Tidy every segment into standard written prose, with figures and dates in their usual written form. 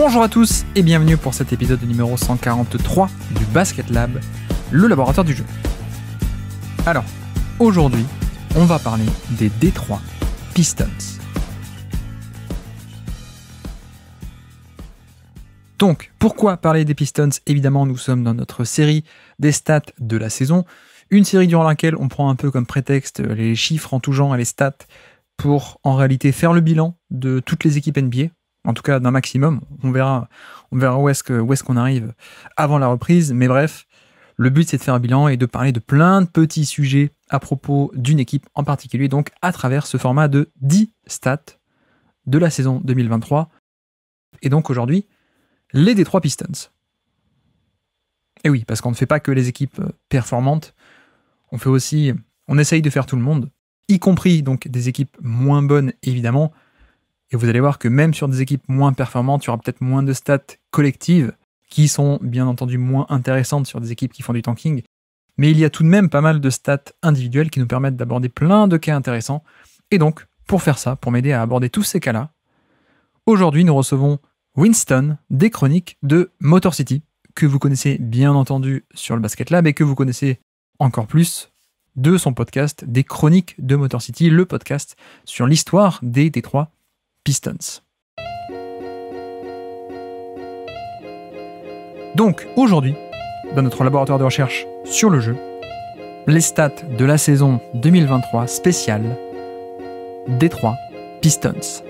Bonjour à tous et bienvenue pour cet épisode numéro 143 du Basket Lab, le laboratoire du jeu. Alors, aujourd'hui, on va parler des Detroit Pistons. Donc, pourquoi parler des Pistons ? Évidemment, nous sommes dans notre série des stats de la saison, une série durant laquelle on prend un peu comme prétexte les chiffres en tout genre et les stats pour en réalité faire le bilan de toutes les équipes NBA. En tout cas d'un maximum, on verra où est-ce qu'on arrive avant la reprise, mais bref, le but c'est de faire un bilan et de parler de plein de petits sujets à propos d'une équipe en particulier, donc à travers ce format de 10 stats de la saison 2023. Et donc aujourd'hui, les Detroit Pistons. Et oui, parce qu'on ne fait pas que les équipes performantes, on essaye de faire tout le monde, y compris donc des équipes moins bonnes évidemment. Et vous allez voir que même sur des équipes moins performantes, il y aura peut-être moins de stats collectives qui sont bien entendu moins intéressantes sur des équipes qui font du tanking. Mais il y a tout de même pas mal de stats individuelles qui nous permettent d'aborder plein de cas intéressants. Et donc, pour faire ça, pour m'aider à aborder tous ces cas-là, aujourd'hui nous recevons Winston des chroniques de Motor City, que vous connaissez bien entendu sur le Basket Lab et que vous connaissez encore plus de son podcast des chroniques de Motor City, le podcast sur l'histoire des Detroit Pistons. Donc aujourd'hui, dans notre laboratoire de recherche sur le jeu, les stats de la saison 2023 spéciale Detroit Pistons.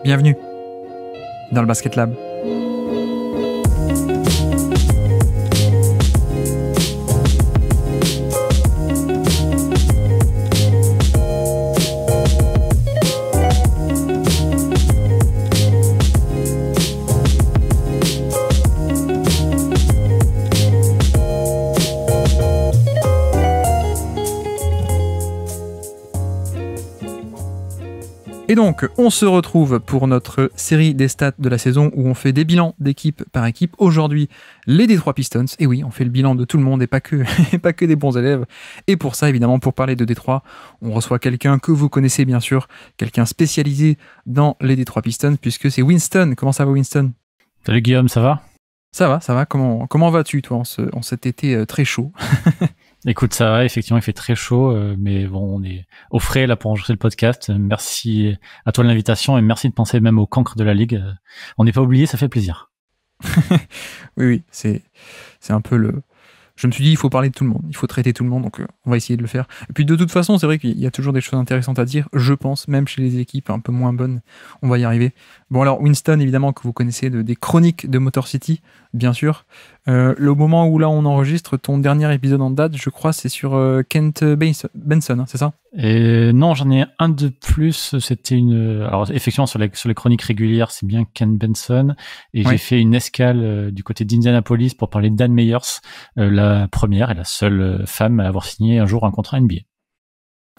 Bienvenue dans le Basket Lab. Et donc, on se retrouve pour notre série des stats de la saison où on fait des bilans d'équipe par équipe. Aujourd'hui, les Detroit Pistons. Et oui, on fait le bilan de tout le monde et pas que des bons élèves. Et pour ça, évidemment, pour parler de Detroit, on reçoit quelqu'un que vous connaissez bien sûr, quelqu'un spécialisé dans les Detroit Pistons, puisque c'est Winston. Comment ça va, Winston ? Salut Guillaume, ça va ? Ça va. Comment vas-tu, toi, en cet été très chaud ? Écoute, ça va, effectivement, il fait très chaud, mais bon, on est au frais là pour enregistrer le podcast. Merci à toi de l'invitation et merci de penser même au cancre de la Ligue. On n'est pas oublié, ça fait plaisir. Oui, c'est un peu le... Je me suis dit, il faut parler de tout le monde, il faut traiter tout le monde, donc on va essayer de le faire. Et puis de toute façon, c'est vrai qu'il y a toujours des choses intéressantes à dire, je pense, même chez les équipes un peu moins bonnes, on va y arriver. Bon alors, Winston, évidemment, que vous connaissez des chroniques de Motor City, bien sûr. Le moment où là on enregistre ton dernier épisode en date, je crois, c'est sur Kent Benson, hein, c'est ça ? Et non, j'en ai un de plus. C'était alors effectivement sur les chroniques régulières, c'est bien Ken Benson. Et J'ai fait une escale du côté d'Indianapolis pour parler d'Ann Meyers, la première et la seule femme à avoir signé un jour un contrat NBA.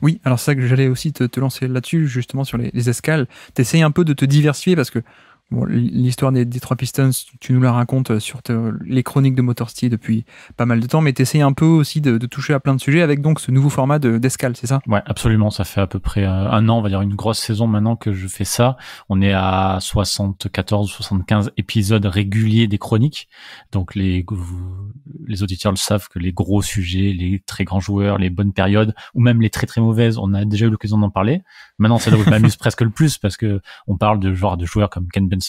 Oui, alors c'est ça que j'allais aussi te lancer là-dessus, justement sur les escales. T'essayes un peu de te diversifier parce que bon, l'histoire des Detroit Pistons, tu nous la racontes sur les chroniques de Motor City depuis pas mal de temps, mais tu essayes un peu aussi de toucher à plein de sujets avec donc ce nouveau format d'escale, c'est ça ? Ouais, absolument. Ça fait à peu près un an, on va dire une grosse saison maintenant que je fais ça. On est à 74 ou 75 épisodes réguliers des chroniques. Donc les auditeurs le savent que les gros sujets, les très grands joueurs, les bonnes périodes ou même les très très mauvaises, on a déjà eu l'occasion d'en parler. Maintenant, c'est là où je m'amuse presque le plus parce que on parle de joueurs comme Ken Benson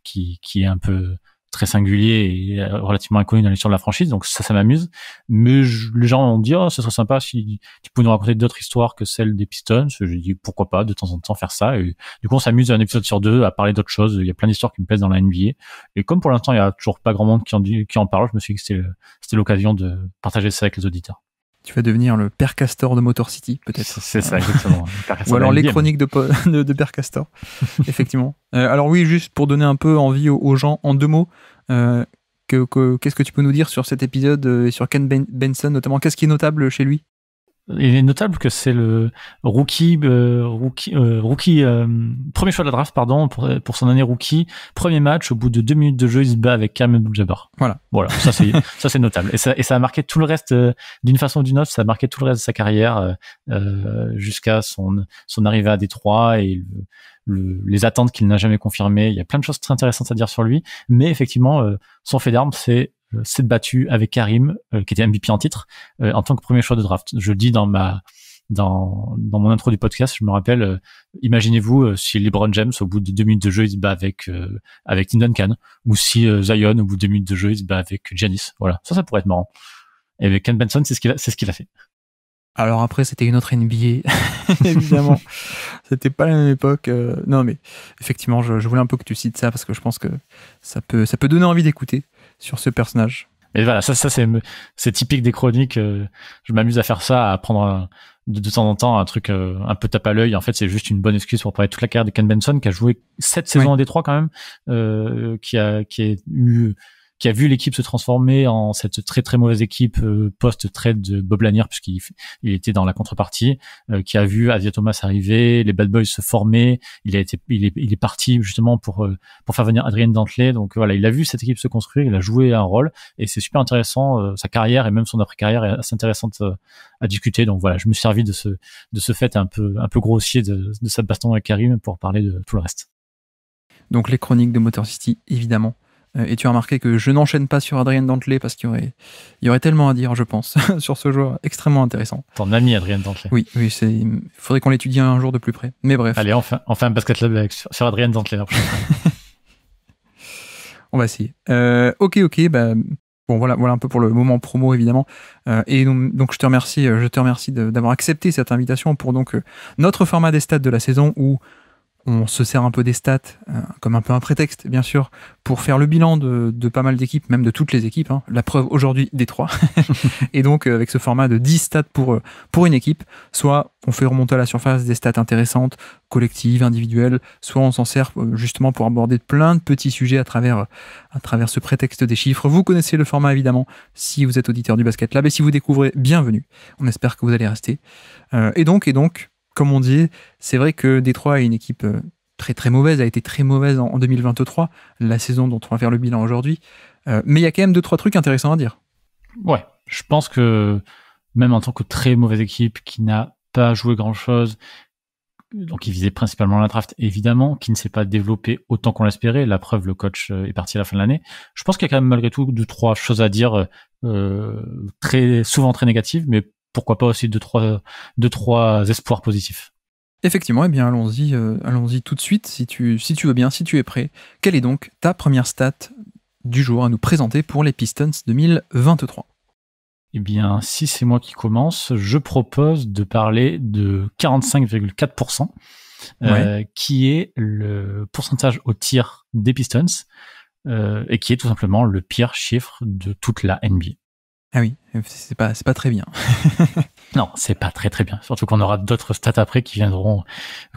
qui est un peu très singulier et relativement inconnu dans l'histoire de la franchise, donc ça m'amuse. Mais les gens ont dit ce serait sympa si tu pouvais nous raconter d'autres histoires que celles des Pistons. Je dis pourquoi pas de temps en temps faire ça. Et du coup on s'amuse un épisode sur deux à parler d'autres choses. Il y a plein d'histoires qui me plaisent dans la NBA. Et comme pour l'instant il y a toujours pas grand monde qui en parle, je me suis dit que c'était l'occasion de partager ça avec les auditeurs. Tu vas devenir le Père Castor de Motor City, peut-être. C'est ça, exactement. Ou alors les chroniques de Père Castor, effectivement. Alors oui, juste pour donner un peu envie aux gens, en 2 mots, qu'est-ce que tu peux nous dire sur cet épisode et sur Ken Benson, notamment ? Qu'est-ce qui est notable chez lui ? il est notable que c'est le rookie premier choix de la draft, pardon, pour son année rookie. Premier match, au bout de 2 minutes de jeu, il se bat avec Kareem Abdul-Jabbar. Voilà, ça c'est notable. Et ça a marqué tout le reste, d'une façon ou d'une autre, ça a marqué tout le reste de sa carrière, jusqu'à son arrivée à Détroit et les attentes qu'il n'a jamais confirmées. Il y a plein de choses très intéressantes à dire sur lui, mais effectivement, son fait d'armes, c'est s'être battu avec Karim, qui était MVP en titre, en tant que premier choix de draft. Je le dis dans mon intro du podcast, je me rappelle, imaginez-vous si LeBron James, au bout de 2 minutes de jeu, il se bat avec Tim Duncan, ou si Zion, au bout de 2 minutes de jeu, il se bat avec Giannis. Voilà, ça pourrait être marrant. Et avec Ken Benson, c'est ce qu'il a fait. Alors après, c'était une autre NBA, évidemment. C'était pas la même époque. Non, mais effectivement, je voulais un peu que tu cites ça parce que je pense que ça peut donner envie d'écouter sur ce personnage. Et voilà, ça c'est typique des chroniques. Je m'amuse à faire ça, à prendre de temps en temps un truc un peu tape à l'œil. En fait, c'est juste une bonne excuse pour parler toute la carrière de Ken Benson, qui a joué 7 saisons à Détroit quand même, qui a vu l'équipe se transformer en cette très très mauvaise équipe post-trade de Bob Lanier, puisqu'il était dans la contrepartie, qui a vu Isaiah Thomas arriver, les Bad Boys se former, il est parti justement pour faire venir Adrien Dantley. Donc voilà, il a vu cette équipe se construire, il a joué un rôle, et c'est super intéressant. Sa carrière et même son après-carrière est assez intéressante à discuter. Donc voilà, je me suis servi de ce fait un peu grossier de sa baston avec Karim pour parler de tout le reste. Donc les chroniques de Motor City, évidemment. Et tu as remarqué que je n'enchaîne pas sur Adrien Dantley parce qu'il y aurait tellement à dire, je pense, sur ce joueur extrêmement intéressant. Ton ami Adrien Dantley. Oui, il faudrait qu'on l'étudie un jour de plus près. Mais bref. Allez, on fait un basket lab sur Adrien Dantley la prochaine fois. On va essayer. Ok. Bon, voilà un peu pour le moment promo, évidemment. Et donc je te remercie d'avoir accepté cette invitation pour donc notre format des stats de la saison où on se sert un peu des stats comme un peu un prétexte, bien sûr, pour faire le bilan de pas mal d'équipes, même de toutes les équipes. Hein. La preuve aujourd'hui, Détroit. Et donc, avec ce format de 10 stats pour une équipe, soit on fait remonter à la surface des stats intéressantes, collectives, individuelles, soit on s'en sert justement pour aborder plein de petits sujets à travers ce prétexte des chiffres. Vous connaissez le format, évidemment, si vous êtes auditeur du Basket Lab. Et si vous découvrez, bienvenue. On espère que vous allez rester. Et donc, comme on dit, c'est vrai que Détroit est une équipe très très mauvaise, a été très mauvaise en 2023, la saison dont on va faire le bilan aujourd'hui. Mais il y a quand même 2-3 trucs intéressants à dire. Ouais, je pense que même en tant que très mauvaise équipe qui n'a pas joué grand-chose, donc qui visait principalement la draft, évidemment, qui ne s'est pas développé autant qu'on l'espérait, la preuve, le coach est parti à la fin de l'année. Je pense qu'il y a quand même malgré tout 2-3 choses à dire, très souvent très négatives, mais pourquoi pas aussi 2-3 espoirs positifs. Effectivement, eh bien allons-y tout de suite, si tu veux bien, si tu es prêt. Quelle est donc ta première stat du jour à nous présenter pour les Pistons 2023 ? Eh bien, si c'est moi qui commence, je propose de parler de 45,4%, qui est le pourcentage au tir des Pistons, et qui est tout simplement le pire chiffre de toute la NBA. Ah oui, c'est pas très bien. Non, c'est pas très très bien. Surtout qu'on aura d'autres stats après qui viendront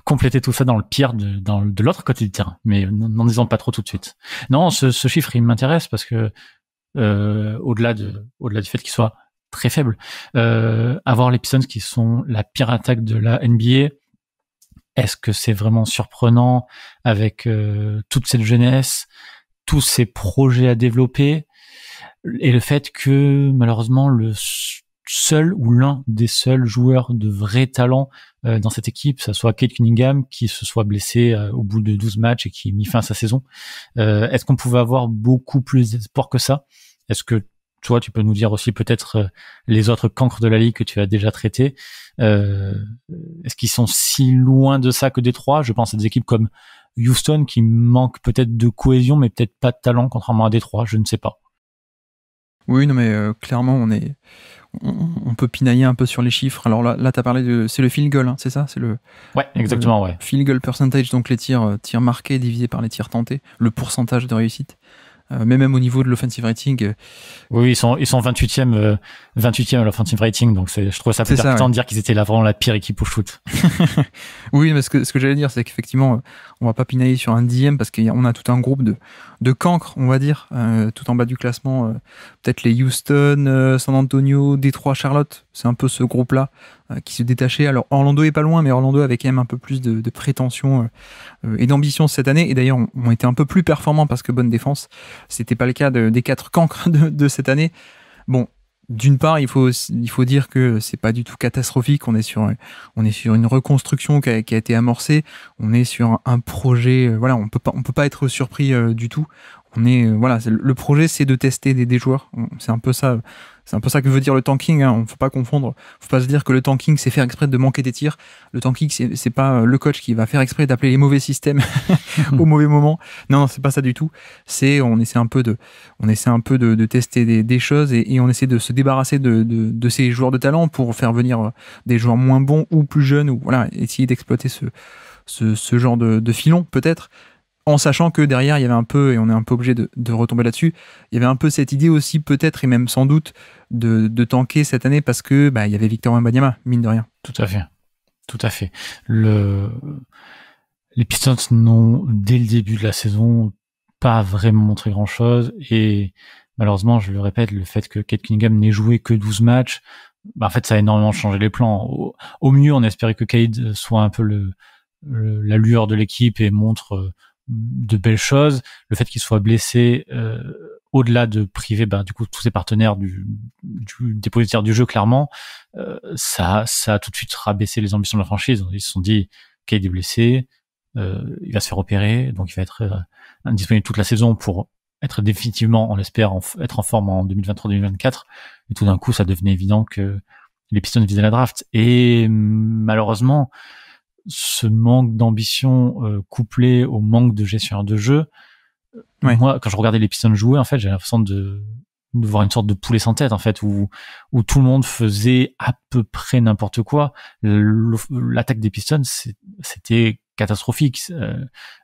compléter tout ça dans le pire de l'autre côté du terrain. Mais n'en disons pas trop tout de suite. Non, ce chiffre, il m'intéresse parce que au-delà du fait qu'il soit très faible, avoir les Pistons qui sont la pire attaque de la NBA, est-ce que c'est vraiment surprenant avec toute cette jeunesse, tous ces projets à développer? Et le fait que malheureusement le seul ou l'un des seuls joueurs de vrai talent dans cette équipe, ça soit Cade Cunningham qui se soit blessé au bout de 12 matchs et qui a mis fin à sa saison. Est-ce qu'on pouvait avoir beaucoup plus d'espoir que ça? Est-ce que toi, tu peux nous dire aussi peut-être les autres cancres de la ligue que tu as déjà traités? Est-ce qu'ils sont si loin de ça que Détroit? Je pense à des équipes comme Houston qui manquent peut-être de cohésion mais peut-être pas de talent contrairement à Détroit, je ne sais pas. Oui, non mais clairement on peut pinailler un peu sur les chiffres. Alors là t'as parlé c'est le field goal, hein, c'est ça? C'est ouais, exactement, ouais. Field goal percentage, donc les tirs marqués divisés par les tirs tentés, le pourcentage de réussite. Mais même au niveau de l'offensive rating. Oui, ils sont 28e à l'offensive rating, donc je trouve ça plus percutant de dire qu'ils étaient vraiment la pire équipe au shoot. Oui, mais ce que j'allais dire, c'est qu'effectivement, on va pas pinailler sur un dixième parce qu'on a tout un groupe de cancres, on va dire, tout en bas du classement. Peut-être les Houston, San Antonio, Détroit, Charlotte. c'est un peu ce groupe-là qui se détachait. Alors Orlando est pas loin, mais Orlando avait quand même un peu plus de prétention et d'ambition cette année. Et d'ailleurs, ont été un peu plus performants parce que bonne défense. C'était pas le cas des 4 cancres de cette année. Bon, d'une part, il faut dire que c'est pas du tout catastrophique. On est sur une reconstruction qui a été amorcée. On est sur un projet. Voilà, on peut pas être surpris du tout. Le projet, c'est de tester des joueurs. C'est un peu ça. C'est un peu ça que veut dire le tanking. Hein. Faut pas confondre. Faut pas se dire que le tanking, c'est faire exprès de manquer des tirs. Le tanking, c'est pas le coach qui va faire exprès d'appeler les mauvais systèmes au mauvais moment. Non, c'est pas ça du tout. On essaie un peu de tester des choses et on essaie de se débarrasser de ces joueurs de talent pour faire venir des joueurs moins bons ou plus jeunes ou voilà, essayer d'exploiter ce genre de filon peut-être. En sachant que derrière, il y avait un peu, et on est un peu obligé de retomber là-dessus, il y avait un peu cette idée aussi, peut-être, et même sans doute, de tanker cette année parce que il y avait Victor Wembanyama, mine de rien. Tout à fait. Tout à fait. Les Pistons n'ont, dès le début de la saison, pas vraiment montré grand-chose, et malheureusement, je le répète, le fait que Cade Cunningham n'ait joué que 12 matchs, en fait, ça a énormément changé les plans. Au mieux, on espérait que Cade soit un peu la lueur de l'équipe et montre de belles choses. Le fait qu'il soit blessé, au-delà de priver du coup tous ses partenaires du dépositaire du jeu, clairement, ça a tout de suite rabaissé les ambitions de la franchise. Ils se sont dit Cade est blessé, il va se faire opérer, donc il va être indisponible toute la saison pour être définitivement, on l'espère, être en forme en 2023-2024. Et tout d'un coup, ça devenait évident que les Pistons visaient la draft. Et malheureusement, ce manque d'ambition couplé au manque de gestion de jeu, moi, quand je regardais les Pistons jouer, en fait, j'ai l'impression de voir une sorte de poulet sans tête, en fait, où tout le monde faisait à peu près n'importe quoi. L'attaque des Pistons, c'était catastrophique,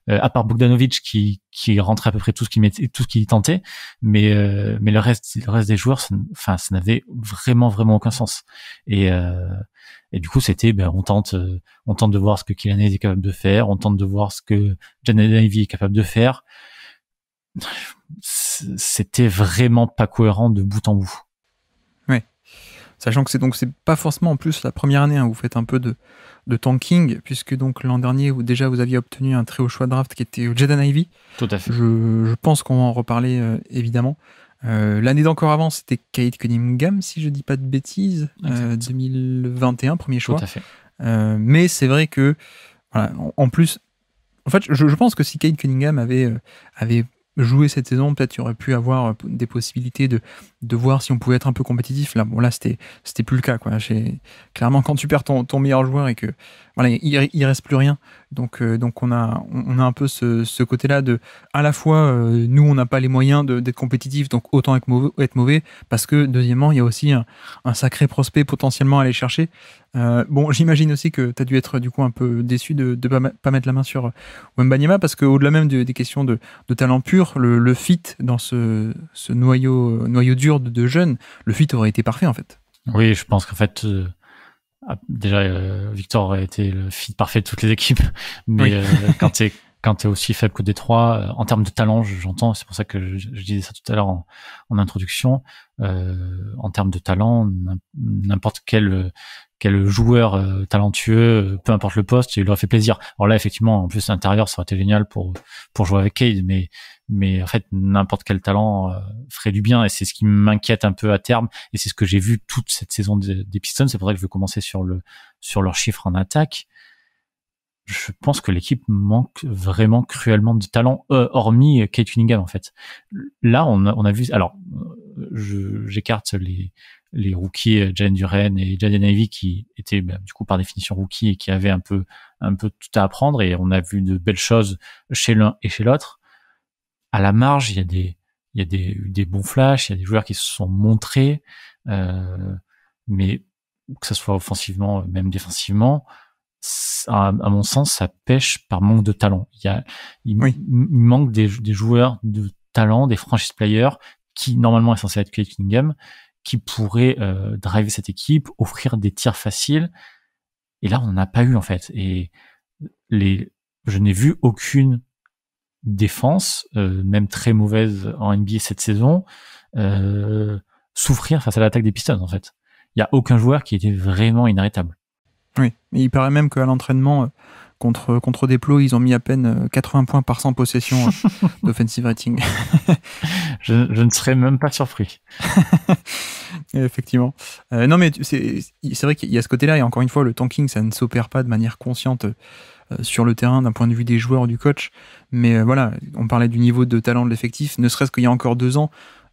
à part Bogdanovic qui rentrait à peu près tout ce qu'il tentait, mais le reste des joueurs, ça n'avait vraiment aucun sens. Et du coup, c'était on tente de voir ce que Killian Hayes est capable de faire, on tente de voir ce que Jaden Ivey est capable de faire. C'était vraiment pas cohérent de bout en bout. Ouais. Sachant que c'est pas forcément en plus la première année, vous faites un peu de tanking, puisque donc l'an dernier, déjà vous aviez obtenu un très haut choix de draft qui était Jaden Ivey. Tout à fait. Je pense qu'on va en reparler évidemment. L'année d'encore avant, c'était Cade Cunningham, si je dis pas de bêtises, 2021, premier choix. Tout à fait. Mais c'est vrai que, voilà, en plus, en fait, je pense que si Cade Cunningham avait joué cette saison, peut-être il y aurait pu avoir des possibilités de voir si on pouvait être un peu compétitif. Là, c'était plus le cas, quoi. Clairement, quand tu perds ton meilleur joueur et que voilà, il reste plus rien. Donc on a un peu ce côté-là de, à la fois, nous on n'a pas les moyens d'être compétitifs, donc autant être mauvais, parce que deuxièmement, il y a aussi un sacré prospect potentiellement à aller chercher. J'imagine aussi que tu as dû être du coup un peu déçu de pas mettre la main sur Wembanyama, parce qu'au-delà même des questions de talent pur, le fit dans ce noyau dur de jeunes, le fit aurait été parfait en fait. Oui, je pense qu'en fait, déjà Victor aurait été le fit parfait de toutes les équipes, mais oui. Quand t'es aussi faible que Détroit, en termes de talent, j'entends, c'est pour ça que je disais ça tout à l'heure en introduction, en termes de talent, n'importe quel joueur talentueux, peu importe le poste, il aurait fait plaisir. Alors là, effectivement, en plus l'intérieur, ça aurait été génial pour jouer avec Cade, mais en fait, n'importe quel talent ferait du bien, et c'est ce qui m'inquiète un peu à terme, et c'est ce que j'ai vu toute cette saison des Pistons. C'est pour ça que je veux commencer sur leurs chiffres en attaque. Je pense que l'équipe manque vraiment cruellement de talent, hormis Cade Cunningham, en fait. Là, on a vu, alors, j'écarte les rookies Jalen Duren et Jaden Ivey qui étaient du coup par définition rookies et qui avaient un peu tout à apprendre, et on a vu de belles choses chez l'un et chez l'autre. À la marge, il y a des bons flashs, il y a des joueurs qui se sont montrés, mais que ce soit offensivement, même défensivement, à mon sens, ça pêche par manque de talent. Il manque des joueurs de talent, des franchise players qui normalement est censé être Cade Cunningham, qui pourraient driver cette équipe, offrir des tirs faciles. Et là, on n'en a pas eu en fait. Et je n'ai vu aucune défense, même très mauvaise en NBA cette saison, souffrir face à l'attaque des Pistons en fait. il y a aucun joueur qui était vraiment inarrêtable. Oui, mais il paraît même qu'à l'entraînement contre Desplos, ils ont mis à peine 80 points par 100 possessions d'offensive rating. Je ne serais même pas surpris. Effectivement. Non, mais c'est vrai qu'il y a ce côté-là, et encore une fois, le tanking, ça ne s'opère pas de manière consciente sur le terrain d'un point de vue des joueurs ou du coach. Mais voilà, on parlait du niveau de talent de l'effectif, ne serait-ce qu'il y a encore 2 ans,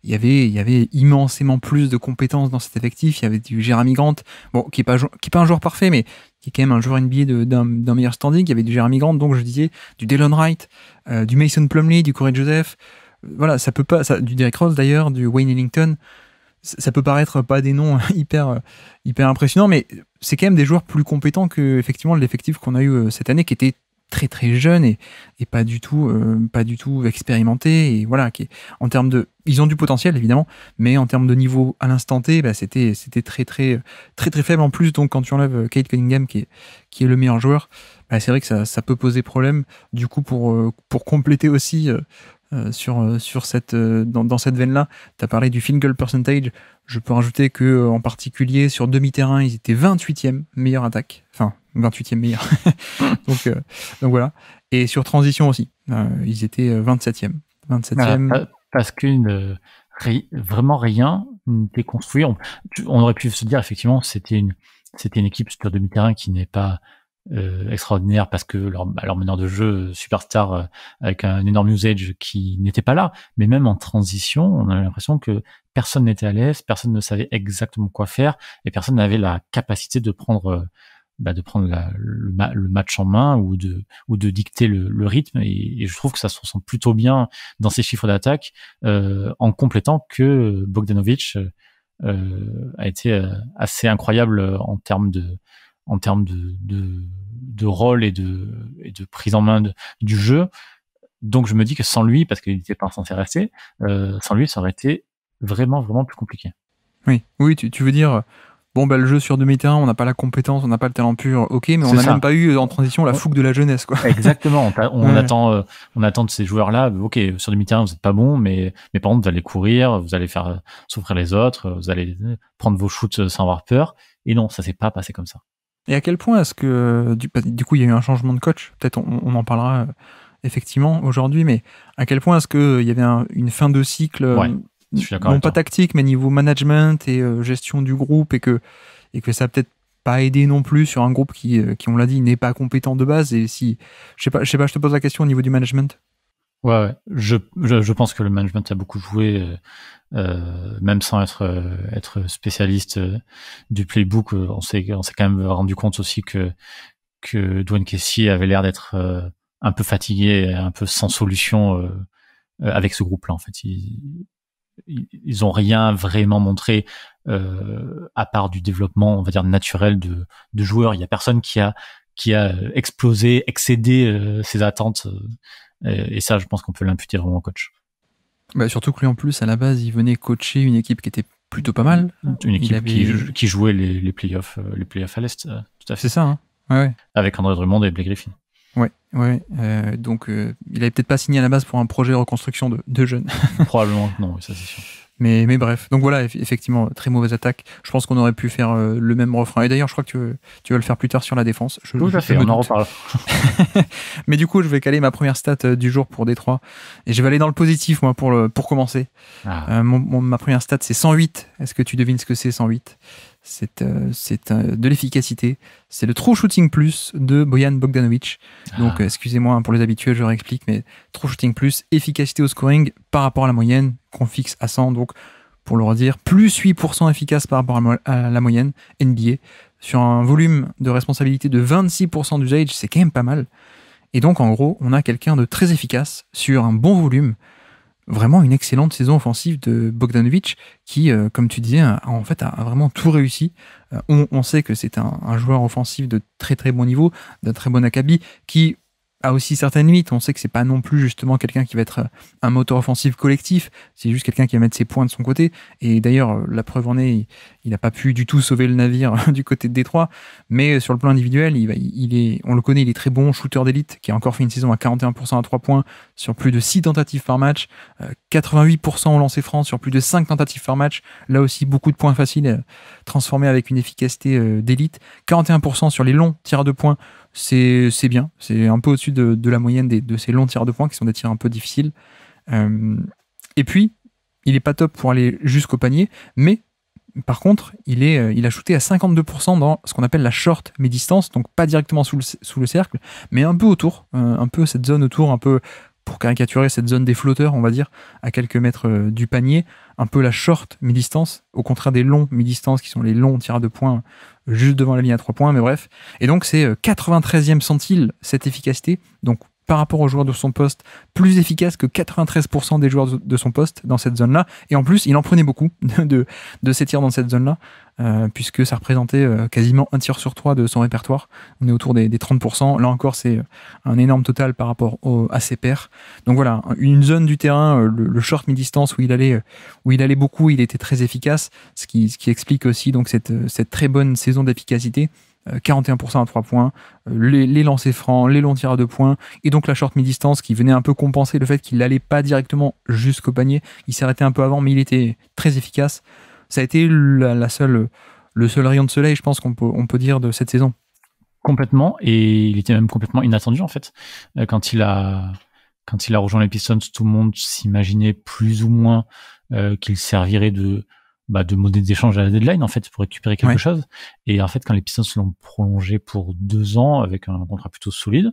il y avait immensément plus de compétences dans cet effectif. Il y avait du Jeremy Grant, bon, qui est pas un joueur parfait, mais qui est quand même un joueur NBA d'un meilleur standing. Il y avait du Jeremy Grant, donc je disais, du Delon Wright, du Mason Plumlee, du Corey Joseph. Voilà, ça peut pas, du Derrick Rose d'ailleurs, du Wayne Ellington. Ça peut paraître pas des noms hyper impressionnants, mais c'est quand même des joueurs plus compétents que effectivement l'effectif qu'on a eu cette année, qui était très très jeune et pas du tout expérimenté, et voilà, en termes de, ils ont du potentiel évidemment, mais en termes de niveau à l'instant T, c'était très faible en plus. Donc quand tu enlèves Cade Cunningham qui est le meilleur joueur, c'est vrai que ça peut poser problème. Du coup, pour compléter aussi sur cette dans cette veine-là, tu as parlé du field goal percentage. Je peux rajouter que en particulier sur demi-terrain, ils étaient 28e meilleure attaque, enfin 28e meilleur. donc voilà. Et sur transition aussi, ils étaient 27e. Voilà, parce que vraiment rien n'était construit. On aurait pu se dire effectivement c'était une équipe sur demi-terrain qui n'est pas extraordinaire parce que leur meneur de jeu superstar avec un énorme usage qui n'était pas là, mais même en transition on avait l'impression que personne n'était à l'aise, personne ne savait exactement quoi faire et personne n'avait la capacité de prendre le match en main ou de dicter le rythme, et je trouve que ça se ressent plutôt bien dans ces chiffres d'attaque en complétant que Bogdanovic a été assez incroyable en termes de rôle et de prise en main du jeu. Donc je me dis que sans lui, parce qu'il n'était pas censé rester, sans lui ça aurait été vraiment vraiment plus compliqué. Oui, tu veux dire, bon le jeu sur demi-terrain, on n'a pas la compétence, on n'a pas le talent pur, ok, mais on n'a même pas eu en transition la fougue de la jeunesse, quoi. Exactement, on attend de ces joueurs-là, ok, sur demi-terrain vous n'êtes pas bon, mais par contre vous allez courir, vous allez faire souffrir les autres, vous allez prendre vos shoots sans avoir peur, et non, ça s'est pas passé comme ça. Et à quel point est-ce que, du coup, il y a eu un changement de coach? Peut-être on en parlera effectivement aujourd'hui, mais à quel point est-ce qu'il y avait une fin de cycle, non pas tactique, mais niveau management et gestion du groupe, et que ça a peut-être pas aidé non plus sur un groupe qui on l'a dit, n'est pas compétent de base. Et si, je sais pas, je te pose la question au niveau du management. Ouais. Je pense que le management a beaucoup joué, même sans être spécialiste du playbook. On s'est quand même rendu compte aussi que Dwayne Casey avait l'air d'être un peu fatigué, un peu sans solution avec ce groupe-là. En fait, ils ont rien vraiment montré à part du développement, on va dire naturel de joueurs. Il y a personne qui a explosé, excédé ses attentes. Et ça, je pense qu'on peut l'imputer vraiment au coach. Surtout que lui, en plus, à la base, il venait coacher une équipe qui était plutôt pas mal. Une équipe qui jouait les playoffs à l'Est, tout à fait. C'est ça, hein. Ouais. Avec André Drummond et Blake Griffin. Ouais. Donc, il avait peut-être pas signé à la base pour un projet de reconstruction de jeunes. Probablement que non, ça c'est sûr. Mais bref, donc voilà, effectivement, très mauvaise attaque. Je pense qu'on aurait pu faire le même refrain. Et d'ailleurs, je crois que tu vas le faire plus tard sur la défense. Tout à fait, on en reparle. Mais du coup, je vais caler ma première stat du jour pour Détroit. Et je vais aller dans le positif, moi, pour commencer. Ma première stat, c'est 108. Est-ce que tu devines ce que c'est, 108? C'est de l'efficacité. C'est le True Shooting Plus de Bojan Bogdanovic. Donc, excusez-moi pour les habitués, je réexplique, mais True Shooting Plus, efficacité au scoring par rapport à la moyenne qu'on fixe à 100. Donc, pour le redire, plus 8% efficace par rapport à la moyenne NBA. Sur un volume de responsabilité de 26% d'usage, c'est quand même pas mal. Et donc, en gros, on a quelqu'un de très efficace sur un bon volume. Vraiment une excellente saison offensive de Bogdanovic qui, comme tu disais, a vraiment tout réussi. On sait que c'est un joueur offensif de très très bon niveau, d'un très bon acabit, qui a aussi certaines limites. On sait que c'est pas non plus justement quelqu'un qui va être un moteur offensif collectif, c'est juste quelqu'un qui va mettre ses points de son côté. Et d'ailleurs, la preuve en est, il n'a pas pu du tout sauver le navire du côté de Détroit, mais sur le plan individuel, on le connaît, il est très bon, shooter d'élite, qui a encore fait une saison à 41% à 3 points, sur plus de 6 tentatives par match, 88% au lancer franc, sur plus de 5 tentatives par match, là aussi beaucoup de points faciles, transformés avec une efficacité d'élite, 41% sur les longs tirs à 2 points, c'est bien, c'est un peu au-dessus de la moyenne de ces longs tirs à 2 points qui sont des tirs un peu difficiles. Et puis, il est pas top pour aller jusqu'au panier, mais par contre, il a shooté à 52% dans ce qu'on appelle la short mi-distance, donc pas directement sous le cercle, mais un peu autour, un peu cette zone autour, un peu pour caricaturer cette zone des flotteurs, on va dire, à quelques mètres du panier, un peu la short mi-distance, au contraire des longs mi-distance qui sont les longs tirs à 2 points juste devant la ligne à 3 points, mais bref. Et donc c'est 93e centile cette efficacité, donc par rapport aux joueurs de son poste, plus efficace que 93% des joueurs de son poste dans cette zone-là. Et en plus, il en prenait beaucoup de ces tirs dans cette zone-là, puisque ça représentait quasiment 1 tir sur 3 de son répertoire. On est autour des 30%. Là encore, c'est un énorme total par rapport à ses pairs. Donc voilà, une zone du terrain, le short mi-distance où il allait beaucoup, il était très efficace, ce qui explique aussi donc cette très bonne saison d'efficacité. 41% à 3 points, les lancers francs, les longs tirs à 2 points, et donc la short mi-distance qui venait un peu compenser le fait qu'il n'allait pas directement jusqu'au panier. Il s'arrêtait un peu avant, mais il était très efficace. Ça a été le seul rayon de soleil, je pense qu'on peut dire, de cette saison. Complètement, et il était même complètement inattendu en fait. Quand il a rejoint les Pistons, tout le monde s'imaginait plus ou moins qu'il servirait de monnaie d'échange à la deadline en fait pour récupérer quelque chose. Et en fait, quand les Pistons l'ont prolongé pour 2 ans avec un contrat plutôt solide,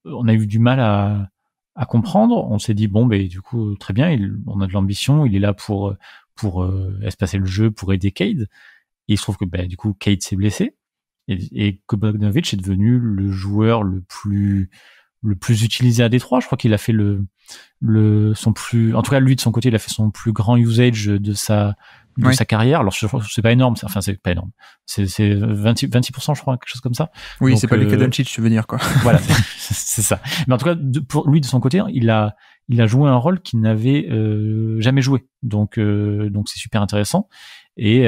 on a eu du mal à comprendre. On s'est dit du coup très bien, on a de l'ambition, il est là pour espacer le jeu, pour aider Cade. Et il se trouve que du coup Cade s'est blessé et que Bogdanovic est devenu le joueur le plus utilisé à Détroit. Je crois qu'il a fait son plus, en tout cas lui de son côté, il a fait son plus grand usage de sa carrière. Alors c'est pas énorme, c'est pas énorme. C'est 26%, je crois, quelque chose comme ça. Oui, donc, c'est pas Luka Doncic, tu veux dire quoi. Voilà, c'est ça. Mais en tout cas, pour lui de son côté, il a joué un rôle qu'il n'avait jamais joué. Donc c'est super intéressant. Et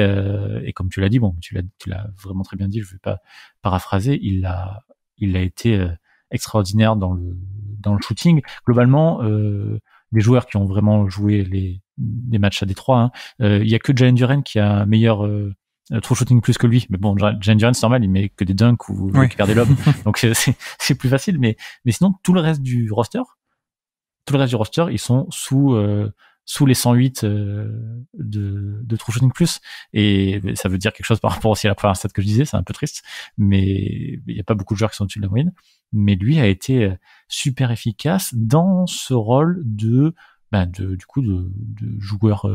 comme tu l'as dit, tu l'as vraiment très bien dit. Je vais pas paraphraser. Il a été extraordinaire dans le shooting. Globalement, les joueurs qui ont vraiment joué les matchs à Détroit, il y a que Jalen Duren qui a un meilleur true shooting plus que lui. Mais bon, Jalen Duren, c'est normal, il met que des dunks ou il récupère des lobes, donc c'est plus facile. Mais sinon, tout le reste du roster, ils sont sous les 108 de true shooting plus, et ça veut dire quelque chose par rapport aussi à la première stat que je disais. C'est un peu triste, mais il y a pas beaucoup de joueurs qui sont au-dessus de la moyenne. Mais lui a été super efficace dans ce rôle de joueur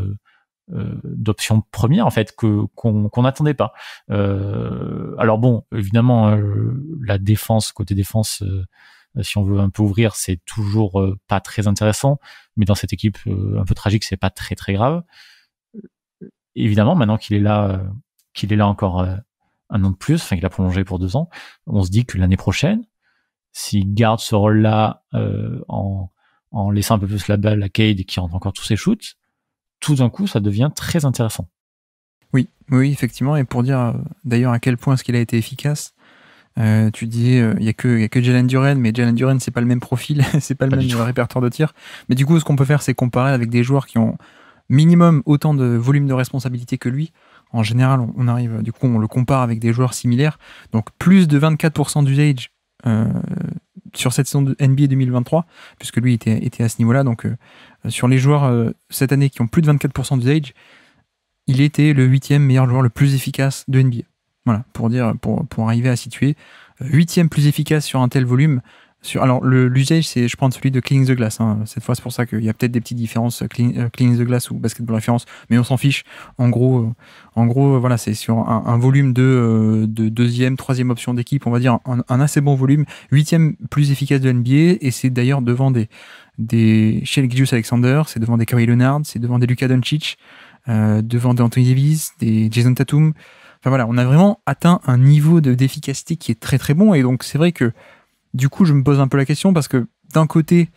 d'option première en fait qu'on n'attendait pas. Alors bon, évidemment, la défense, côté défense, si on veut un peu ouvrir, c'est toujours pas très intéressant, mais dans cette équipe un peu tragique, c'est pas très très grave. Évidemment, maintenant qu'il est là encore un an de plus, enfin qu'il a prolongé pour 2 ans, on se dit que l'année prochaine, s'il garde ce rôle-là en laissant un peu plus la balle à Cade et qui rentre encore tous ses shoots, tout d'un coup, ça devient très intéressant. Oui, effectivement, et pour dire d'ailleurs à quel point est-ce qu'il a été efficace, tu disais il y a que Jalen Duren, mais Jalen Duren c'est pas le même profil, c'est pas le même répertoire de tir. Mais du coup, ce qu'on peut faire, c'est comparer avec des joueurs qui ont minimum autant de volume de responsabilité que lui. En général, on arrive, du coup, on le compare avec des joueurs similaires. Donc plus de 24% d'usage sur cette saison de NBA 2023, puisque lui était à ce niveau-là. Donc sur les joueurs cette année qui ont plus de 24% d'usage, il était le 8e meilleur joueur le plus efficace de NBA. Voilà, pour arriver à situer 8e plus efficace sur un tel volume. Alors l'usage, c'est, je prends celui de Cleaning the Glass, cette fois. C'est pour ça qu'il y a peut-être des petites différences Cleaning the Glass ou Basketball Référence, mais on s'en fiche. En gros, voilà, c'est sur un volume de 2e, 3e option d'équipe, on va dire un assez bon volume, 8e plus efficace de NBA, et c'est d'ailleurs devant des Shai Gilgeous-Alexander, c'est devant des Kawhi Leonard, c'est devant des Luka Doncic, devant des Anthony Davis, des Jason Tatum. Enfin voilà, on a vraiment atteint un niveau d'efficacité qui est très très bon, et donc c'est vrai que Du coup, je me pose un peu la question parce que d'un côté,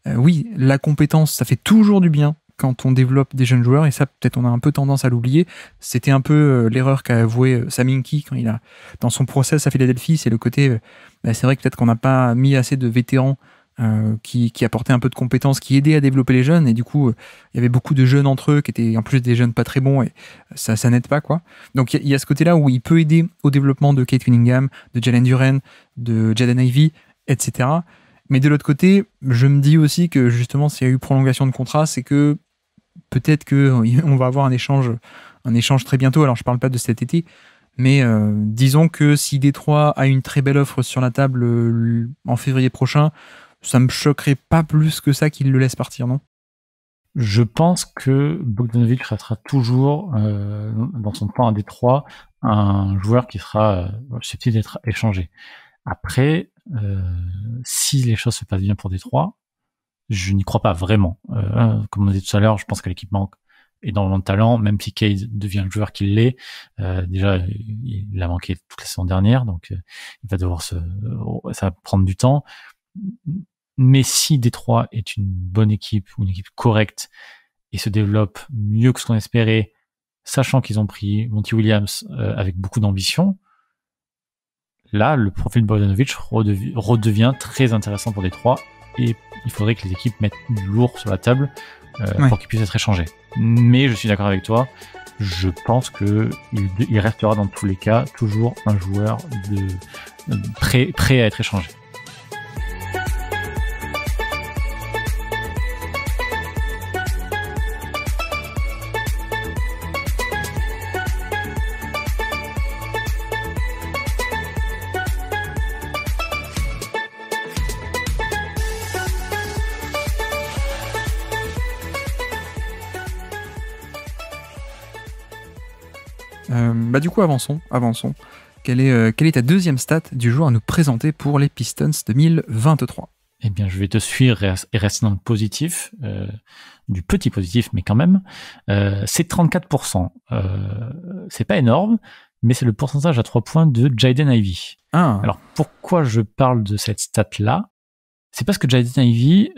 oui, la compétence, ça fait toujours du bien quand on développe des jeunes joueurs, et ça, peut-être on a un peu tendance à l'oublier. C'était un peu l'erreur qu'a avoué Sam Hinkie quand il a, dans son process à Philadelphie, c'est le côté, c'est vrai que peut-être qu'on n'a pas mis assez de vétérans qui apportaient un peu de compétences, qui aidaient à développer les jeunes, et du coup, il y avait beaucoup de jeunes entre eux qui étaient en plus des jeunes pas très bons, et ça n'aide pas, quoi. Donc il y a ce côté-là où il peut aider au développement de Kate Cunningham, de Jalen Duren, de Jaden Ivey, etc. Mais de l'autre côté, je me dis aussi que justement, s'il y a eu prolongation de contrat, c'est que peut-être qu'on va avoir un échange très bientôt. Alors, je ne parle pas de cet été, mais disons que si Détroit a une très belle offre sur la table en février prochain, ça me choquerait pas plus que ça qu'il le laisse partir, non ? Je pense que Bogdanovic restera toujours dans son plan à Détroit un joueur qui sera susceptible d'être échangé. Après, si les choses se passent bien pour Détroit, je n'y crois pas vraiment. Comme on a dit tout à l'heure, je pense que l'équipe manque énormément de talent, même si Cade devient le joueur qu'il l'est. Déjà, il a manqué toute la saison dernière, donc il va devoir ça va prendre du temps. Mais si Détroit est une bonne équipe ou une équipe correcte et se développe mieux que ce qu'on espérait, sachant qu'ils ont pris Monty Williams avec beaucoup d'ambition, là, le profil de Bogdanovic redevient très intéressant pour Détroit, et il faudrait que les équipes mettent du lourd sur la table pour qu'il puisse être échangé. Mais je suis d'accord avec toi, je pense que il restera dans tous les cas toujours un joueur prêt à être échangé. Du coup, avançons. Quelle est ta deuxième stat du jour à nous présenter pour les Pistons 2023 ? Eh bien, je vais te suivre et rester dans le positif, du petit positif, mais quand même. C'est 34%. C'est pas énorme, mais c'est le pourcentage à 3 points de Jaden Ivey. Alors, pourquoi je parle de cette stat-là ? C'est parce que Jaden Ivey,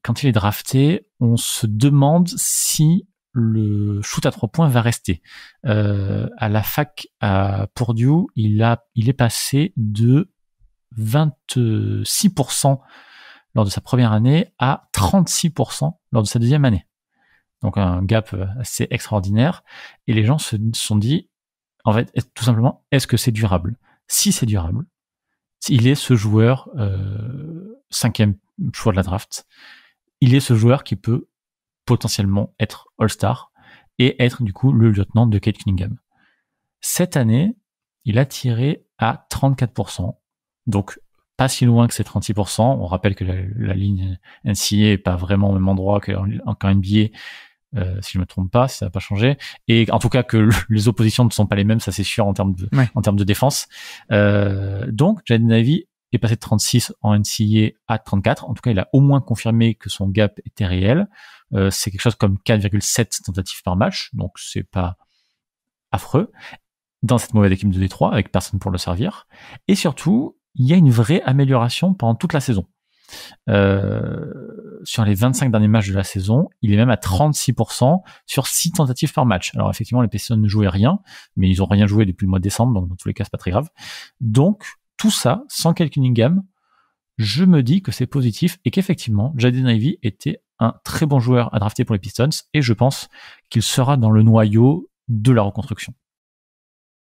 quand il est drafté, on se demande si le shoot à 3 points va rester. À la fac à Purdue, il est passé de 26% lors de sa première année à 36% lors de sa deuxième année. Donc un gap assez extraordinaire. Et les gens se sont dit, en fait, tout simplement, est-ce que c'est durable ? Si c'est durable, il est ce joueur 5e choix de la draft. Il est ce joueur qui peut potentiellement être All-Star et être du coup le lieutenant de Kate Cunningham. Cette année, il a tiré à 34%, donc pas si loin que ces 36%. On rappelle que la ligne NCAA est pas vraiment au même endroit qu'en NBA, si je me trompe pas, si ça n'a pas changé, et en tout cas que les oppositions ne sont pas les mêmes, ça c'est sûr en termes de défense. Donc Jaden Ivey est passé de 36 en NCAA à 34. En tout cas, il a au moins confirmé que son gap était réel. C'est quelque chose comme 4,7 tentatives par match, donc c'est pas affreux dans cette mauvaise équipe de Détroit avec personne pour le servir. Et surtout, il y a une vraie amélioration pendant toute la saison. Sur les 25 derniers matchs de la saison, il est même à 36% sur 6 tentatives par match. Alors effectivement, les Pistons ne jouaient rien, mais ils ont rien joué depuis le mois de décembre, donc dans tous les cas, c'est pas très grave. Donc, tout ça, sans Kate Cunningham, je me dis que c'est positif et qu'effectivement, Jaden Ivey était un très bon joueur à drafter pour les Pistons, et je pense qu'il sera dans le noyau de la reconstruction.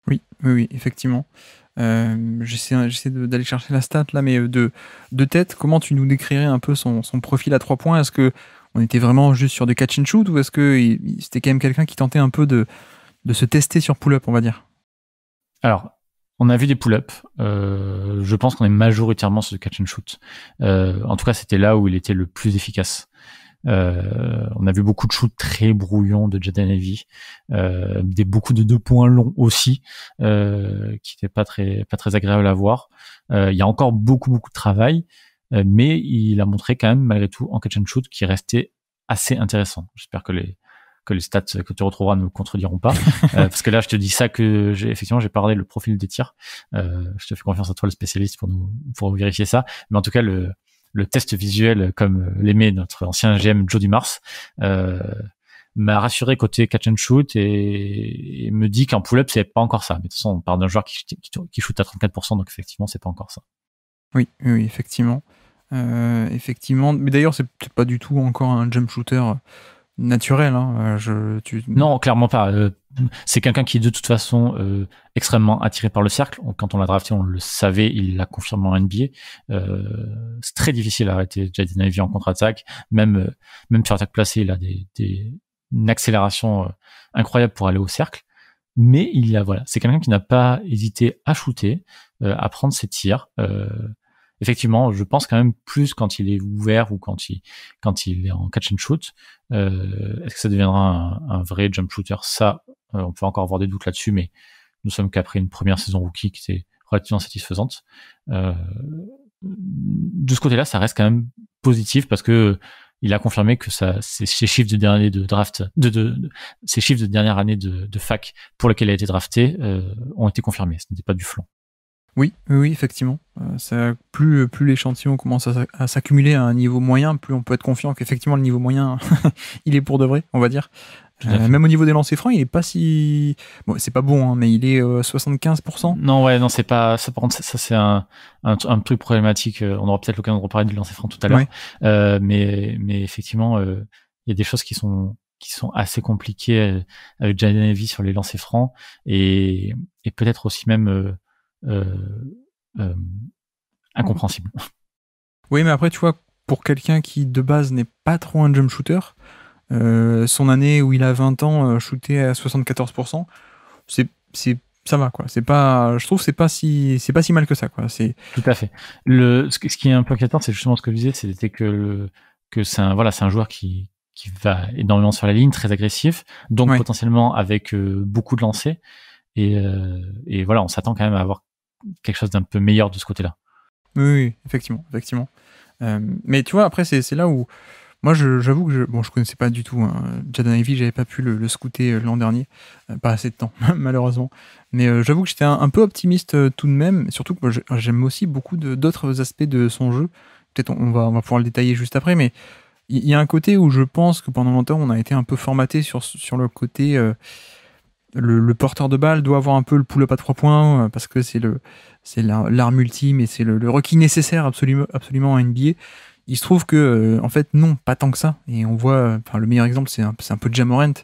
Oui, effectivement. J'essaie d'aller chercher la stat là, mais de tête, comment tu nous décrirais un peu son profil à 3 points ? Est-ce que on était vraiment juste sur du catch and shoot, ou est-ce que c'était quand même quelqu'un qui tentait un peu de se tester sur pull-up, on va dire ? Alors, on a vu des pull-ups. Je pense qu'on est majoritairement sur du catch and shoot. En tout cas, c'était là où il était le plus efficace. On a vu beaucoup de shoots très brouillons de Jaden Ivey, beaucoup de 2 points longs aussi, qui n'étaient pas très agréables à voir. Il y a encore beaucoup de travail, mais il a montré quand même malgré tout en catch and shoot qui restait assez intéressant. J'espère que que les stats que tu retrouveras ne contrediront pas. Parce que là, je te dis ça que effectivement, j'ai parlé le profil des tirs. Je te fais confiance à toi, le spécialiste, pour vérifier ça. Mais en tout cas, le test visuel, comme l'aimait notre ancien GM Joe Dumars, m'a rassuré côté catch and shoot et me dit qu'en pull-up, c'est pas encore ça. Mais de toute façon, on parle d'un joueur qui shoot à 34%, donc effectivement, c'est pas encore ça. Oui, effectivement. Effectivement. Mais d'ailleurs, c'est pas du tout encore un jump shooter naturel. Hein. Non, clairement pas. C'est quelqu'un qui est de toute façon extrêmement attiré par le cercle. Quand on l'a drafté, on le savait, il l'a confirmé en NBA. C'est très difficile à arrêter Jaden Ivey en contre-attaque. Même sur attaque placée, il a une accélération incroyable pour aller au cercle. Mais c'est quelqu'un qui n'a pas hésité à shooter, à prendre ses tirs. Effectivement, je pense quand même plus quand il est ouvert ou quand il est en catch and shoot. Est-ce que ça deviendra un vrai jump shooter? Ça, on peut encore avoir des doutes là-dessus, mais nous sommes qu'après une première saison rookie qui était relativement satisfaisante. De ce côté-là, ça reste quand même positif parce que il a confirmé que ses chiffres de dernière année de draft, ses chiffres de dernière année de fac pour lesquels il a été drafté ont été confirmés. Ce n'était pas du flanc. Oui, effectivement. Plus l'échantillon commence à s'accumuler à un niveau moyen, plus on peut être confiant qu'effectivement le niveau moyen, il est pour de vrai, on va dire. Même au niveau des lancers francs, il est pas si... Bon, c'est pas bon, hein, mais il est 75%. Non, c'est pas... Ça, par contre, ça c'est un truc problématique. On aura peut-être l'occasion de reparler du lancer franc tout à l'heure. Ouais. Mais effectivement, il y a des choses qui sont assez compliquées avec Jaden Ivey sur les lancers francs et peut-être aussi même... incompréhensible. Oui, mais après, tu vois, pour quelqu'un qui de base n'est pas trop un jump shooter, son année où il a 20 ans, shooté à 74%, ça va, quoi. Je trouve que c'est pas si mal que ça, quoi. Tout à fait. Ce qui est un peu inquiétant, c'est justement ce que je disais, c'était que c'est un joueur qui va énormément sur la ligne, très agressif, donc potentiellement avec beaucoup de lancers, et voilà, on s'attend quand même à avoir quelque chose d'un peu meilleur de ce côté-là. Oui, effectivement. Mais tu vois, après, c'est là où moi, j'avoue que je connaissais pas du tout Jaden Ivey, j'avais pas pu le scouter l'an dernier, pas assez de temps malheureusement. Mais j'avoue que j'étais un peu optimiste tout de même, surtout que moi, j'aime aussi beaucoup d'autres aspects de son jeu. Peut-être on va pouvoir le détailler juste après, mais il y a un côté où je pense que pendant longtemps on a été un peu formaté sur le côté le porteur de balle doit avoir un peu le pull-up à 3 points parce que c'est l'arme ultime et c'est le requis nécessaire absolument en NBA. Il se trouve que, en fait, non, pas tant que ça. Et on voit, le meilleur exemple, c'est un peu Ja Morant.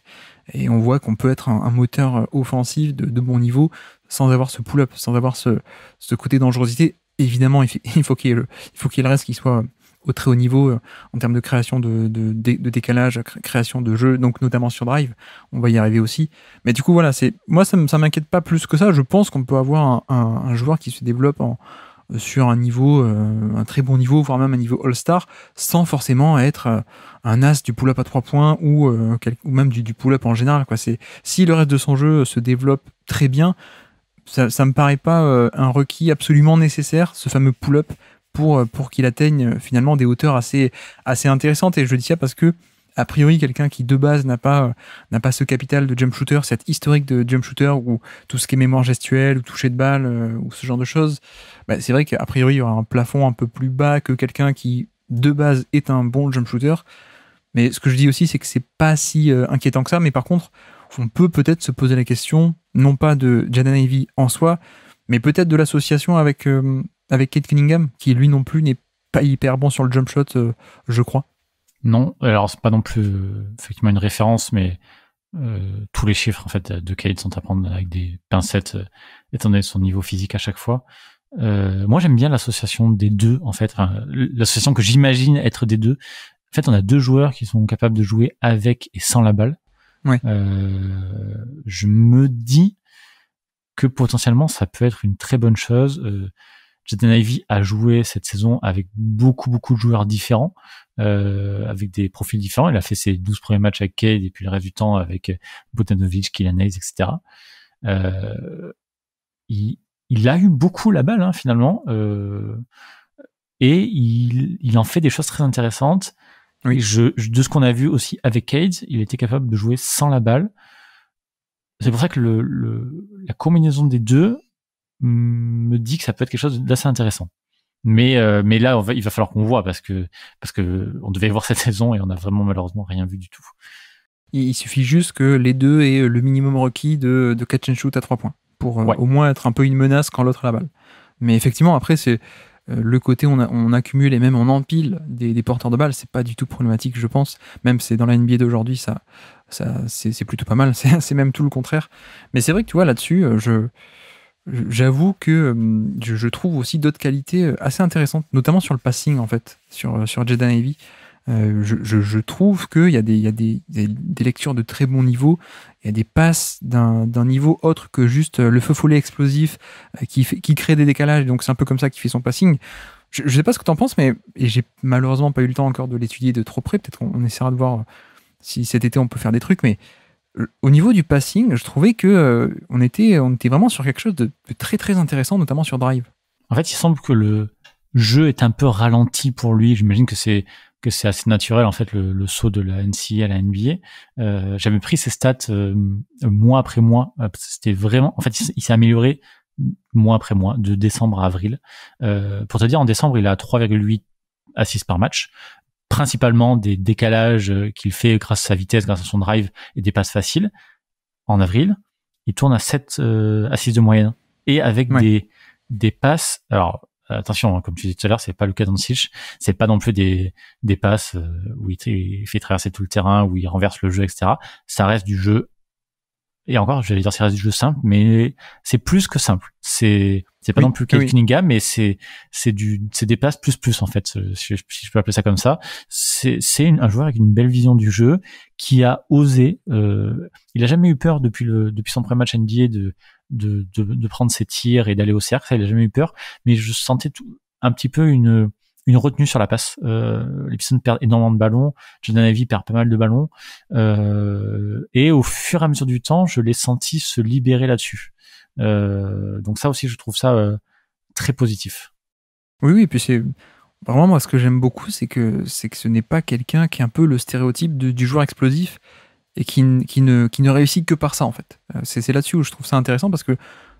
Et on voit qu'on peut être un moteur offensif de bon niveau sans avoir ce pull-up, sans avoir ce côté dangerosité. Évidemment, il faut qu'il y ait le reste qui soit au très haut niveau en termes de création de décalage, création de jeu, donc notamment sur drive. On va y arriver aussi. Mais du coup, voilà, moi, ça m'inquiète pas plus que ça. Je pense qu'on peut avoir un joueur qui se développe sur un niveau, un très bon niveau, voire même un niveau All-Star, sans forcément être un as du pull-up à 3 points ou même du pull-up en général, quoi. Si le reste de son jeu se développe très bien, ça me paraît pas un requis absolument nécessaire, ce fameux pull-up, pour qu'il atteigne finalement des hauteurs assez intéressantes. Et je dis ça parce que a priori, quelqu'un qui de base n'a pas ce capital de jump shooter, cette historique de jump shooter ou tout ce qui est mémoire gestuelle ou toucher de balle ou ce genre de choses, c'est vrai qu'a priori il y aura un plafond un peu plus bas que quelqu'un qui de base est un bon jump shooter. Mais ce que je dis aussi, c'est que c'est pas si inquiétant que ça. Mais par contre, on peut peut-être se poser la question, non pas de Jaden Ivey en soi, mais peut-être de l'association avec Cade Cunningham, qui lui non plus n'est pas hyper bon sur le jump shot, je crois. Non, alors c'est pas non plus effectivement une référence, mais tous les chiffres en fait de Cade sont à prendre avec des pincettes, étant donné son niveau physique à chaque fois. Moi j'aime bien l'association des deux en fait, l'association que j'imagine être des deux. En fait, on a deux joueurs qui sont capables de jouer avec et sans la balle. Ouais. Je me dis que potentiellement ça peut être une très bonne chose. Jaden Ivey a joué cette saison avec beaucoup de joueurs différents, avec des profils différents. Il a fait ses 12 premiers matchs avec Cade et puis le reste du temps avec Bogdanovic, Killian Hayes, etc. Il a eu beaucoup la balle finalement, et il en fait des choses très intéressantes. Oui. De ce qu'on a vu aussi avec Cade, il était capable de jouer sans la balle. C'est pour ça que la combinaison des deux me dit que ça peut être quelque chose d'assez intéressant. Mais là, il va falloir qu'on voit parce que on devait voir cette saison et on a vraiment malheureusement rien vu du tout. Il suffit juste que les deux aient le minimum requis de catch and shoot à 3 points pour au moins être un peu une menace quand l'autre a la balle. Mais effectivement, après, c'est le côté on accumule et même on empile des porteurs de balles, c'est pas du tout problématique, je pense. Même c'est dans la NBA d'aujourd'hui, ça c'est plutôt pas mal. C'est même tout le contraire. Mais c'est vrai que tu vois là-dessus, j'avoue que je trouve aussi d'autres qualités assez intéressantes, notamment sur le passing en fait, sur Jaden Ivey. Je trouve qu'il y a des lectures de très bon niveau, il y a des passes d'un niveau autre que juste le feu follet explosif qui crée des décalages, donc c'est un peu comme ça qu'il fait son passing. Je sais pas ce que t'en penses, mais et j'ai malheureusement pas eu le temps encore de l'étudier de trop près, peut-être qu'on essaiera de voir si cet été on peut faire des trucs, mais au niveau du passing, je trouvais que on était vraiment sur quelque chose de très très intéressant, notamment sur drive. En fait, il semble que le jeu est un peu ralenti pour lui. J'imagine que c'est assez naturel en fait le saut de la NCAA à la NBA. J'avais pris ses stats mois après mois. C'était vraiment, en fait, il s'est amélioré mois après mois, de décembre à avril. Pour te dire, en décembre, il a 3,8 assists par match, principalement des décalages qu'il fait grâce à sa vitesse, grâce à son drive et des passes faciles. En avril, il tourne à 7 assists de moyenne et avec des passes. Alors attention, comme tu disais tout à l'heure, c'est pas Luka Doncic, c'est pas non plus des passes où il fait traverser tout le terrain, où il renverse le jeu, etc. Ça reste du jeu. Et encore, j'allais dire, ça reste du jeu simple, mais c'est plus que simple. C'est pas non plus Cade Cunningham, mais c'est des passes plus en fait, si je peux appeler ça comme ça. C'est un joueur avec une belle vision du jeu qui a osé. Il a jamais eu peur depuis son premier match NBA de prendre ses tirs et d'aller au cercle. Ça, il a jamais eu peur, mais je sentais un petit peu une retenue sur la passe. Les Pistons perdent énormément de ballons. Jaden Ivey perd pas mal de ballons. Et au fur et à mesure du temps, je l'ai senti se libérer là-dessus. Donc ça aussi, je trouve ça très positif. Oui, puis c'est vraiment moi ce que j'aime beaucoup, c'est que ce n'est pas quelqu'un qui est un peu le stéréotype du joueur explosif et qui ne réussit que par ça en fait. C'est là-dessus où je trouve ça intéressant parce que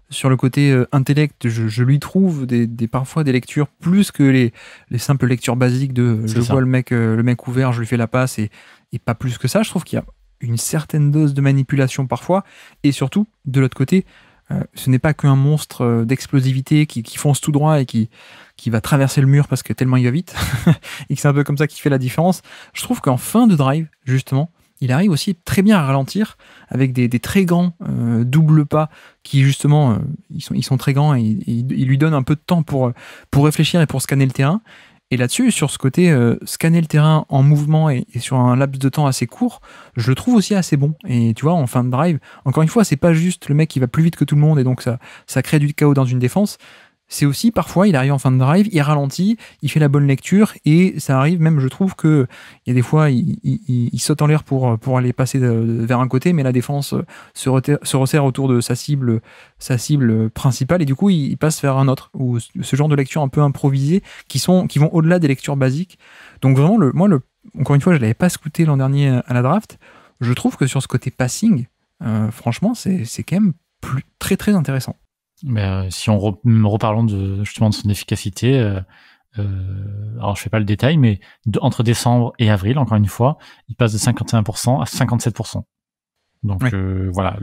sur le côté intellect, je lui trouve parfois des lectures plus que les simples lectures basiques de vois le mec ouvert, je lui fais la passe et pas plus que ça. Je trouve qu'il y a une certaine dose de manipulation parfois et surtout de l'autre côté, ce n'est pas qu'un monstre d'explosivité qui fonce tout droit et qui va traverser le mur parce que tellement il va vite et que c'est un peu comme ça qui fait la différence. Je trouve qu'en fin de drive, justement, il arrive aussi très bien à ralentir avec des très grands doubles pas qui justement ils sont très grands et ils lui donnent un peu de temps pour réfléchir et pour scanner le terrain. Et là-dessus, sur ce côté scanner le terrain en mouvement et sur un laps de temps assez court, je le trouve aussi assez bon. Et tu vois, en fin de drive, encore une fois, c'est pas juste le mec qui va plus vite que tout le monde et donc ça crée du chaos dans une défense. C'est aussi parfois, il arrive en fin de drive, il ralentit, il fait la bonne lecture et ça arrive même, je trouve que il y a des fois, il saute en l'air pour aller passer vers un côté, mais la défense se resserre autour de sa cible principale et du coup, il passe vers un autre. Ou ce genre de lecture un peu improvisée qui vont au-delà des lectures basiques. Donc vraiment, encore une fois, je l'avais pas scouté l'an dernier à la draft. Je trouve que sur ce côté passing, franchement, c'est quand même très très intéressant. Mais si on reparlons justement de son efficacité, alors je fais pas le détail, mais entre décembre et avril, encore une fois, il passe de 51% à 57%. Donc voilà,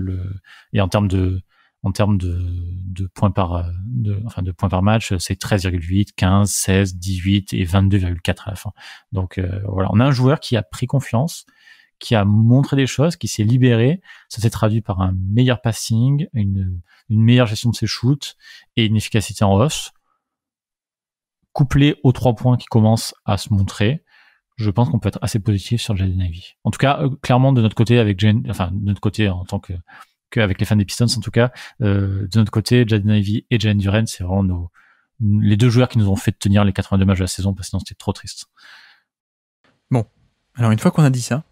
et en termes de points de points par match, c'est 13,8, 15, 16, 18 et 22,4 à la fin. Donc voilà, on a un joueur qui a pris confiance, qui a montré des choses, qui s'est libéré. Ça s'est traduit par un meilleur passing, une meilleure gestion de ses shoots et une efficacité en hausse. Couplé aux 3 points qui commencent à se montrer, je pense qu'on peut être assez positif sur Jaden Ivey. En tout cas, clairement de notre côté de notre côté en tant que avec les fans des Pistons en tout cas, de notre côté, Jaden Ivey et Jalen Duren, c'est vraiment les deux joueurs qui nous ont fait tenir les 82 matchs de la saison, parce que sinon c'était trop triste. Bon. Alors une fois qu'on a dit ça,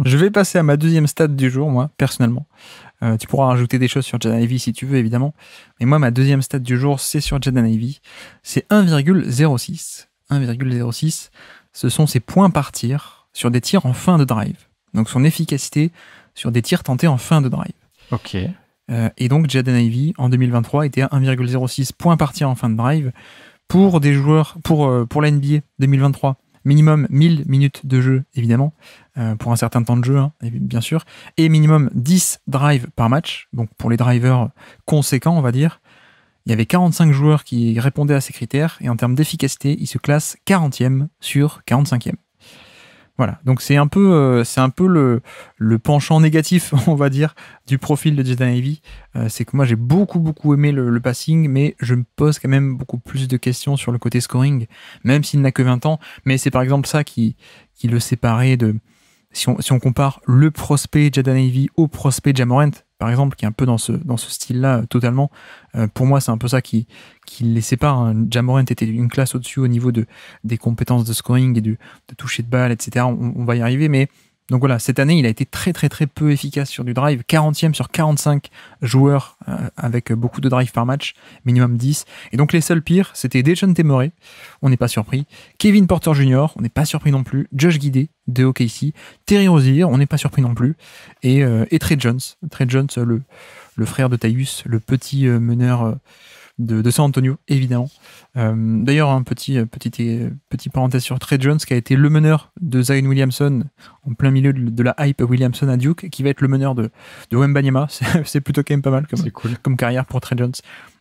je vais passer à ma deuxième stat du jour, moi, personnellement. Tu pourras rajouter des choses sur Jaden Ivey si tu veux, évidemment. Mais moi, ma deuxième stat du jour, c'est sur Jaden Ivey. C'est 1,06. 1,06. ce sont ses points par tir sur des tirs en fin de drive. Donc son efficacité sur des tirs tentés en fin de drive. Ok. Et donc Jaden Ivey en 2023 était à 1,06 points par tir en fin de drive pour des joueurs pour la NBA 2023. Minimum 1000 minutes de jeu, évidemment, pour un certain temps de jeu, hein, bien sûr, et minimum 10 drives par match, donc pour les drivers conséquents, on va dire. Il y avait 45 joueurs qui répondaient à ces critères, et en termes d'efficacité, il se classe 40e sur 45e. Voilà, donc c'est un peu le penchant négatif, on va dire, du profil de Jaden Ivey. C'est que moi j'ai beaucoup aimé le passing, mais je me pose quand même beaucoup plus de questions sur le côté scoring, même s'il n'a que 20 ans. Mais c'est par exemple ça qui le séparait de... Si on compare le prospect Jaden Ivey au prospect Ja Morant, par exemple, qui est un peu dans ce style-là totalement, pour moi c'est un peu ça qui les sépare. Hein. Ja Morant était une classe au-dessus au niveau des compétences de scoring et de toucher de balle, etc. On va y arriver, mais donc voilà, cette année il a été très peu efficace sur du drive, 40e sur 45 joueurs avec beaucoup de drive par match, minimum 10. Et donc les seuls pires, c'était Dejounte Murray, on n'est pas surpris, Kevin Porter Jr., on n'est pas surpris non plus, Josh Giddey de OKC, Terry Rozier, on n'est pas surpris non plus, et Tre Jones, le frère de Tyus, le petit meneur de San Antonio, évidemment. D'ailleurs, un petit parenthèse sur Tre Jones, qui a été le meneur de Zion Williamson en plein milieu de la hype Williamson à Duke, qui va être le meneur de Wembanyama. C'est plutôt quand même pas mal comme carrière pour Tre Jones.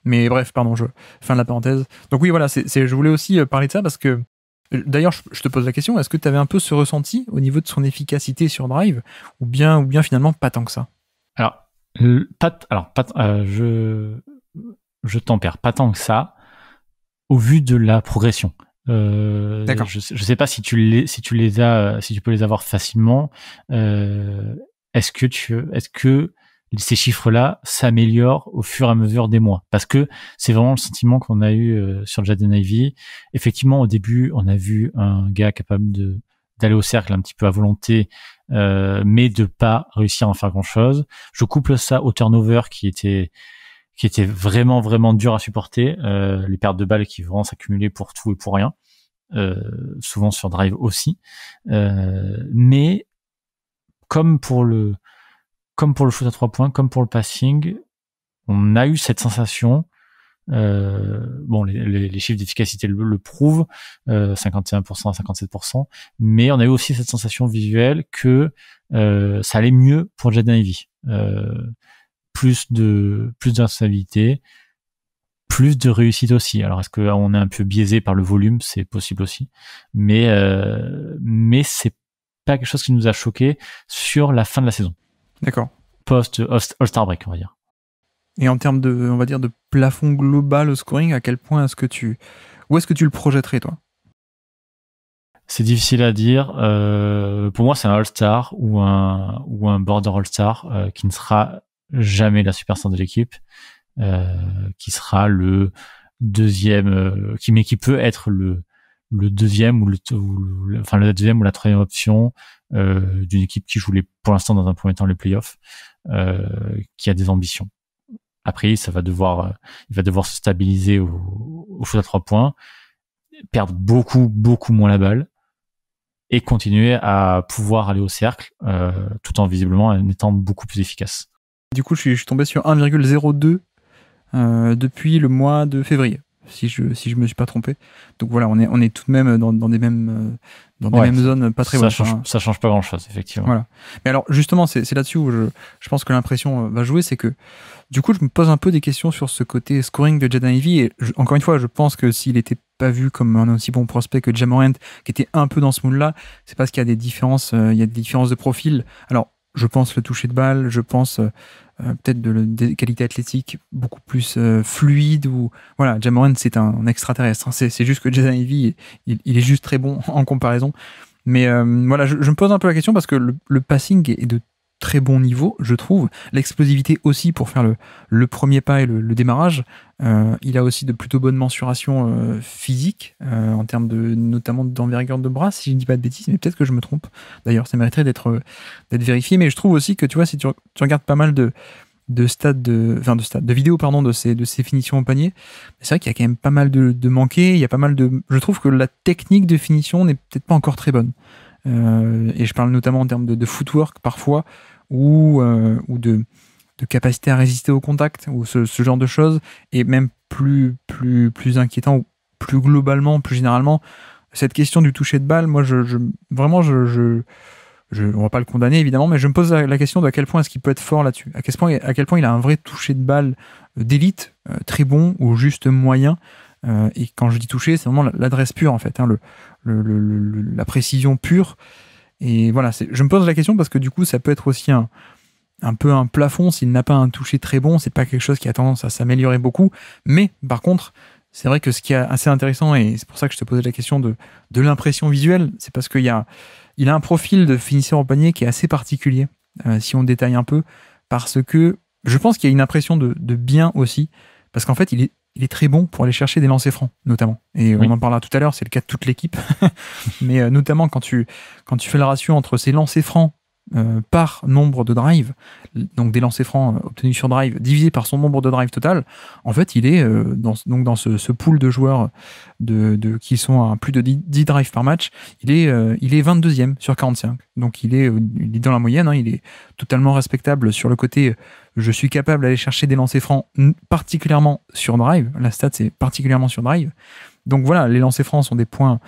Mais bref, pardon, fin de la parenthèse. Donc oui, voilà, je voulais aussi parler de ça parce que, d'ailleurs, je te pose la question, est-ce que tu avais un peu ce ressenti au niveau de son efficacité sur drive, ou bien finalement pas tant que ça? Alors, je tempère pas tant que ça au vu de la progression. D'accord. Je sais pas si tu peux les avoir facilement. Est-ce que ces chiffres-là s'améliorent au fur et à mesure des mois? Parce que c'est vraiment le sentiment qu'on a eu sur Jaden Ivey. Effectivement, au début, on a vu un gars capable d'aller au cercle un petit peu à volonté, mais de pas réussir à en faire grand-chose. Je couple ça au turnover qui était vraiment dur à supporter, les pertes de balles qui vont s'accumuler pour tout et pour rien, souvent sur drive aussi, mais comme pour le shoot à 3 points, comme pour le passing, on a eu cette sensation, les chiffres d'efficacité le prouvent, 51% à 57%, mais on a eu aussi cette sensation visuelle que ça allait mieux pour Jaden Ivey. Plus de responsabilité, plus de réussite aussi. Alors est-ce qu'on est un peu biaisé par le volume? C'est possible aussi, mais c'est pas quelque chose qui nous a choqué sur la fin de la saison. D'accord. Post All-Star Break, on va dire. Et en termes de plafond global au scoring, à quel point où est-ce que tu le projetterais, toi? C'est difficile à dire. Pour moi, c'est un All-Star ou un Border All-Star qui ne sera jamais la superstar de l'équipe, qui sera le deuxième, qui peut être le deuxième la deuxième ou la troisième option d'une équipe qui joue pour l'instant dans un premier temps les playoffs, qui a des ambitions. Après, il va devoir se stabiliser au shoot à 3 points, perdre beaucoup moins la balle et continuer à pouvoir aller au cercle, tout en visiblement en étant beaucoup plus efficace. Du coup, je suis tombé sur 1,02 depuis le mois de février, si je me suis pas trompé. Donc voilà, on est tout de même dans des mêmes zones pas très bonnes. Ça change pas grand-chose, effectivement. Voilà. Mais alors justement, c'est là-dessus où je pense que l'impression va jouer, c'est que du coup, je me pose un peu des questions sur ce côté scoring de Jaden Ivey. Et encore une fois, je pense que s'il était pas vu comme un aussi bon prospect que Ja Morant, qui était un peu dans ce mood-là, c'est parce qu'il y a des différences, de profil. Alors, je pense le toucher de balle, je pense peut-être des qualités athlétiques beaucoup plus fluides. Ou voilà, Ja Morant, c'est un extraterrestre. Hein. C'est juste que Jaden Ivey, il est juste très bon en comparaison. Mais voilà, je me pose un peu la question parce que le passing est de très bon niveau, je trouve. L'explosivité aussi pour faire le premier pas et le démarrage. Il a aussi de plutôt bonnes mensurations physiques en termes notamment d'envergure de bras, si je ne dis pas de bêtises, mais peut-être que je me trompe. D'ailleurs, ça mériterait d'être vérifié. Mais je trouve aussi que, tu vois, si tu regardes pas mal de vidéos de ces finitions au panier. C'est vrai qu'il y a quand même pas mal de manqués. Il y a pas mal je trouve que la technique de finition n'est peut-être pas encore très bonne. Et je parle notamment en termes de footwork parfois ou de capacité à résister au contact ou ce genre de choses. Et même plus inquiétant ou plus globalement, plus généralement, cette question du toucher de balle, moi, on va pas le condamner évidemment, mais je me pose la question de à quel point est-ce qu'il peut être fort là-dessus, à quel point il a un vrai toucher de balle d'élite, très bon ou juste moyen. Et quand je dis toucher, c'est vraiment l'adresse pure en fait, hein, la précision pure. Et voilà, je me pose la question parce que du coup, ça peut être aussi un peu un plafond s'il n'a pas un toucher très bon. C'est pas quelque chose qui a tendance à s'améliorer beaucoup. Mais par contre, c'est vrai que ce qui est assez intéressant, et c'est pour ça que je te posais la question de l'impression visuelle, c'est parce qu'il a un profil de finisseur au panier qui est assez particulier, si on détaille un peu, parce que je pense qu'il y a une impression de bien aussi, parce qu'en fait, il est très bon pour aller chercher des lancers francs, notamment. Et oui. On en parlera tout à l'heure, c'est le cas de toute l'équipe. Mais notamment quand tu fais le ratio entre ses lancers francs par nombre de drives, donc des lancers francs obtenus sur drive divisé par son nombre de drives total, en fait il est dans ce pool de joueurs qui sont à plus de 10 drives par match, il est 22e sur 45, donc il est dans la moyenne, hein, il est totalement respectable sur le côté je suis capable d'aller chercher des lancers francs particulièrement sur drive, la stat c'est particulièrement sur drive. Donc voilà, les lancers francs sont des points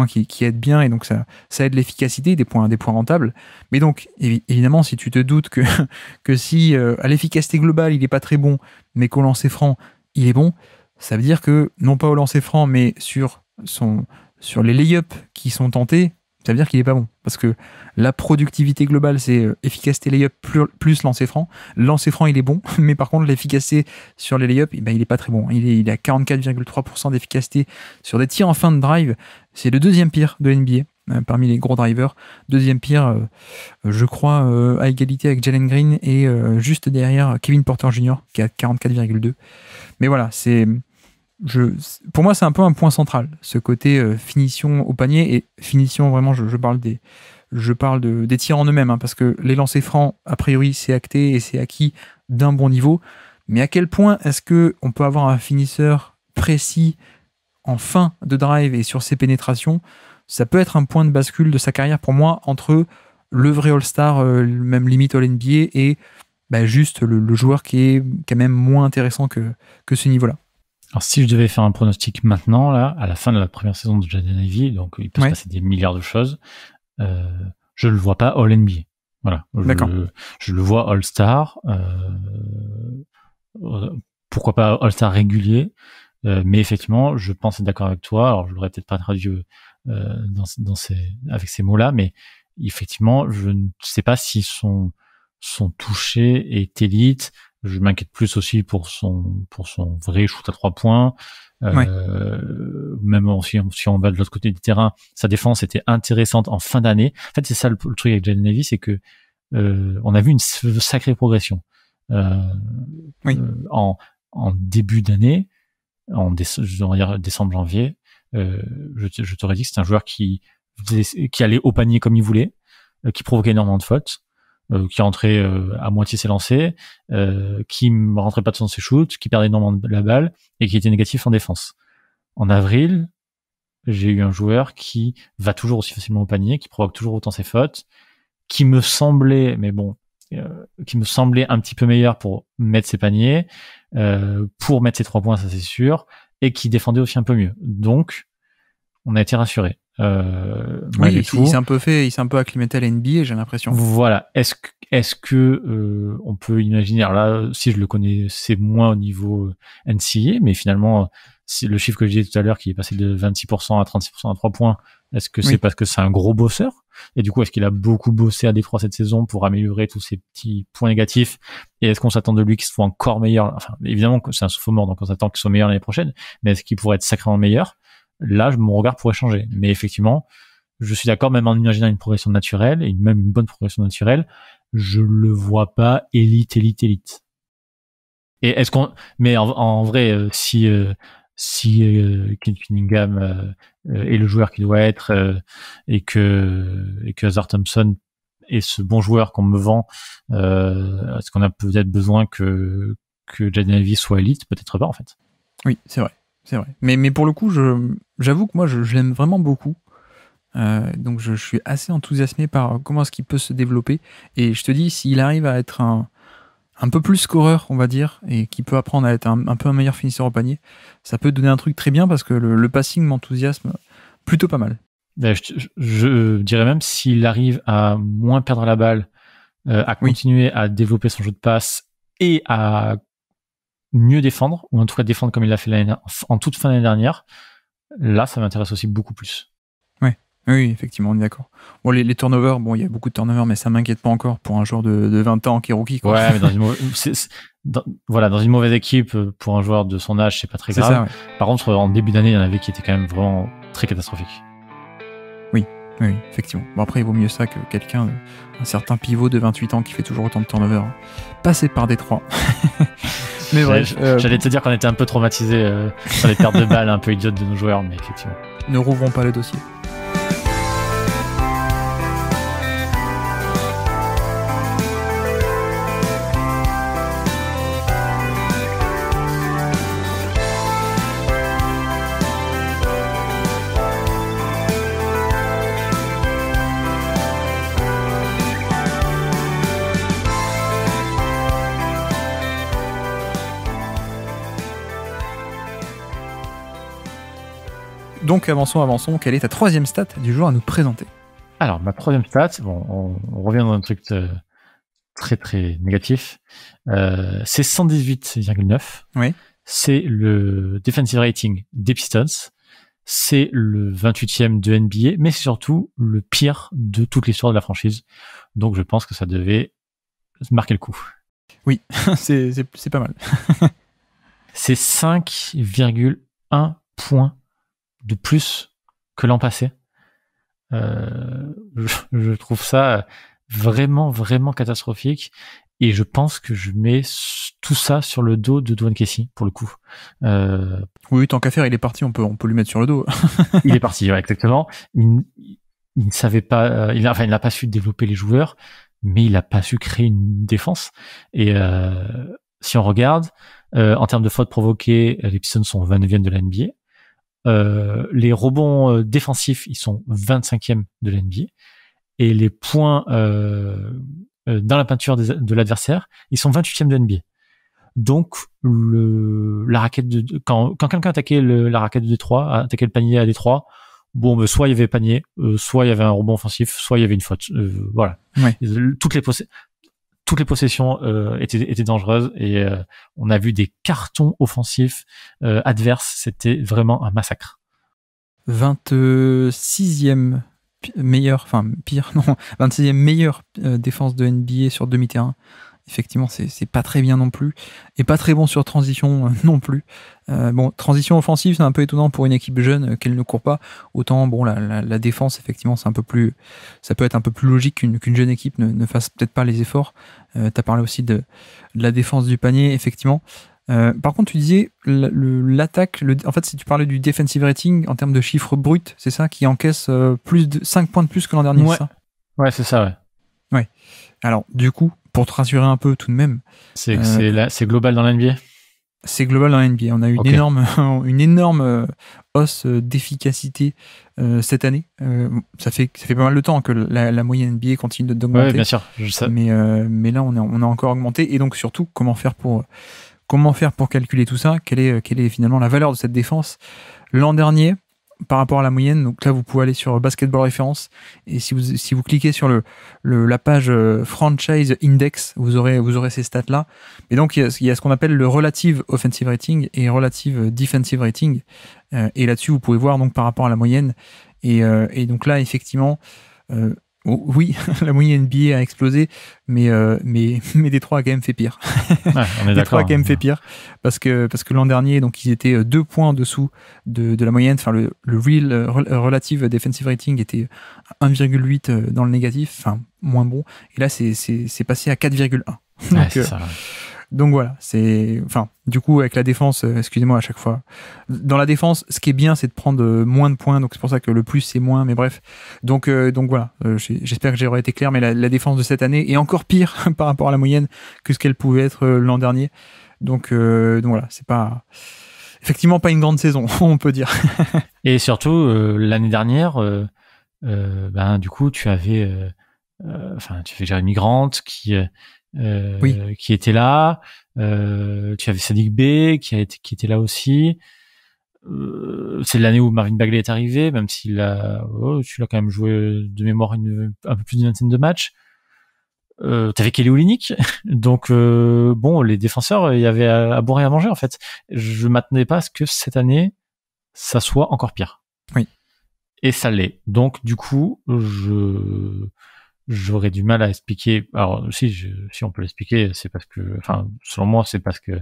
qui aident bien, et donc ça aide l'efficacité, des points rentables. Mais donc évidemment, si tu te doutes que si à l'efficacité globale il est pas très bon, mais qu'au lancer franc il est bon, ça veut dire que non pas au lancer franc, mais sur les lay-ups qui sont tentés, ça veut dire qu'il est pas bon. Parce que la productivité globale, c'est efficacité layup plus lancer franc. Lancer franc, il est bon, mais par contre, l'efficacité sur les layups, il est pas très bon. Il est à 44,3% d'efficacité sur des tirs en fin de drive. C'est le deuxième pire de NBA, parmi les gros drivers. Deuxième pire, je crois, à égalité avec Jalen Green, et juste derrière Kevin Porter Jr., qui a 44,2. Mais voilà, pour moi, c'est un peu un point central, ce côté finition au panier, et finition vraiment, je parle des tirs en eux-mêmes, hein, parce que les lancers francs, a priori, c'est acté et c'est acquis d'un bon niveau. Mais à quel point est-ce qu'on peut avoir un finisseur précis en fin de drive et sur ses pénétrations? Ça peut être un point de bascule de sa carrière pour moi, entre le vrai All-Star, même limite All-NBA, et juste le joueur qui est quand même moins intéressant que ce niveau-là. Alors, si je devais faire un pronostic maintenant, là, à la fin de la première saison de Jaden Ivey, donc il peut se passer des milliards de choses, je le vois pas All-NBA. Voilà. D'accord. Je le vois All-Star, pourquoi pas All-Star régulier, mais effectivement, je pense être d'accord avec toi. Alors, je l'aurais peut-être pas traduit avec ces mots-là, mais effectivement, je ne sais pas si son toucher est élite. Je m'inquiète plus aussi pour son vrai shoot à 3 points. Même si on va de l'autre côté du terrain, sa défense était intéressante en fin d'année. En fait, c'est ça le truc avec Jaden Ivey, c'est que on a vu une sacrée progression en début d'année, en décembre, janvier. Je t'aurais dit que c'est un joueur qui allait au panier comme il voulait, qui provoquait énormément de fautes, qui rentrait à moitié ses lancers, qui ne rentrait pas de ses shoots, qui perdait énormément de la balle et qui était négatif en défense. En avril, j'ai eu un joueur qui va toujours aussi facilement au panier, qui provoque toujours autant ses fautes, qui me semblait un petit peu meilleur pour mettre ses paniers, pour mettre ses 3 points, ça c'est sûr, et qui défendait aussi un peu mieux. Donc, on a été rassurés. Oui, il s'est un peu acclimaté à la NBA, j'ai l'impression. Voilà. Est-ce que on peut imaginer, alors là, si je le connais, c'est moins au niveau NCAA, mais finalement, c'est le chiffre que je disais tout à l'heure, qui est passé de 26% à 36% à 3 points, est-ce que c'est parce que c'est un gros bosseur? Et du coup, est-ce qu'il a beaucoup bossé à Détroit cette saison pour améliorer tous ces petits points négatifs? Et est-ce qu'on s'attend de lui qu'il soit encore meilleur? Enfin, évidemment que c'est un sophomore, donc on s'attend qu'il soit meilleur l'année prochaine, mais est-ce qu'il pourrait être sacrément meilleur? Là, mon regard pourrait changer. Mais effectivement, je suis d'accord, même en imaginant une progression naturelle, et même une bonne progression naturelle, je le vois pas élite. Et est-ce qu'on, mais en vrai, si Kate Cunningham est le joueur qu'il doit être, et que Azar Thompson et ce bon joueur qu'on me vend, est-ce qu'on a peut-être besoin que Jaden Ivey soit élite? Peut-être pas en fait. Oui, c'est vrai. Mais pour le coup, j'avoue que moi, je l'aime vraiment beaucoup. Donc je suis assez enthousiasmé par comment est-ce qu'il peut se développer. Et je te dis, s'il arrive à être un peu plus scoreur, on va dire, et qu'il peut apprendre à être un peu un meilleur finisseur au panier, ça peut donner un truc très bien parce que le passing m'enthousiasme plutôt pas mal. Je dirais même s'il arrive à moins perdre la balle, à continuer à développer son jeu de passe et à mieux défendre, ou en tout cas défendre comme il l'a fait en toute fin d'année dernière, là ça m'intéresse aussi beaucoup plus. Oui, effectivement, on est d'accord. Bon, les turnovers, il y a beaucoup de turnovers, mais ça m'inquiète pas encore pour un joueur de 20 ans qui est rookie, quoi. Ouais, mais dans une mauvaise équipe, pour un joueur de son âge, c'est pas très grave. Ça, ouais. Par contre, en début d'année, il y en avait qui étaient quand même vraiment très catastrophiques. Oui, effectivement. Bon, après, il vaut mieux ça que quelqu'un, un certain pivot de 28 ans qui fait toujours autant de turnovers, passé par Détroit. Mais bref. J'allais te dire qu'on était un peu traumatisés sur les pertes de balles un peu idiotes de nos joueurs, mais effectivement. Ne rouvrons pas le dossier. Donc avançons, quelle est ta troisième stat du jour à nous présenter? Alors, ma troisième stat, on revient dans un truc très très négatif, c'est 118,9. Oui. C'est le defensive rating des Pistons, c'est le 28e de NBA, mais c'est surtout le pire de toute l'histoire de la franchise. Donc je pense que ça devait marquer le coup. Oui, c'est pas mal. C'est 5,1 points de plus que l'an passé. Je trouve ça vraiment catastrophique, et je pense que je mets tout ça sur le dos de Dwane Casey pour le coup. Oui, tant qu'à faire, il est parti, on peut lui mettre sur le dos. Il est parti, ouais, exactement. Il ne savait pas, il n'a pas su développer les joueurs, mais il n'a pas su créer une défense. Et si on regarde, en termes de fautes provoquées, les Pistons sont 29e de la NBA. Les rebonds défensifs, ils sont 25e de la NBA, et les points dans la peinture de l'adversaire, ils sont 28e de NBA. Donc la raquette quand quelqu'un attaquait la raquette de Détroit, attaquait le panier à Détroit, soit il y avait panier, soit il y avait un rebond offensif, soit il y avait une faute. Voilà. Ouais. Toutes les possessions étaient dangereuses, et on a vu des cartons offensifs adverses. C'était vraiment un massacre. 26e meilleur, enfin pire, non, 26e meilleure défense de NBA sur demi-terrain. Effectivement, c'est pas très bien non plus, et pas très bon sur transition non plus. Transition offensive, c'est un peu étonnant pour une équipe jeune qu'elle ne court pas. Autant, la défense, effectivement, ça peut être un peu plus logique qu'une jeune équipe ne fasse peut-être pas les efforts. T'as parlé aussi de la défense du panier, effectivement. Par contre, tu disais l'attaque, en fait, si tu parlais du defensive rating en termes de chiffres bruts, c'est ça, qui encaisse plus de 5 points de plus que l'an dernier, ouais. C'est ça? Ouais, c'est ça, ouais. Ouais. Alors, du coup, pour te rassurer un peu tout de même, c'est global dans la NBA. C'est global dans la NBA. On a eu une énorme hausse d'efficacité cette année. Ça fait pas mal de temps que la moyenne NBA continue d'augmenter. Ouais, bien sûr. Mais là, on a encore augmenté. Et donc, surtout, comment faire pour calculer tout ça? Quelle est finalement la valeur de cette défense l'an dernier par rapport à la moyenne? Donc là, vous pouvez aller sur Basketball Reference, et si vous cliquez sur la page Franchise Index, vous aurez ces stats là. Et donc il y a ce qu'on appelle le Relative Offensive Rating et Relative Defensive Rating, et là-dessus vous pouvez voir donc par rapport à la moyenne, et donc là effectivement oui, la moyenne NBA a explosé, mais Détroit a quand même fait pire. Ouais, on est Détroit a d'accord. quand même fait pire, parce que l'an dernier, donc ils étaient 2 points en dessous de la moyenne. Enfin, le real relative defensive rating était 1,8 dans le négatif, enfin moins bon. Et là, c'est passé à 4,1. Ouais, c'est ça. Donc voilà, du coup, avec la défense, excusez-moi à chaque fois. Dans la défense, ce qui est bien, c'est de prendre moins de points, donc c'est pour ça que le plus c'est moins, mais bref. Donc voilà, j'espère que j'aurais été clair, mais la défense de cette année est encore pire par rapport à la moyenne que ce qu'elle pouvait être l'an dernier. Donc voilà, c'est pas effectivement pas une grande saison, on peut dire. Et surtout l'année dernière, du coup, tu avais Jeremy Grant qui était là. Tu avais Sadiq Bey qui était là aussi. C'est l'année où Marvin Bagley est arrivé, même s'il tu l'as quand même joué de mémoire un peu plus d'une vingtaine de matchs. T'avais Kelly Olynyk, donc les défenseurs, il y avait à boire et à manger en fait. Je m'attendais pas à ce que cette année ça soit encore pire. Oui. Et ça l'est. Donc du coup, j'aurais du mal à expliquer. Alors si on peut l'expliquer, c'est parce que, selon moi, c'est parce que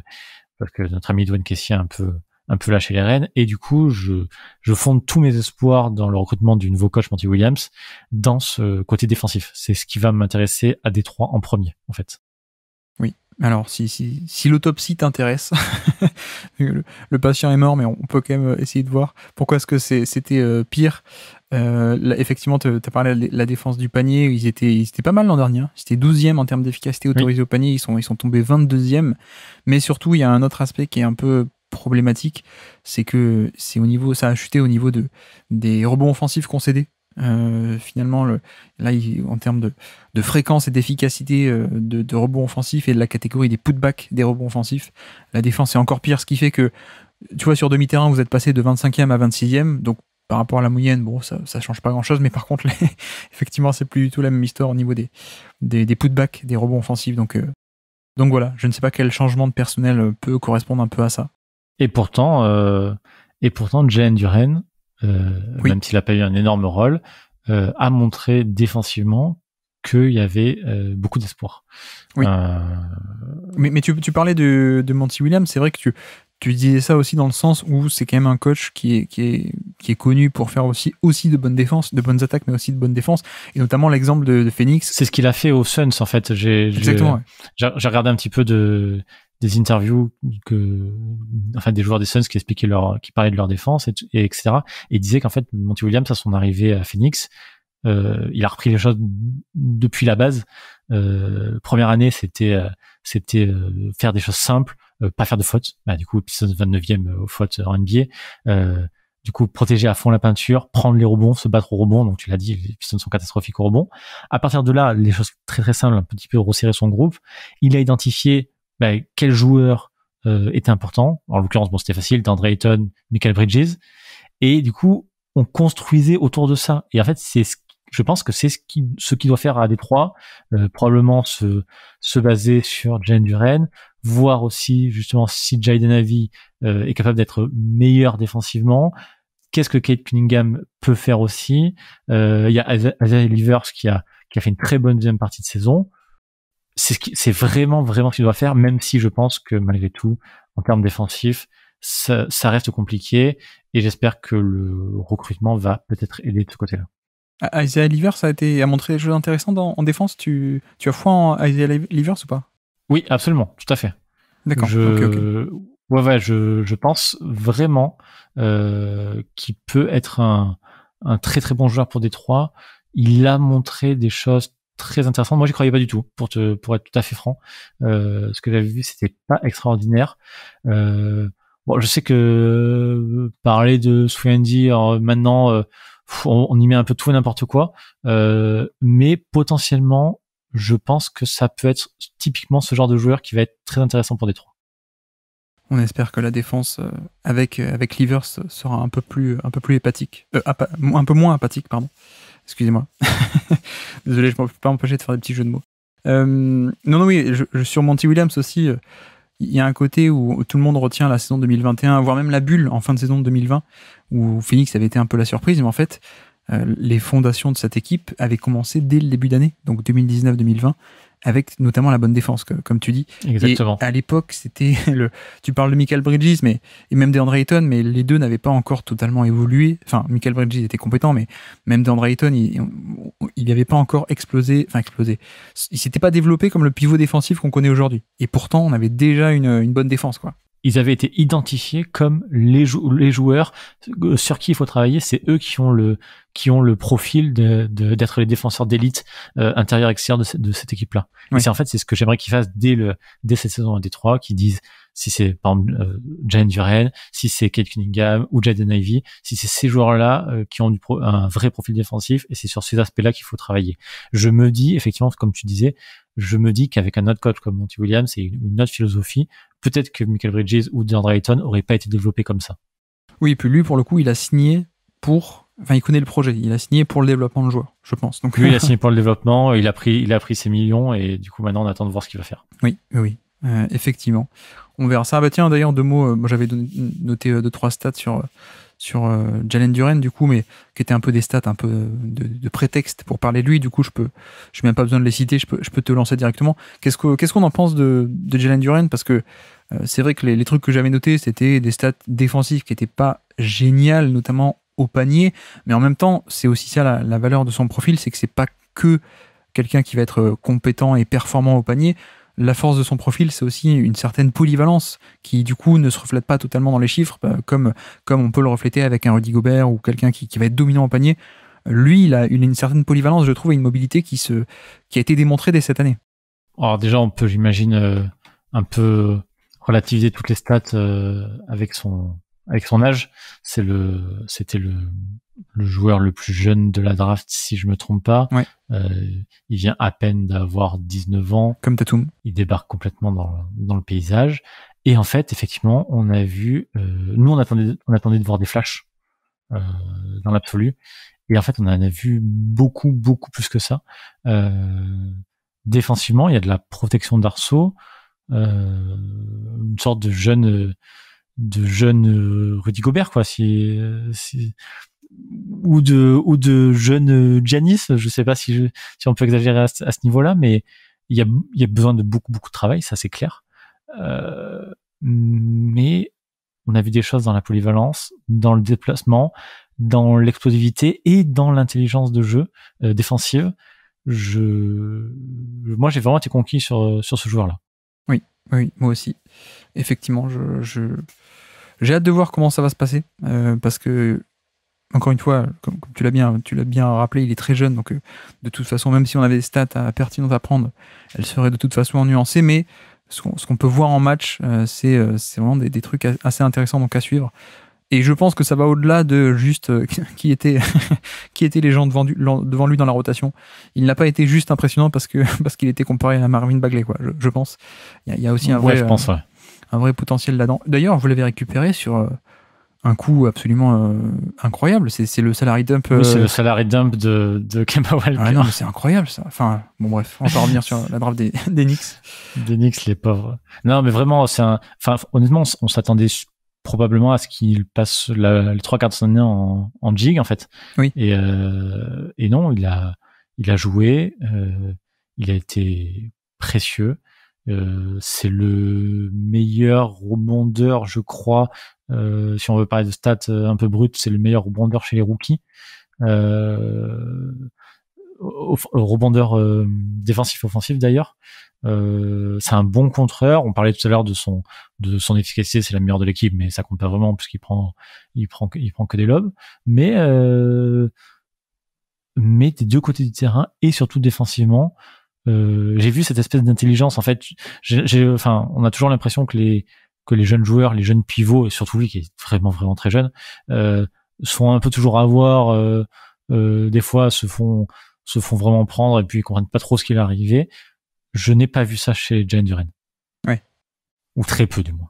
notre ami Dwayne Casey a un peu lâché les rênes, et du coup je fonde tous mes espoirs dans le recrutement du nouveau coach Monty Williams dans ce côté défensif. C'est ce qui va m'intéresser à Détroit en premier, en fait. Oui. Alors si l'autopsie t'intéresse, le patient est mort, mais on peut quand même essayer de voir pourquoi est-ce que c'était pire. Là, effectivement, tu as parlé de la défense du panier, ils étaient pas mal l'an dernier. C'était 12e en termes d'efficacité autorisée au panier, ils sont tombés 22e. Mais surtout, il y a un autre aspect qui est un peu problématique, c'est que ça a chuté au niveau des rebonds offensifs concédés. Finalement, en termes de fréquence et d'efficacité de rebonds offensifs et de la catégorie des putbacks des rebonds offensifs, la défense est encore pire, ce qui fait que, tu vois, sur demi-terrain, vous êtes passé de 25e à 26e, donc par rapport à la moyenne, bon, ça change pas grand-chose, mais par contre, effectivement, c'est plus du tout la même histoire au niveau des putbacks, des rebonds offensifs, donc voilà, je ne sais pas quel changement de personnel peut correspondre un peu à ça. Et pourtant, Jalen Duren, même s'il n'a pas eu un énorme rôle, a montré défensivement qu'il y avait beaucoup d'espoir. Oui. Mais tu parlais de Monty Williams, c'est vrai que tu disais ça aussi dans le sens où c'est quand même un coach qui est connu pour faire aussi de bonnes défenses, de bonnes attaques, mais aussi de bonnes défenses, et notamment l'exemple de Phoenix. C'est ce qu'il a fait aux Suns, en fait. Exactement. J'ai regardé un petit peu des interviews des joueurs des Suns qui parlaient de leur défense et etc. Et ils disaient qu'en fait, Monty Williams, à son arrivée à Phoenix, il a repris les choses depuis la base. Première année, c'était faire des choses simples, pas faire de fautes. Du coup, Pistons 29e aux fautes en NBA. Du coup, protéger à fond la peinture, prendre les rebonds, se battre au rebond. Donc, tu l'as dit, les Pistons sont catastrophiques au rebond. À partir de là, les choses très très simples, un petit peu resserrer son groupe. Il a identifié quel joueur était important. En l'occurrence, c'était facile, DeAndre Ayton, Michael Bridges. Et du coup, on construisait autour de ça. Et en fait, je pense que c'est ce qui doit faire à Détroit, probablement se baser sur Jalen Duren, voir aussi justement si Jaden Ivey est capable d'être meilleur défensivement. Qu'est-ce que Cade Cunningham peut faire aussi? Il y a Isaiah Livers qui a fait une très bonne deuxième partie de saison. C'est vraiment ce qu'il doit faire, même si je pense que malgré tout, en termes défensifs, ça reste compliqué, et j'espère que le recrutement va peut-être aider de ce côté-là. Isaiah Livers a montré des choses intéressantes en défense. Tu as foi en Isaiah Livers ou pas? Oui, absolument, tout à fait. D'accord. Okay. Ouais, je pense vraiment qu'il peut être un très très bon joueur pour Détroit. Il a montré des choses très intéressantes. Moi, j'y croyais pas du tout, pour être tout à fait franc. Ce que j'avais vu, c'était pas extraordinaire. Je sais que parler de Sweetie maintenant, on y met un peu tout et n'importe quoi, mais potentiellement, je pense que ça peut être typiquement ce genre de joueur qui va être très intéressant pour Détroit. On espère que la défense avec Livers sera un peu plus hépatique, un peu moins apathique, pardon. Excusez-moi. Désolé, je ne peux pas m'empêcher de faire des petits jeux de mots. Oui, sur Monty Williams aussi, il y a un côté où tout le monde retient la saison 2021, voire même la bulle en fin de saison de 2020, où Phoenix avait été un peu la surprise, mais en fait, les fondations de cette équipe avaient commencé dès le début d'année, donc 2019-2020, avec notamment la bonne défense, comme tu dis. Exactement. Et à l'époque, c'était tu parles de Michael Bridges, et même DeAndre Ayton, mais les deux n'avaient pas encore totalement évolué. Enfin, Michael Bridges était compétent, mais même DeAndre Ayton, il n'avait pas encore explosé. Il s'était pas développé comme le pivot défensif qu'on connaît aujourd'hui. Et pourtant, on avait déjà une bonne défense, quoi. Ils avaient été identifiés comme les joueurs sur qui il faut travailler. C'est eux qui ont le profil d'être les défenseurs d'élite intérieur-extérieur de cette équipe-là. Oui. Et c'est ce que j'aimerais qu'ils fassent dès cette saison à Détroit, qu'ils disent si c'est par exemple Jalen Duren, si c'est Cade Cunningham ou Jaden Ivey, si c'est ces joueurs-là qui ont un vrai profil défensif, et c'est sur ces aspects-là qu'il faut travailler. Je me dis effectivement, comme tu disais, qu'avec un autre coach comme Monty Williams et une autre philosophie, peut-être que Michael Bridges ou DeAndre Ayton n'auraient pas été développés comme ça. Oui, et puis lui, pour le coup, il a signé il connaît le projet, il a signé pour le développement de joueurs, je pense. Donc, lui, il a signé pour le développement, il a pris ses millions, et du coup, maintenant, on attend de voir ce qu'il va faire. Oui, effectivement. On verra ça. Tiens, d'ailleurs, 2 mots, moi j'avais noté 2-3 stats sur Jalen Duren, du coup, mais qui étaient un peu des stats, un peu de prétexte pour parler de lui. Du coup, je n'ai même pas besoin de les citer, je peux te lancer directement. Qu'est-ce qu'on en pense de Jalen Duren? Parce que c'est vrai que les trucs que j'avais notés, c'était des stats défensives qui n'étaient pas géniales, notamment au panier, mais en même temps, c'est aussi ça la valeur de son profil, c'est que c'est pas que quelqu'un qui va être compétent et performant au panier. La force de son profil, c'est aussi une certaine polyvalence qui, du coup, ne se reflète pas totalement dans les chiffres, comme on peut le refléter avec un Rudy Gobert ou quelqu'un qui va être dominant au panier. Lui, il a une certaine polyvalence, je trouve, et une mobilité qui a été démontrée dès cette année. Alors déjà, on peut, j'imagine, un peu relativiser toutes les stats avec son âge. C'était le joueur le plus jeune de la draft, si je me trompe pas. Ouais. Il vient à peine d'avoir 19 ans. Comme Tatum. Il débarque complètement dans le paysage. Et en fait, effectivement, on a vu, nous, on attendait de voir des flashs, dans l'absolu. Et en fait, on en a vu beaucoup, beaucoup plus que ça. Défensivement, il y a de la protection d'arceau, une sorte de jeune Rudy Gobert, quoi, ou de jeune Giannis. Je sais pas si on peut exagérer à ce niveau-là, mais il y a besoin de beaucoup, beaucoup de travail, ça c'est clair. Mais on a vu des choses dans la polyvalence, dans le déplacement, dans l'explosivité et dans l'intelligence de jeu défensive. Moi, j'ai vraiment été conquis sur ce joueur-là. Oui, moi aussi. Effectivement, j'ai hâte de voir comment ça va se passer, parce que, encore une fois, comme tu l'as bien rappelé, il est très jeune, donc de toute façon, même si on avait des stats pertinentes à prendre, elles seraient de toute façon nuancées, mais ce qu'on peut voir en match, c'est vraiment des trucs assez intéressants donc à suivre. Et je pense que ça va au-delà de juste qui étaient les gens devant lui dans la rotation. Il n'a pas été juste impressionnant parce qu'il était comparé à Marvin Bagley, quoi. Je pense. Il y a aussi un vrai potentiel là-dedans. D'ailleurs, vous l'avez récupéré sur un coup absolument incroyable. C'est le salary dump. Oui, c'est le salary dump de Kemba Walker. Ah non, mais c'est incroyable ça. Enfin, bon bref, on va revenir sur la draft des Knicks. Des Knicks, les pauvres. Non, mais vraiment, honnêtement, on s'attendait probablement à ce qu'il passe les 3/4 de son année en G-League, en fait. Oui. Et non, il a joué, il a été précieux. C'est le meilleur rebondeur, je crois. Si on veut parler de stats un peu brutes, c'est le meilleur rebondeur chez les rookies. Rebondeur défensif offensif d'ailleurs. C'est un bon contreur. On parlait tout à l'heure de son efficacité, c'est la meilleure de l'équipe, mais ça compte pas vraiment puisqu'il prend que des lobes. Mais des deux côtés du terrain et surtout défensivement, j'ai vu cette espèce d'intelligence. En fait, on a toujours l'impression que les jeunes joueurs, les jeunes pivots, et surtout lui qui est vraiment vraiment très jeune, se font un peu toujours avoir. Des fois se font vraiment prendre et puis ils comprennent pas trop ce qui est arrivé. Je n'ai pas vu ça chez Jalen Duren. Ouais. Ou très peu, du moins.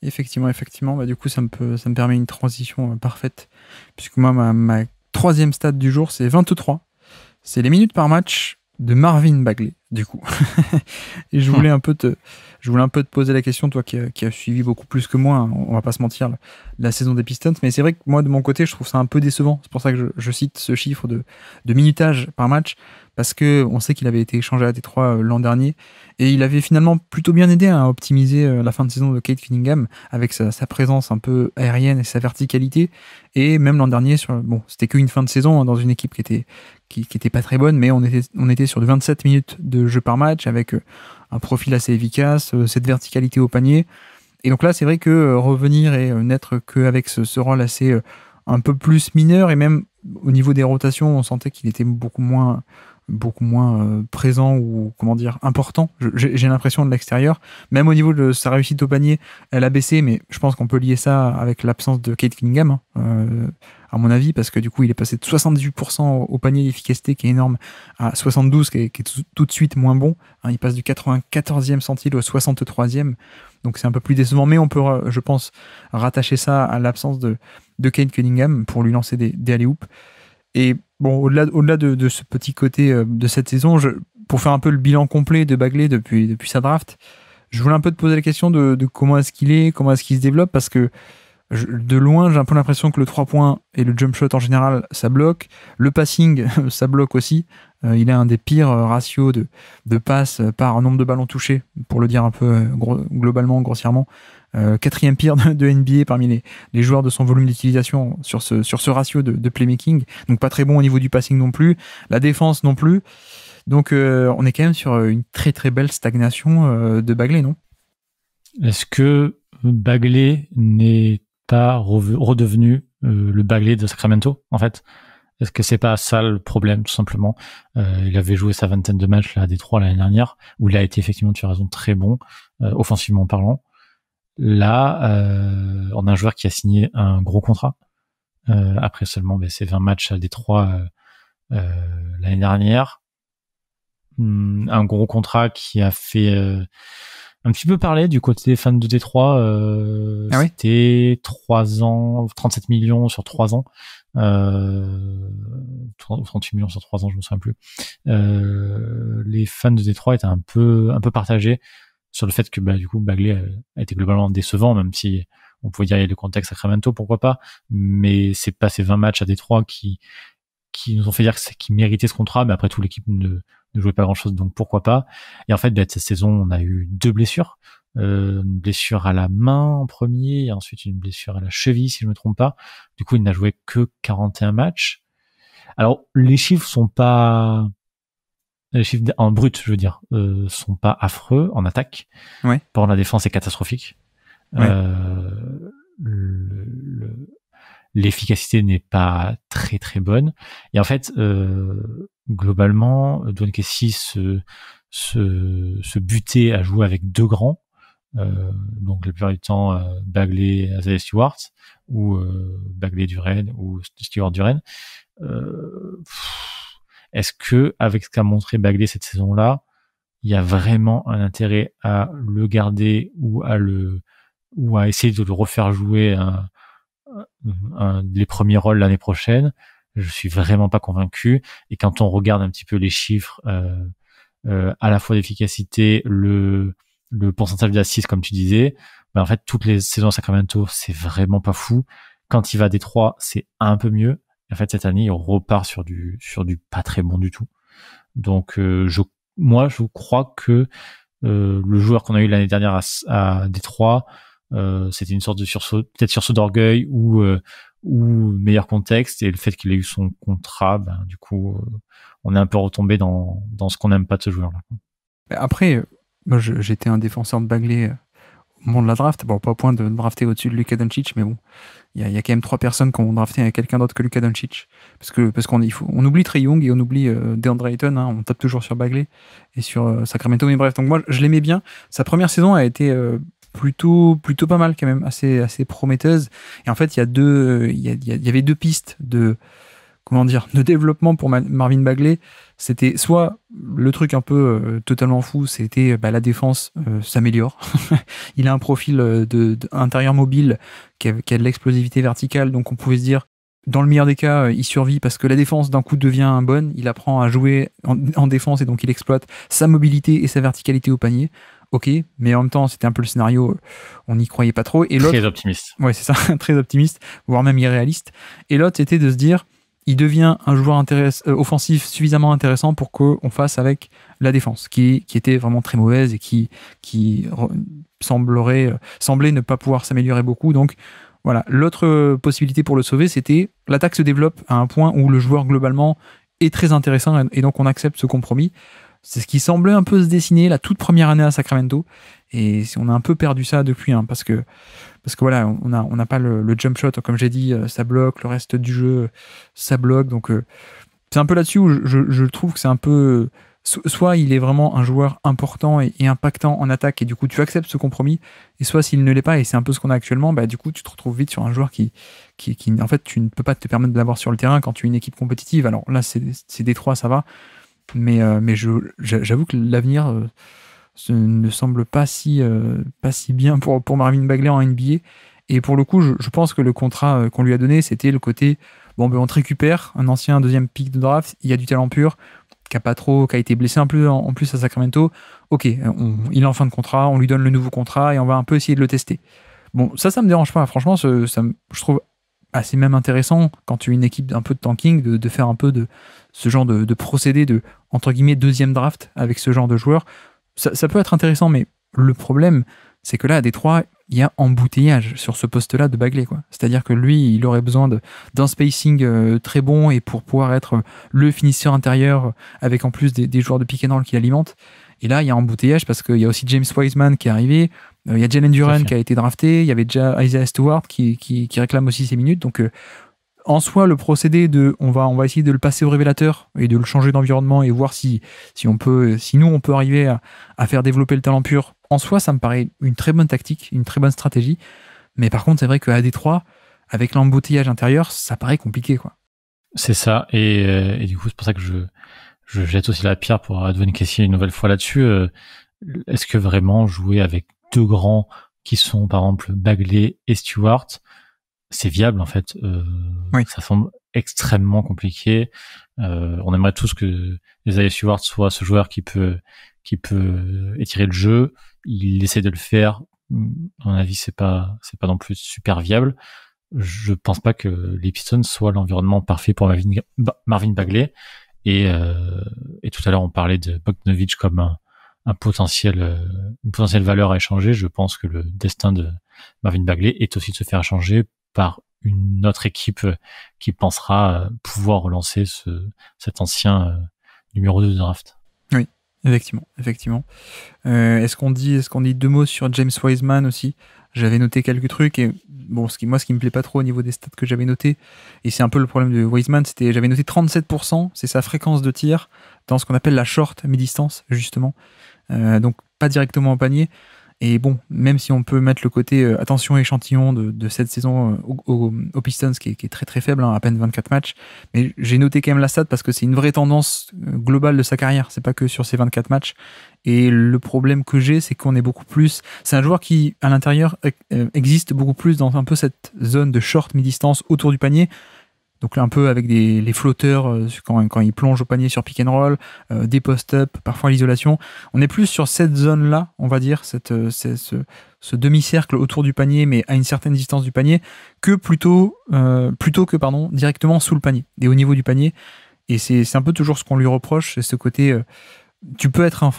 Effectivement. Bah, du coup, ça me permet une transition parfaite. Puisque moi, ma troisième stat du jour, c'est 23. C'est les minutes par match de Marvin Bagley, du coup. Et je voulais un peu Je voulais un peu te poser la question, toi qui as suivi beaucoup plus que moi, hein, on va pas se mentir, la saison des Pistons, mais c'est vrai que moi de mon côté je trouve ça un peu décevant, c'est pour ça que je cite ce chiffre de minutage par match, parce que on sait qu'il avait été échangé à Détroit l'an dernier, et il avait finalement plutôt bien aidé à optimiser la fin de saison de Cade Cunningham, avec sa présence un peu aérienne et sa verticalité, et même l'an dernier, c'était qu'une fin de saison hein, dans une équipe qui était pas très bonne, mais on était sur de 27 minutes de jeu par match, avec un profil assez efficace, cette verticalité au panier. Et donc là, c'est vrai que revenir et n'être qu'avec ce rôle assez un peu plus mineur, et même au niveau des rotations, on sentait qu'il était beaucoup moins présent ou comment dire important. J'ai l'impression de l'extérieur. Même au niveau de sa réussite au panier, elle a baissé, mais je pense qu'on peut lier ça avec l'absence de Cade Cunningham, à mon avis, parce que du coup, il est passé de 78% au panier d'efficacité, qui est énorme, à 72%, qui est tout de suite moins bon. Il passe du 94e centile au 63e. Donc c'est un peu plus décevant, mais on peut, je pense, rattacher ça à l'absence de Cade Cunningham pour lui lancer des alley-oops. Et bon, au-delà de ce petit côté de cette saison, pour faire un peu le bilan complet de Bagley depuis sa draft, je voulais un peu te poser la question de comment est-ce qu'il se développe, parce que de loin, j'ai un peu l'impression que le 3 points et le jump shot en général, ça bloque. Le passing, ça bloque aussi. Il a un des pires ratios de passes par nombre de ballons touchés, pour le dire un peu globalement, grossièrement. Quatrième pire de NBA parmi les joueurs de son volume d'utilisation sur ce ratio de playmaking. Donc pas très bon au niveau du passing non plus. La défense non plus. Donc on est quand même sur une très très belle stagnation de Bagley, non ? Est-ce que Bagley n'est pas redevenu le Bagley de Sacramento, en fait? Est-ce que c'est pas ça le problème, tout simplement? Il avait joué sa vingtaine de matchs là, à Détroit l'année dernière, où il a été effectivement, tu as raison, très bon, offensivement parlant. Là, on a un joueur qui a signé un gros contrat, après seulement ses 20 matchs à Détroit l'année dernière. Un gros contrat qui a fait un petit peu parler du côté des fans de Détroit. C'était 3 ans, 37 millions sur 3 ans. 38 millions sur 3 ans, je me souviens plus. Les fans de Détroit étaient un peu partagés sur le fait que du coup Bagley a été globalement décevant, même si on pouvait dire il y a le contexte Sacramento, pourquoi pas, mais c'est pas ces 20 matchs à Détroit qui nous ont fait dire qu'il méritait ce contrat, mais après tout l'équipe ne jouait pas grand chose, donc pourquoi pas. Et en fait, cette saison, on a eu 2 blessures. Une blessure à la main en premier, et ensuite une blessure à la cheville, si je me trompe pas. Du coup, il n'a joué que 41 matchs. Alors, les chiffres en brut, je veux dire, sont pas affreux en attaque. Ouais. Pour la défense, c'est catastrophique. Ouais. L'efficacité n'est pas très très bonne. Et en fait, globalement, Dwayne Casey se butait à jouer avec 2 grands. Donc la plupart du temps Bagley, Isaiah Stewart, ou Bagley Duren, ou Stewart Duren. Est-ce que avec ce qu'a montré Bagley cette saison-là, il y a vraiment un intérêt à le garder ou à essayer de le refaire jouer les premiers rôles l'année prochaine? Je suis vraiment pas convaincu. Et quand on regarde un petit peu les chiffres, à la fois d'efficacité, le pourcentage d'assists, comme tu disais, en fait, toutes les saisons à Sacramento, c'est vraiment pas fou. Quand il va à Détroit, c'est un peu mieux. En fait, cette année, il repart sur du pas très bon du tout. Donc, je crois que le joueur qu'on a eu l'année dernière à Détroit, c'était une sorte de sursaut d'orgueil ou meilleur contexte, et le fait qu'il ait eu son contrat, du coup, on est un peu retombé dans ce qu'on n'aime pas de ce joueur-là. Après, moi, j'étais un défenseur de Bagley au moment de la draft. Bon, pas au point de drafter au-dessus de Luka Doncic, mais bon, il y a quand même 3 personnes qui ont drafté avec quelqu'un d'autre que Luka Doncic. Parce qu'on oublie Trae Young et on oublie DeAndre Ayton, hein, on tape toujours sur Bagley et sur Sacramento, mais bref, donc moi, je l'aimais bien. Sa première saison a été plutôt pas mal quand même, assez prometteuse. Et en fait, il y avait 2 pistes de développement pour Marvin Bagley. C'était soit le truc un peu totalement fou, c'était la défense s'améliore. Il a un profil de intérieur mobile qui a de l'explosivité verticale, donc on pouvait se dire, dans le meilleur des cas, il survit parce que la défense d'un coup devient bonne, il apprend à jouer en défense et donc il exploite sa mobilité et sa verticalité au panier. ok, mais en même temps, c'était un peu le scénario, on n'y croyait pas trop. Et l'autre, très optimiste. Ouais, c'est ça, très optimiste, voire même irréaliste. Et l'autre, c'était de se dire, il devient un joueur offensif suffisamment intéressant pour qu'on fasse avec la défense, qui était vraiment très mauvaise et qui semblait ne pas pouvoir s'améliorer beaucoup. Donc voilà, l'autre possibilité pour le sauver, c'était l'attaque se développe à un point où le joueur globalement est très intéressant et donc on accepte ce compromis. C'est ce qui semblait un peu se dessiner la toute première année à Sacramento et on a un peu perdu ça depuis, hein, parce que voilà, on n'a pas le jump shot, comme j'ai dit, ça bloque, le reste du jeu, ça bloque. Donc, c'est un peu là-dessus où je trouve que c'est un peu. Soit il est vraiment un joueur important et impactant en attaque, et du coup, tu acceptes ce compromis, et soit s'il ne l'est pas, et c'est un peu ce qu'on a actuellement, bah, du coup, tu te retrouves vite sur un joueur qui en fait, tu ne peux pas te permettre de l'avoir sur le terrain quand tu es une équipe compétitive. Alors là, c'est Détroit, ça va, mais j'avoue que l'avenir. Ce ne semble pas si bien pour Marvin Bagley en NBA. Et pour le coup, je pense que le contrat qu'on lui a donné, c'était le côté, bon, ben on te récupère un ancien deuxième pick de draft, il y a du talent pur, qui a été blessé en plus à Sacramento. Ok, il est en fin de contrat, on lui donne le nouveau contrat et on va un peu essayer de le tester. Bon, ça me dérange pas. Franchement, je trouve assez même intéressant quand tu es une équipe un peu de tanking de faire un peu de ce genre de procédé de, entre guillemets, deuxième draft avec ce genre de joueurs. Ça peut être intéressant, mais le problème, c'est que là, à Détroit, il y a embouteillage sur ce poste-là de Bagley, quoi. C'est-à-dire que lui, il aurait besoin d'un spacing très bon et pour pouvoir être le finisseur intérieur avec en plus des joueurs de pick and roll qui l'alimentent. Et là, il y a embouteillage parce qu'il y a aussi James Wiseman qui est arrivé, il y a Jalen Duren qui a été drafté, il y avait déjà Isaiah Stewart qui réclame aussi ses minutes. Donc, en soi, le procédé de on va essayer de le passer au révélateur et de le changer d'environnement et voir si nous on peut arriver à faire développer le talent pur. En soi, ça me paraît une très bonne tactique, une très bonne stratégie. Mais par contre, c'est vrai qu'à Détroit, avec l'embouteillage intérieur, ça paraît compliqué, quoi. C'est ça. Et du coup, c'est pour ça que je jette aussi la pierre pour Advon Casey une nouvelle fois là-dessus. Est-ce que vraiment jouer avec deux grands qui sont par exemple Bagley et Stewart, c'est viable en fait? Oui. Ça semble extrêmement compliqué. On aimerait tous que Isaiah Stewart soit ce joueur qui peut étirer le jeu. Il essaie de le faire. À mon avis, c'est pas non plus super viable. Je pense pas que les Pistons soient l'environnement parfait pour Marvin Bagley. Et tout à l'heure, on parlait de Bogdanovic comme une potentielle valeur à échanger. Je pense que le destin de Marvin Bagley est aussi de se faire échanger par une autre équipe qui pensera pouvoir relancer cet ancien numéro 2 de draft. Oui, effectivement. Est-ce qu'on dit deux mots sur James Wiseman aussi? J'avais noté quelques trucs et bon, ce qui me plaît pas trop au niveau des stats que j'avais noté, et c'est un peu le problème de Wiseman, j'avais noté 37%, c'est sa fréquence de tir dans ce qu'on appelle la short mi-distance, justement. Donc pas directement au panier. Et bon, même si on peut mettre le côté attention échantillon de cette saison aux Pistons qui est très très faible, à peine 24 matchs, mais j'ai noté quand même la stat parce que c'est une vraie tendance globale de sa carrière, c'est pas que sur ces 24 matchs. Et le problème que j'ai, c'est qu'on est beaucoup plus... C'est un joueur qui, à l'intérieur, existe beaucoup plus dans un peu cette zone de short mi-distance autour du panier. Donc là, un peu avec les flotteurs quand il plonge au panier sur pick and roll, des post-up, parfois l'isolation. On est plus sur cette zone-là, on va dire, ce demi-cercle autour du panier, mais à une certaine distance du panier, que plutôt que directement sous le panier, et au niveau du panier. Et c'est un peu toujours ce qu'on lui reproche, c'est ce côté... tu peux être une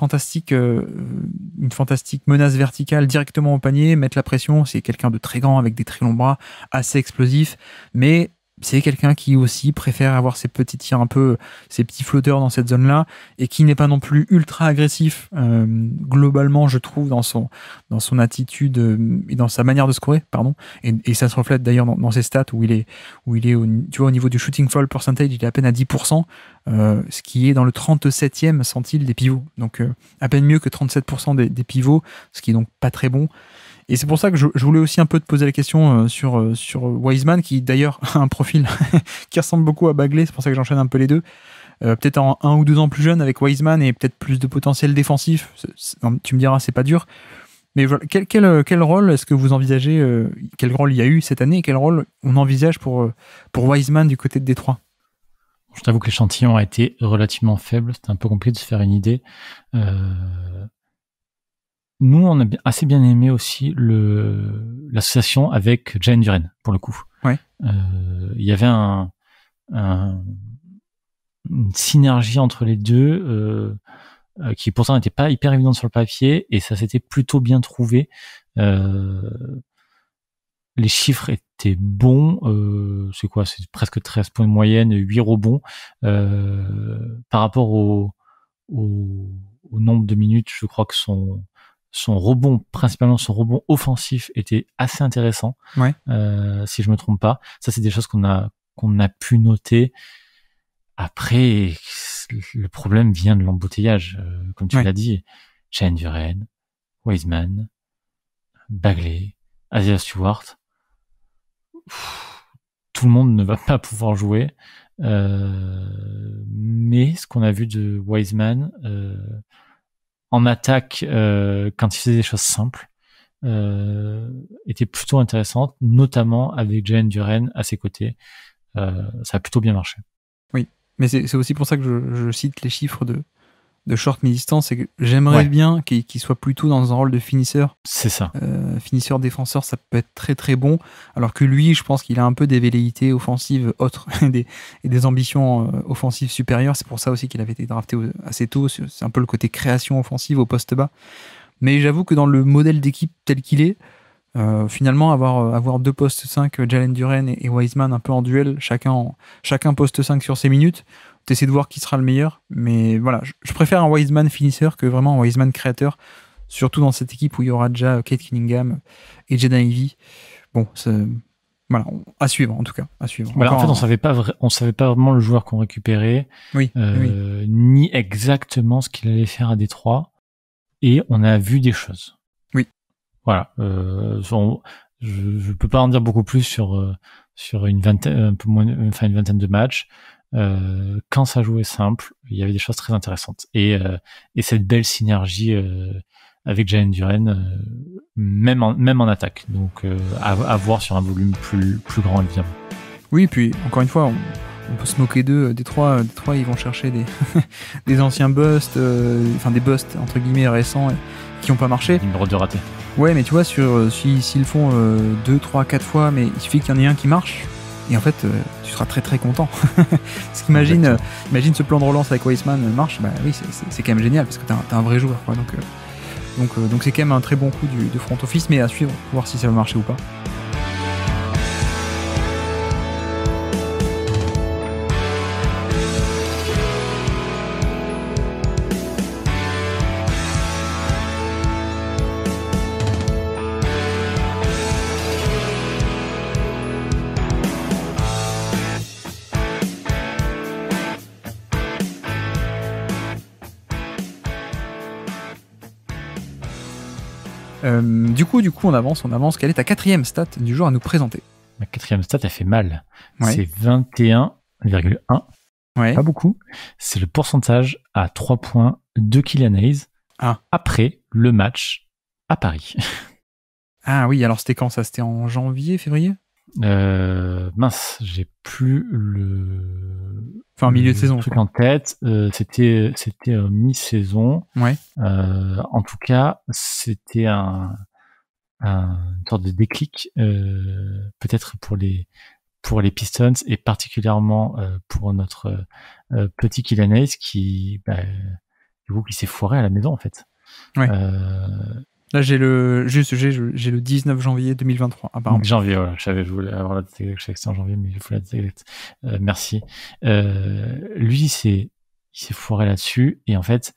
fantastique menace verticale directement au panier, mettre la pression, c'est quelqu'un de très grand avec des très longs bras, assez explosif, mais c'est quelqu'un qui aussi préfère avoir ses petits tirs un peu, ses petits flotteurs dans cette zone-là, et qui n'est pas non plus ultra agressif globalement, je trouve, dans son attitude et dans sa manière de scorer, pardon. Et ça se reflète d'ailleurs dans ses stats où il est tu vois, au niveau du shooting foul percentage, il est à peine à 10%, ce qui est dans le 37e centile des pivots. Donc à peine mieux que 37% des pivots, ce qui est donc pas très bon. Et c'est pour ça que je voulais aussi un peu te poser la question sur Wiseman, qui d'ailleurs a un profil qui ressemble beaucoup à Bagley, c'est pour ça que j'enchaîne un peu les deux. Peut-être en 1 ou 2 ans plus jeune avec Wiseman et peut-être plus de potentiel défensif. Tu me diras, c'est pas dur. Mais voilà, quel rôle est-ce que vous envisagez, quel rôle il y a eu cette année et quel rôle on envisage pour Wiseman du côté de Détroit? Je t'avoue que l'échantillon a été relativement faible, c'était un peu compliqué de se faire une idée. Nous, on a assez bien aimé aussi l'association avec Jalen Duren, pour le coup. Ouais. Il y avait une synergie entre les deux qui pourtant n'était pas hyper évidente sur le papier, et ça s'était plutôt bien trouvé. Les chiffres étaient bons. C'est quoi? C'est presque 13 points de moyenne, 8 rebonds. Par rapport au nombre de minutes, je crois que son rebond, principalement son rebond offensif, était assez intéressant. Ouais. Si je me trompe pas. Ça, c'est des choses qu'on a pu noter. Après, le problème vient de l'embouteillage. Comme tu l'as dit, Jalen Duren, Wiseman, Bagley, Isaiah Stewart. Tout le monde ne va pas pouvoir jouer. Mais ce qu'on a vu de Wiseman en attaque, quand il faisait des choses simples, était plutôt intéressante, notamment avec Jalen Duren à ses côtés. Ça a plutôt bien marché. Oui, mais c'est aussi pour ça que je cite les chiffres de short mi-distance, c'est que j'aimerais bien qu'il soit plutôt dans un rôle de finisseur. C'est ça. Finisseur-défenseur, ça peut être très très bon, alors que lui, je pense qu'il a un peu des velléités offensives autres et des ambitions offensives supérieures. C'est pour ça aussi qu'il avait été drafté assez tôt. C'est un peu le côté création offensive au poste bas. Mais j'avoue que dans le modèle d'équipe tel qu'il est, finalement avoir deux postes 5, Jalen Duren et Wiseman un peu en duel, chacun poste 5 sur ses minutes, t'essaies de voir qui sera le meilleur, mais voilà, je préfère un Wiseman finisseur que vraiment un Wiseman créateur, surtout dans cette équipe où il y aura déjà Kate Cunningham et Jaden Ivey. Bon, voilà, à suivre en tout cas, à suivre. Voilà, en fait, on savait pas vraiment le joueur qu'on récupérait, ni exactement ce qu'il allait faire à Détroit, et on a vu des choses. Oui. Voilà, je peux pas en dire beaucoup plus sur une vingtaine de matchs. Quand ça jouait simple, il y avait des choses très intéressantes, et cette belle synergie avec Jalen Duren, même en attaque. Donc à voir sur un volume plus grand, évidemment. Oui, puis encore une fois, on peut se moquer d'eux. Détroit, ils vont chercher des anciens busts, des busts entre guillemets récents qui n'ont pas marché. Numéro 2 raté. Ouais, mais tu vois, s'ils le font 2, 3, 4 fois, mais il suffit qu'il y en ait un qui marche, et en fait, tu seras très très content. Parce qu'imagine ce plan de relance avec Wiseman marche, bah oui, c'est quand même génial, parce que t'as un vrai joueur, quoi. Donc c'est quand même un très bon coup de front office, mais à suivre, pour voir si ça va marcher ou pas. Du coup, on avance. Quelle est ta 4e stat du jour à nous présenter? Ma 4e stat, elle fait mal. Ouais. C'est 21,1. Ouais. Pas beaucoup. C'est le pourcentage à 3 points de Killian Hayes après le match à Paris. Ah oui, alors c'était quand ça? C'était en janvier, février? Mince, j'ai plus le... Enfin, milieu de saison. Truc en tête. C'était mi-saison. Ouais. En tout cas, c'était une sorte de déclic, peut-être pour les Pistons, et particulièrement pour notre petit Killian Hayes qui s'est foiré à la maison, en fait. Ouais. Là, j'ai le 19 janvier 2023. Apparemment. Janvier, voilà. Je voulais avoir la date exacte, je savais que c'était en janvier, mais il faut la date exacte. Merci. Lui, il s'est foiré là-dessus, et en fait,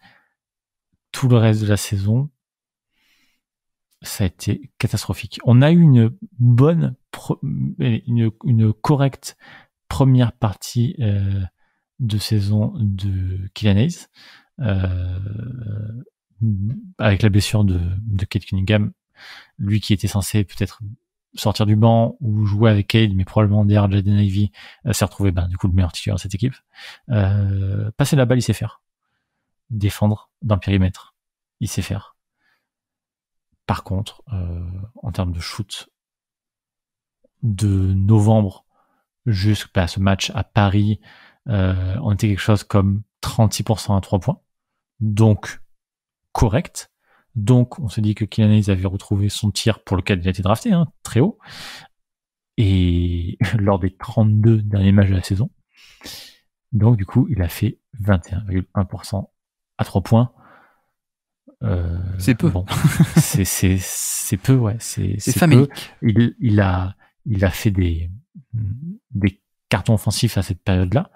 tout le reste de la saison, ça a été catastrophique. On a eu une bonne, une correcte première partie de saison de Killian Hayes, avec la blessure de Kate Cunningham, lui qui était censé peut-être sortir du banc ou jouer avec Cade, mais probablement derrière Jaden Ivey, s'est retrouvé du coup le meilleur titulaire de cette équipe. Passer la balle, il sait faire. Défendre dans le périmètre, il sait faire. Par contre, en termes de shoot, de novembre jusqu'à ce match à Paris, on était quelque chose comme 36% à 3 points. Donc, correct. Donc, on s'est dit que Killian Hayes avait retrouvé son tir pour lequel il a été drafté, hein, très haut. Et lors des 32 derniers matchs de la saison. Donc, du coup, il a fait 21,1% à 3 points. C'est peu. Bon, c'est peu, ouais. C'est famélique. Peu. Il a fait des cartons offensifs à cette période-là.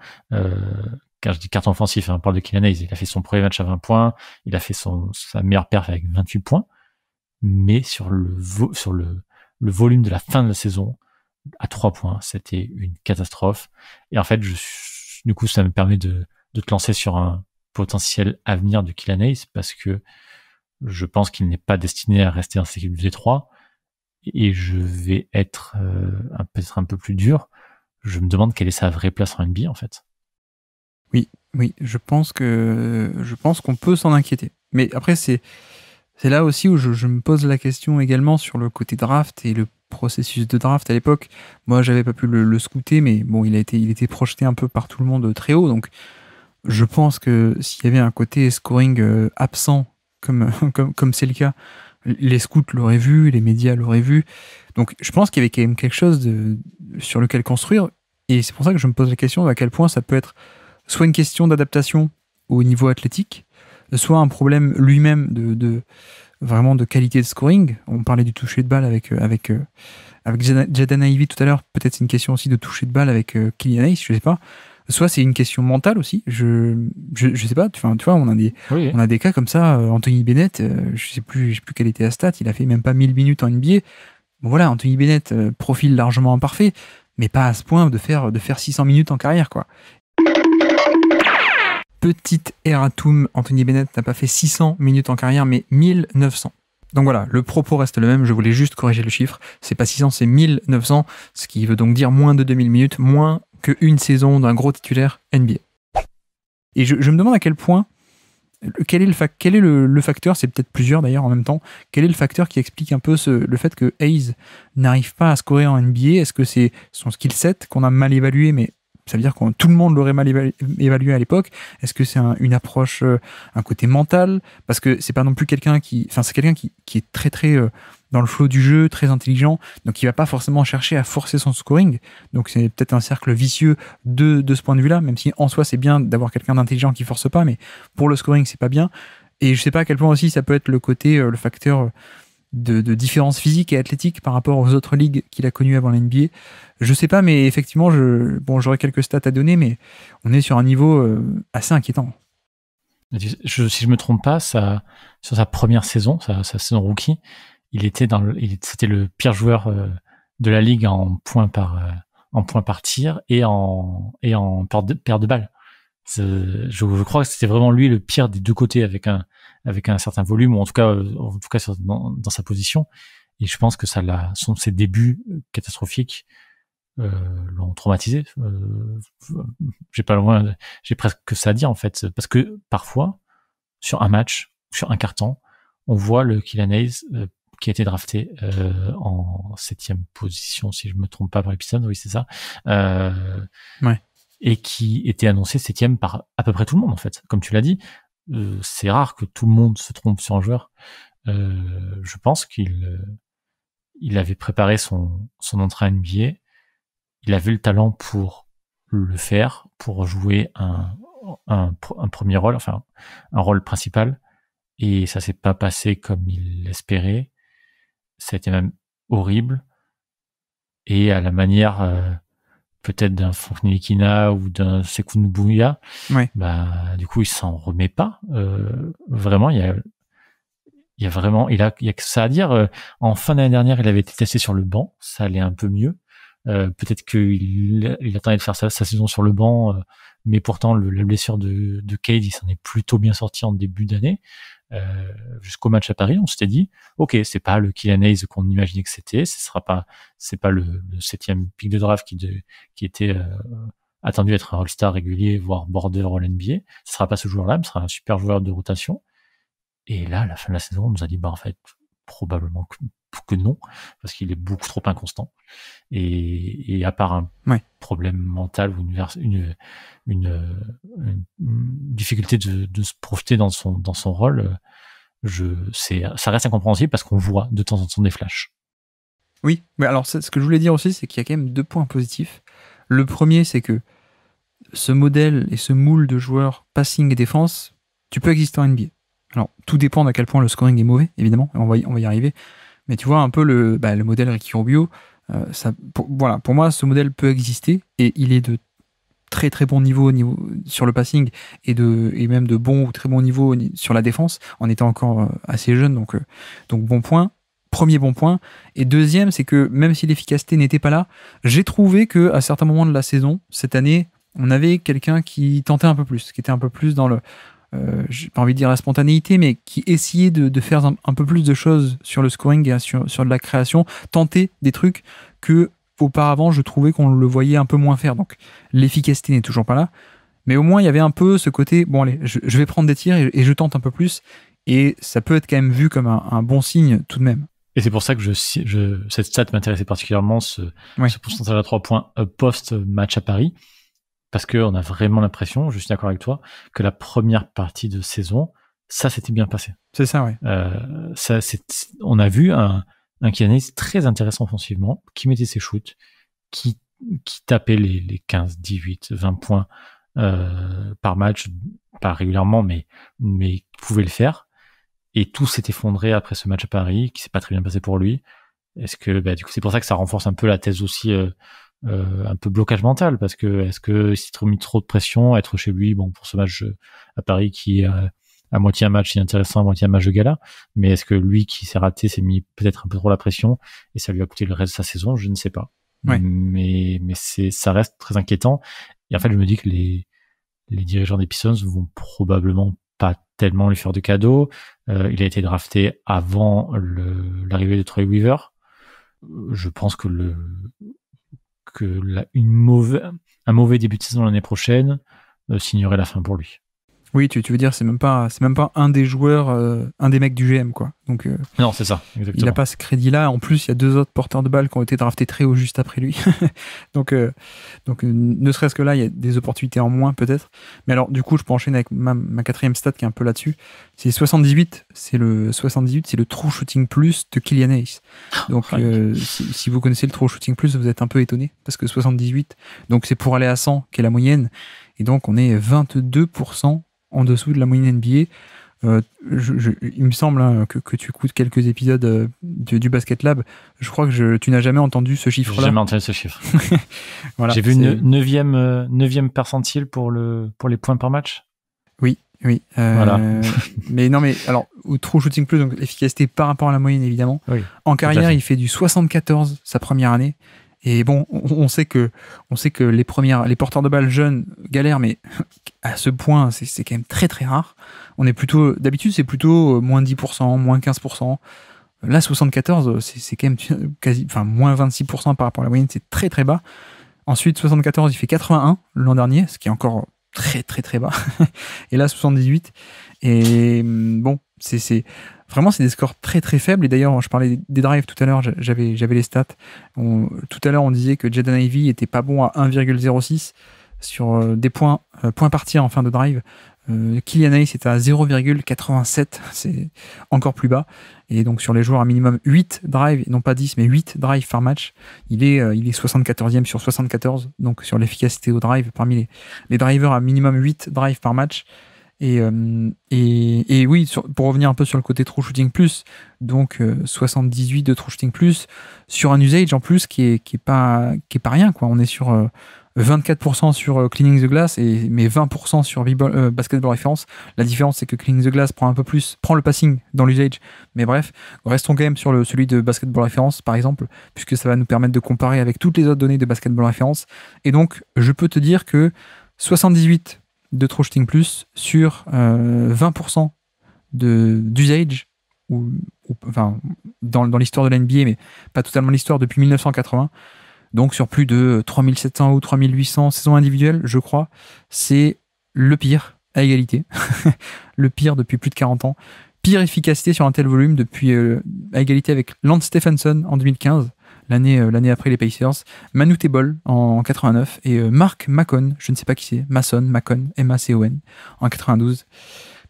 Quand je dis carton offensif, on parle de Killian Hayes. Il a fait son premier match à 20 points. Il a fait sa meilleure perf avec 28 points. Mais sur le volume de la fin de la saison, à 3 points, c'était une catastrophe. Et en fait, du coup, ça me permet de te lancer sur un potentiel avenir de Killian Hayes, parce que je pense qu'il n'est pas destiné à rester dans cette équipe de Détroit. Et je vais être peut-être un peu plus dur. Je me demande quelle est sa vraie place en NBA, en fait. Oui, je pense qu'on peut s'en inquiéter. Mais après, c'est là aussi où je me pose la question également sur le côté draft et le processus de draft à l'époque. Moi, j'avais pas pu le scouter, mais bon, il était projeté un peu par tout le monde très haut. Donc, je pense que s'il y avait un côté scoring absent, comme c'est le cas, les scouts l'auraient vu, les médias l'auraient vu. Donc, je pense qu'il y avait quand même quelque chose sur lequel construire. Et c'est pour ça que je me pose la question à quel point ça peut être soit une question d'adaptation au niveau athlétique, soit un problème lui-même vraiment de qualité de scoring. On parlait du toucher de balle avec Jaden Ivey tout à l'heure. Peut-être c'est une question aussi de toucher de balle avec Killian Hayes, je sais pas. Soit c'est une question mentale aussi. Je sais pas. Tu vois, on a des cas comme ça. Anthony Bennett, je sais plus quelle était la stat. Il a fait même pas 1000 minutes en NBA. Bon voilà, Anthony Bennett, profil largement imparfait, mais pas à ce point de faire 600 minutes en carrière, quoi. Petite erratum, Anthony Bennett n'a pas fait 600 minutes en carrière, mais 1900. Donc voilà, le propos reste le même, je voulais juste corriger le chiffre. C'est pas 600, c'est 1900, ce qui veut donc dire moins de 2000 minutes, moins qu'une saison d'un gros titulaire NBA. Et je me demande à quel point, quel est le facteur, c'est peut-être plusieurs d'ailleurs en même temps, quel est le facteur qui explique un peu le fait que Hayes n'arrive pas à scorer en NBA? Est-ce que c'est son skill set qu'on a mal évalué, mais ça veut dire que tout le monde l'aurait mal évalué à l'époque? Est-ce que c'est une approche, un côté mental? Parce que c'est pas non plus quelqu'un c'est quelqu'un qui est très très dans le flow du jeu, très intelligent, donc il va pas forcément chercher à forcer son scoring. Donc c'est peut-être un cercle vicieux de ce point de vue-là, même si en soi c'est bien d'avoir quelqu'un d'intelligent qui force pas, mais pour le scoring c'est pas bien. Et je sais pas à quel point aussi ça peut être le côté, le facteur de différence physique et athlétique par rapport aux autres ligues qu'il a connues avant la NBA. Je sais pas, mais effectivement, j'aurais quelques stats à donner, mais on est sur un niveau assez inquiétant. Si je me trompe pas, sur sa première saison, sa saison rookie, c'était le pire joueur de la ligue en points par tir et en paire de balles. Je crois que c'était vraiment lui le pire des deux côtés, avec un certain volume, ou en tout cas dans sa position. Et je pense que ses débuts catastrophiques l'ont traumatisé. J'ai presque que ça à dire en fait, parce que parfois sur un match, sur un carton, on voit le Killian Hayes qui a été drafté en 7e position, si je me trompe pas, par les Pistons, oui c'est ça. Ouais. Et qui était annoncé 7e par à peu près tout le monde en fait. Comme tu l'as dit, c'est rare que tout le monde se trompe sur un joueur. Je pense qu'il avait préparé son entrée à NBA. Il avait le talent pour le faire, pour jouer un premier rôle, enfin un rôle principal. Et ça s'est pas passé comme il l'espérait. Ça a été même horrible. Et à la manière peut-être d'un Frank Ntilikina ou d'un Sekou Mbouya, ouais. Du coup il s'en remet pas. Vraiment, il y a vraiment, il a que ça à dire. En fin d'année dernière, il avait été testé sur le banc, ça allait un peu mieux. Peut-être qu'il attendait de faire sa saison sur le banc, mais pourtant la blessure de Cade, il s'en est plutôt bien sorti en début d'année. Jusqu'au match à Paris, on s'était dit, ok, c'est pas le Killian Hayes qu'on imaginait que c'était, c'est pas le 7e pick de draft qui était attendu à être un All-Star régulier, voire border All-NBA. Ce sera pas ce joueur-là, mais ce sera un super joueur de rotation. Et là, à la fin de la saison, on nous a dit, en fait, probablement que non, parce qu'il est beaucoup trop inconstant. Et à part un problème mental ou une difficulté de se projeter dans son rôle, ça reste incompréhensible parce qu'on voit de temps en temps des flashs. Oui, mais alors ce que je voulais dire aussi, c'est qu'il y a quand même 2 points positifs. Le premier, c'est que ce modèle et ce moule de joueurs passing et défense, tu peux exister en NBA. Alors, tout dépend d'à quel point le scoring est mauvais, évidemment, on va y arriver. Mais tu vois un peu le modèle Ricky Rubio, pour moi, ce modèle peut exister et il est de très très bon niveau sur le passing et même de bon ou très bon niveau sur la défense, en étant encore assez jeune, donc bon point. Premier bon point. Et deuxième, c'est que même si l'efficacité n'était pas là, j'ai trouvé que à certains moments de la saison, cette année, on avait quelqu'un qui tentait un peu plus, qui était un peu plus dans le, j'ai pas envie de dire la spontanéité, mais qui essayait de faire un peu plus de choses sur le scoring et sur de la création, tenter des trucs que auparavant je trouvais qu'on le voyait un peu moins faire. Donc l'efficacité n'est toujours pas là, mais au moins il y avait un peu ce côté, bon allez, je vais prendre des tirs et je tente un peu plus, et ça peut être quand même vu comme un bon signe tout de même. Et c'est pour ça que cette stat m'intéressait particulièrement, ce pourcentage à 3 points post-match à Paris, parce qu'on a vraiment l'impression, je suis d'accord avec toi, que la première partie de saison, ça s'était bien passé. C'est ça, oui. On a vu un Kylian Hayes très intéressant offensivement, qui mettait ses shoots, qui tapait les 15, 18, 20 points par match, pas régulièrement, mais pouvait le faire. Et tout s'est effondré après ce match à Paris, qui s'est pas très bien passé pour lui. Est-ce que, du coup, c'est pour ça que ça renforce un peu la thèse aussi, un peu blocage mental, parce que est-ce que s'il te mis trop de pression, être chez lui, bon, pour ce match à Paris qui est à moitié un match inintéressant, à moitié un match de gala, mais est-ce que lui qui s'est raté s'est mis peut-être un peu trop la pression et ça lui a coûté le reste de sa saison? Je ne sais pas. Ouais. Mais ça reste très inquiétant. Et en fait, je me dis que les dirigeants des Pistons vont probablement pas tellement lui faire de cadeaux. Il a été drafté avant l'arrivée de Troy Weaver. Je pense que un mauvais début de saison l'année prochaine signerait la fin pour lui. Oui, tu veux dire, c'est même pas un des joueurs, un des mecs du GM, quoi. Donc, non, c'est ça, exactement. Il n'a pas ce crédit-là. En plus, il y a 2 autres porteurs de balles qui ont été draftés très haut juste après lui. donc, ne serait-ce que là, il y a des opportunités en moins, peut-être. Mais alors, du coup, je peux enchaîner avec ma 4e stat qui est un peu là-dessus. C'est 78. C'est le True Shooting Plus de Kylian Hayes. Donc, si vous connaissez le True Shooting Plus, vous êtes un peu étonné, parce que 78, donc c'est pour aller à 100, qui est la moyenne. Et donc, on est 22% en dessous de la moyenne NBA. Il me semble que tu écoutes quelques épisodes du Basket Lab. Je crois que tu n'as jamais entendu ce chiffre-là. J'ai jamais entendu ce chiffre. Voilà, j'ai vu une 9e percentile pour les points par match. Oui. Voilà. Mais non, mais alors, au True Shooting Plus, donc efficacité par rapport à la moyenne, évidemment. Oui, en carrière, il fait du 74 sa première année. Et bon, on sait que les porteurs de balles jeunes galèrent, mais à ce point, c'est quand même très très rare. D'habitude, c'est plutôt moins 10%, moins 15%. Là, 74, c'est quand même moins 26% par rapport à la moyenne, c'est très très bas. Ensuite, 74, il fait 81 l'an dernier, ce qui est encore très très très bas. Et là, 78. Et bon, c'est vraiment, c'est des scores très très faibles. Et d'ailleurs, je parlais des drives tout à l'heure, j'avais les stats. Tout à l'heure, on disait que Jaden Ivey était pas bon à 1,06 sur des points par tir en fin de drive. Kylian Hayes était à 0,87, c'est encore plus bas. Et donc sur les joueurs à minimum 8 drives, non pas 10, mais 8 drives par match, il est 74e sur 74, donc sur l'efficacité au drive, parmi les drivers à minimum 8 drives par match. Et oui, pour revenir un peu sur le côté True Shooting Plus, donc 78 de True Shooting Plus, sur un usage en plus qui est pas rien, quoi. On est sur 24% sur Cleaning the Glass, mais 20% sur Basketball Reference. La différence, c'est que Cleaning the Glass prend le passing dans l'usage. Mais bref, restons quand même sur celui de Basketball Reference, par exemple, puisque ça va nous permettre de comparer avec toutes les autres données de Basketball Reference. Et donc, je peux te dire que 78 de True Shooting Plus sur 20% d'usage, enfin, dans l'histoire de la NBA, mais pas totalement l'histoire, depuis 1980. Donc sur plus de 3700 ou 3800 saisons individuelles, je crois, c'est le pire à égalité. Le pire depuis plus de 40 ans. Pire efficacité sur un tel volume depuis à égalité avec Lance Stephenson en 2015, l'année après les Pacers, Manu Tebol en 89 et Mark Macon, je ne sais pas qui c'est, Macon, M-A-C-O-N, en 92.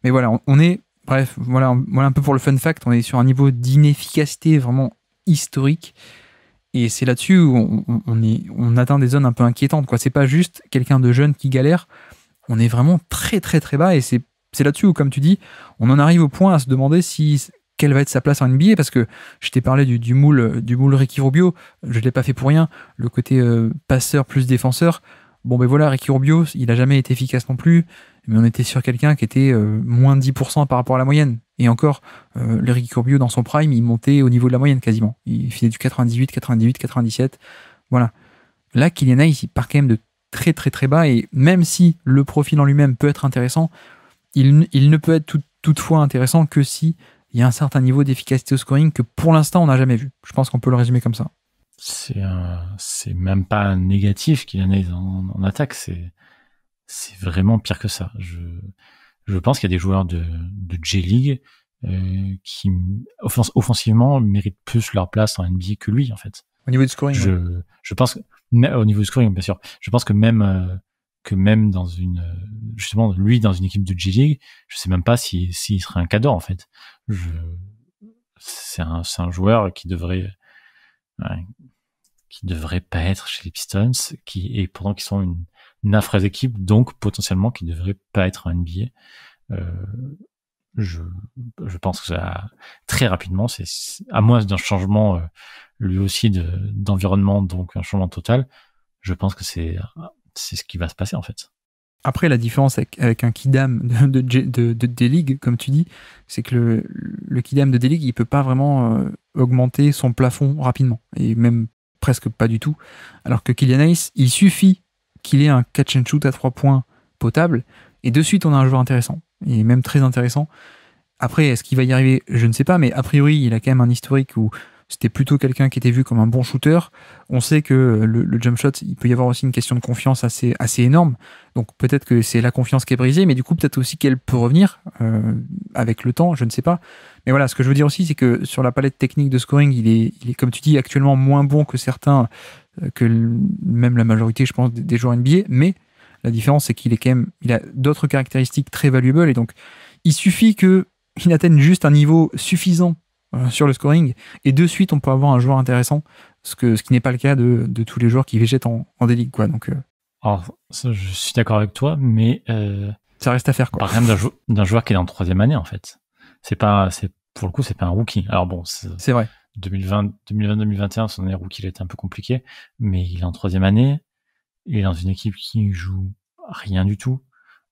Mais voilà, on est Bref, voilà un peu pour le fun fact. On est sur un niveau d'inefficacité vraiment historique. Et c'est là-dessus où on atteint des zones un peu inquiétantes, quoi. C'est pas juste quelqu'un de jeune qui galère. On est vraiment très très très bas. Et c'est là-dessus où, comme tu dis, on en arrive au point à se demander quelle va être sa place en NBA, parce que je t'ai parlé du moule Ricky Rubio. Je l'ai pas fait pour rien. Le côté passeur plus défenseur. Bon, ben voilà, Ricky Rubio, il a jamais été efficace non plus, mais on était sur quelqu'un qui était moins de 10% par rapport à la moyenne. Et encore, le Ricky Rubio, dans son prime, il montait au niveau de la moyenne quasiment. Il faisait du 98, 98, 97. Voilà. Là, Killian Hayes, il part quand même de très très très bas, et même si le profil en lui-même peut être intéressant, il ne peut être toutefois intéressant que si il y a un certain niveau d'efficacité au scoring que pour l'instant on n'a jamais vu. Je pense qu'on peut le résumer comme ça. C'est même pas négatif qu'il en ait en attaque, c'est vraiment pire que ça. Je pense qu'il y a des joueurs de J-League qui offensivement méritent plus leur place en NBA que lui, en fait. Au niveau du scoring. Je pense au niveau du scoring, bien sûr. Je pense que même dans justement lui dans une équipe de J-League, je sais même pas s'il serait un cadre, en fait. C'est un joueur qui devrait pas être chez les Pistons, et pourtant qui sont une affreuse équipe, donc potentiellement qui devrait pas être en NBA. Je pense que ça, très rapidement, c'est à moins d'un changement lui aussi d'environnement, donc un changement total, je pense que c'est ce qui va se passer, en fait. Après, la différence avec un Kidam de D-League, comme tu dis, c'est que le Kidam de D-League, il peut pas vraiment augmenter son plafond rapidement, et même presque pas du tout. Alors que Killian Hayes, il suffit qu'il ait un catch and shoot à 3 points potable, et de suite on a un joueur intéressant, et même très intéressant. Après, est-ce qu'il va y arriver? Je ne sais pas, mais a priori, il a quand même un historique où c'était plutôt quelqu'un qui était vu comme un bon shooter. On sait que le jump shot, il peut y avoir aussi une question de confiance assez énorme. Donc peut-être que c'est la confiance qui est brisée, mais du coup peut-être aussi qu'elle peut revenir avec le temps, je ne sais pas. Mais voilà, ce que je veux dire aussi, c'est que sur la palette technique de scoring, il est comme tu dis, actuellement moins bon que certains, même la majorité, je pense, des joueurs NBA. Mais la différence, c'est qu'il a d'autres caractéristiques très valuables, et donc il suffit qu'il atteigne juste un niveau suffisant sur le scoring, et de suite on peut avoir un joueur intéressant, ce qui n'est pas le cas de tous les joueurs qui végètent en D-League, quoi. Donc alors ça, je suis d'accord avec toi, mais ça reste à faire, quoi. Par exemple d'un joueur qui est en 3e année, en fait. Pour le coup, c'est pas un rookie. Alors bon, c'est vrai. 2020-2021, son année rookie, il a été un peu compliqué, mais il est en 3e année, il est dans une équipe qui joue rien du tout,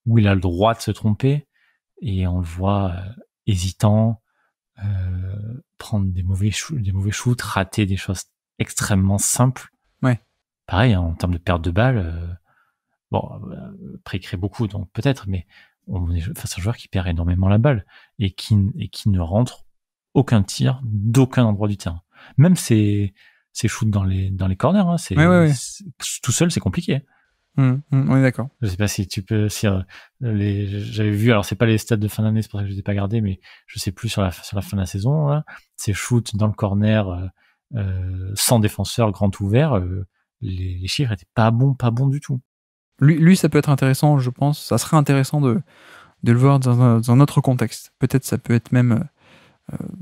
où il a le droit de se tromper, et on le voit hésitant, prendre des mauvais shoots, rater des choses extrêmement simples. Ouais. Pareil, en termes de perte de balles, après il crée beaucoup, donc peut-être, mais on est face à un joueur qui perd énormément la balle et qui ne rentre aucun tir d'aucun endroit du terrain. Même ses shoots dans les corners, hein, tout seul, c'est compliqué. On est d'accord. Je sais pas si tu peux, j'avais vu, alors c'est pas les stats de fin d'année, c'est pour ça que je les ai pas gardés, mais je sais plus sur la fin de la saison, là, ces shoots dans le corner, sans défenseur grand ouvert, les chiffres étaient pas bons du tout. Lui, ça peut être intéressant, je pense. Ça serait intéressant de le voir dans un autre contexte. Peut-être ça peut être même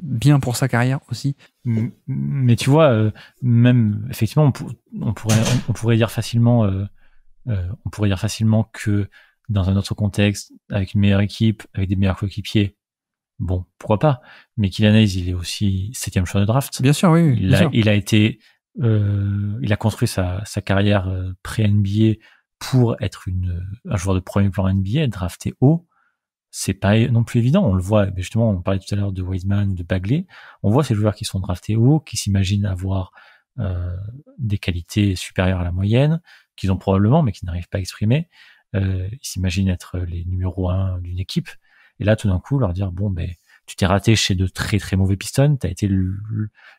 bien pour sa carrière aussi. Mais tu vois, même effectivement, on pourrait dire facilement que dans un autre contexte, avec une meilleure équipe, avec des meilleurs coéquipiers, bon, pourquoi pas. Mais Killian Hayes, il est aussi 7e choix de draft. Bien sûr, oui. Il a construit sa carrière pré-NBA pour être un joueur de premier plan NBA, drafté haut. C'est pas non plus évident. On le voit, justement, on parlait tout à l'heure de Wiseman, de Bagley. On voit ces joueurs qui sont draftés haut, qui s'imaginent avoir des qualités supérieures à la moyenne, qu'ils ont probablement, mais qui n'arrivent pas à exprimer. Ils s'imaginent être les numéros 1 d'une équipe. Et là, tout d'un coup, leur dire, bon, tu t'es raté chez de très très mauvais Pistons, t'as été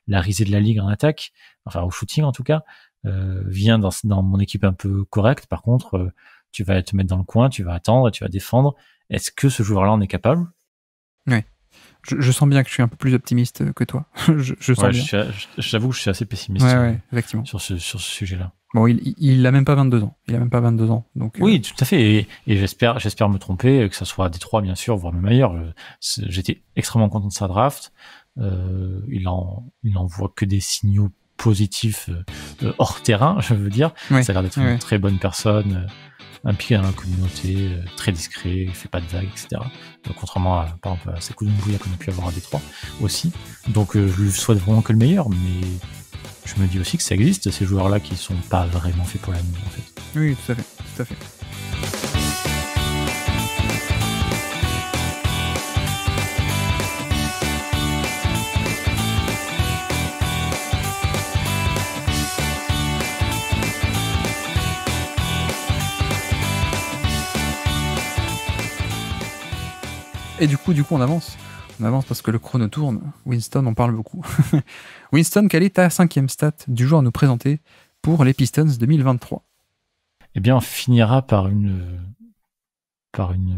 la risée de la ligue en attaque, enfin au shooting en tout cas, viens dans mon équipe un peu correcte, par contre, tu vas te mettre dans le coin, tu vas attendre, tu vas défendre. Est-ce que ce joueur-là en est capable? Ouais. Je sens bien que je suis un peu plus optimiste que toi. je sens bien. J'avoue que je suis assez pessimiste effectivement. sur ce sujet-là. Bon, il a même pas 22 ans. Il a même pas 22 ans. Donc, oui, tout à fait. Et j'espère me tromper, que ça soit Détroit, bien sûr, voire même ailleurs. J'étais extrêmement content de sa draft. Il envoie que des signaux positifs hors terrain, je veux dire. Ça a l'air d'être une très bonne personne, impliqué dans la communauté, très discret, il fait pas de vagues, etc. Donc, contrairement à, par exemple, à ces coups de brouillard qu'on a pu avoir à Détroit aussi. Donc, je lui souhaite vraiment que le meilleur, mais je me dis aussi que ça existe, ces joueurs-là qui sont pas vraiment faits pour la NBA, en fait. Oui, tout à fait. Et du coup, on avance. On avance parce que le chrono tourne. Winston, on parle beaucoup. Winston, quelle est ta 5e stat du jour à nous présenter pour les Pistons 2023 ? Eh bien, on finira par une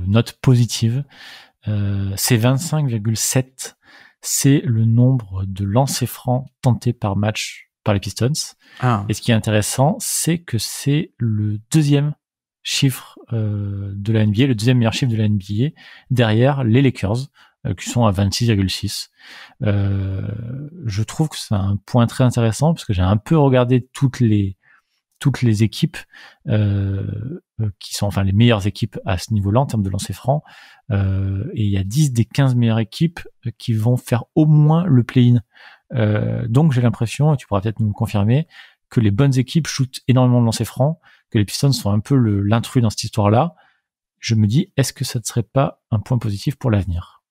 note positive. C'est 25,7. C'est le nombre de lancers francs tentés par match par les Pistons. Et ce qui est intéressant, c'est que c'est le deuxième chiffre de la NBA, le deuxième meilleur chiffre de la NBA, derrière les Lakers, qui sont à 26,6. Je trouve que c'est un point très intéressant, parce que j'ai un peu regardé toutes les équipes qui sont enfin les meilleures équipes à ce niveau-là en termes de lancers francs, et il y a 10 des 15 meilleures équipes qui vont faire au moins le play-in. Donc j'ai l'impression, et tu pourras peut-être nous le confirmer, que les bonnes équipes shootent énormément de lancers francs, que les Pistons sont un peu l'intrus dans cette histoire-là. Je me dis, est-ce que ça ne serait pas un point positif pour l'avenir ?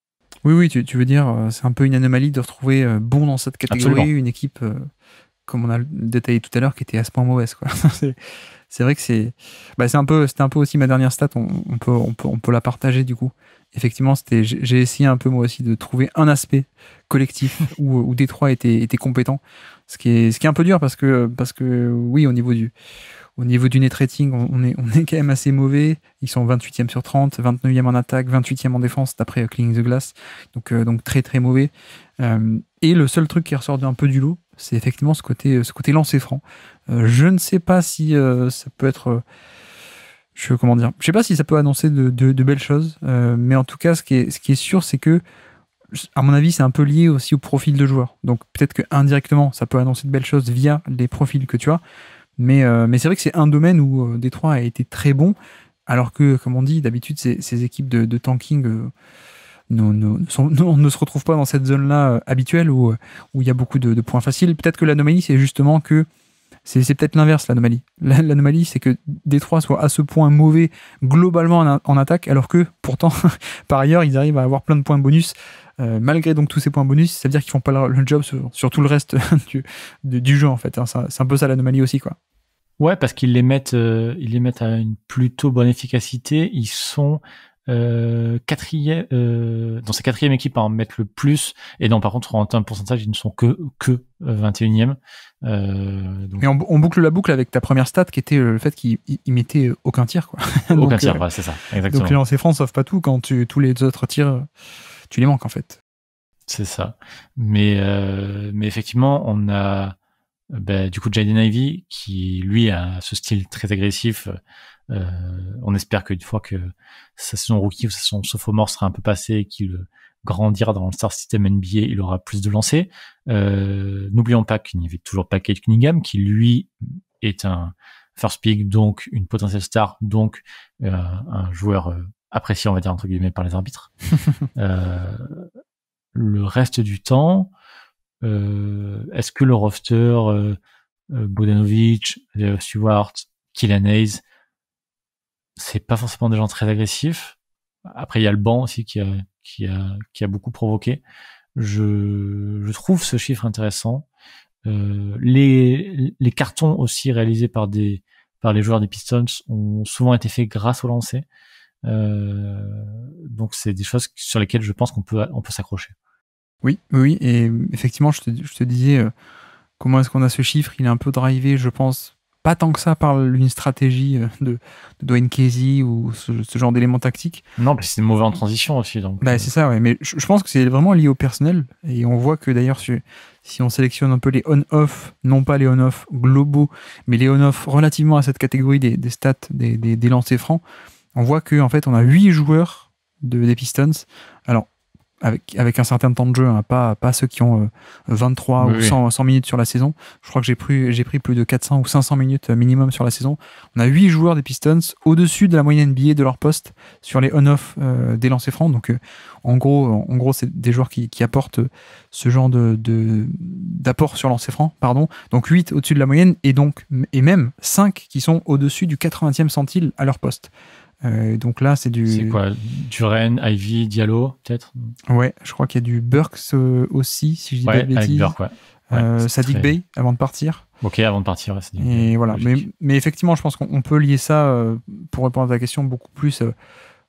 Oui, tu veux dire, c'est un peu une anomalie de retrouver bon dans cette catégorie. Absolument. Une équipe, comme on a détaillé tout à l'heure, qui était à ce point mauvaise, quoi. C'est vrai que c'était un peu aussi ma dernière stat. On peut la partager du coup. Effectivement, j'ai essayé un peu moi aussi de trouver un aspect collectif où Détroit était compétent. Ce qui est un peu dur parce que oui, au niveau du net rating, on est quand même assez mauvais. Ils sont 28e sur 30, 29e en attaque, 28e en défense d'après Cleaning the Glass. Donc très très mauvais. Et le seul truc qui ressort un peu du lot, c'est effectivement ce côté lancer franc. Je ne sais pas si ça peut être... je sais pas si ça peut annoncer de belles choses, mais en tout cas, ce qui est sûr, c'est que, à mon avis, c'est un peu lié aussi au profil de joueur. Donc peut-être que indirectement, ça peut annoncer de belles choses via les profils que tu as. Mais c'est vrai que c'est un domaine où Détroit a été très bon, alors que, comme on dit, d'habitude, ces équipes de tanking ne se retrouvent pas dans cette zone-là habituelle où il y a beaucoup de points faciles. Peut-être que l'anomalie, c'est justement que c'est peut-être l'inverse, l'anomalie. L'anomalie, c'est que Détroit soit à ce point mauvais globalement en attaque, alors que, pourtant, par ailleurs, ils arrivent à avoir plein de points bonus. Malgré donc tous ces points bonus, ça veut dire qu'ils font pas le job sur tout le reste du jeu, en fait. Hein. C'est un peu ça l'anomalie aussi, quoi. Ouais, parce qu'ils les mettent à une plutôt bonne efficacité. Ils sont quatrième, dans ces quatrième équipes à en mettre le plus, et non, par contre, en termes de pourcentage, ils ne sont que 21e. Donc... Et on boucle la boucle avec ta première stat, qui était le fait qu'ils mettaient aucun tir, quoi. Aucun tir, ouais, c'est ça, exactement. Donc les lancers francs sauvent pas tout, quand tous les autres tirs, tu les manques, en fait. C'est ça. Mais effectivement, on a du coup Jaden Ivey, qui lui a ce style très agressif. On espère qu'une fois que sa saison rookie ou sa saison sophomore sera un peu passée et qu'il grandira dans le star system NBA, il aura plus de lancers. N'oublions pas qu'il n'y avait toujours pas Cade Cunningham, qui lui est un first pick, donc une potentielle star, donc un joueur apprécié, on va dire entre guillemets, par les arbitres. Le reste du temps, est-ce que le roster Bogdanovic, Stewart, Killian Hayes, c'est pas forcément des gens très agressifs. Après, il y a le banc aussi qui a beaucoup provoqué. Je trouve ce chiffre intéressant. Les cartons aussi réalisés par les joueurs des Pistons ont souvent été faits grâce au lancer. Donc c'est des choses sur lesquelles je pense qu'on peut s'accrocher. Oui, et effectivement, je te disais, comment est-ce qu'on a ce chiffre ? Il est un peu drivé, je pense, pas tant que ça par une stratégie de Dwayne Casey ou ce genre d'éléments tactiques. Non, parce que c'est mauvais en transition aussi. Donc, c'est ça, ouais. Mais je pense que c'est vraiment lié au personnel. Et on voit que d'ailleurs, si on sélectionne un peu les on-off, non pas les on-off globaux, mais les on-off relativement à cette catégorie des stats, des lancers francs, on voit qu'en fait, on a 8 joueurs des Pistons. Alors, avec un certain temps de jeu, hein, pas ceux qui ont 23 ou 100 minutes sur la saison. Je crois que j'ai pris plus de 400 ou 500 minutes minimum sur la saison. On a 8 joueurs des Pistons au-dessus de la moyenne NBA de leur poste sur les on-off des lancers francs. Donc en gros, c'est des joueurs qui apportent ce genre d'apport sur lancers francs, pardon. Donc 8 au-dessus de la moyenne et même 5 qui sont au-dessus du 80e centile à leur poste. Donc là, c'est C'est quoi, Duren, Ivy, Diallo, peut-être? Ouais, je crois qu'il y a du Burks aussi, si je dis pas de bêtises. Avec Burke, ouais. Sadiq Bey, avant de partir. Ok, avant de partir, ouais, Sadiq Bey. Et voilà. Mais effectivement, je pense qu'on peut lier ça, pour répondre à ta question, beaucoup plus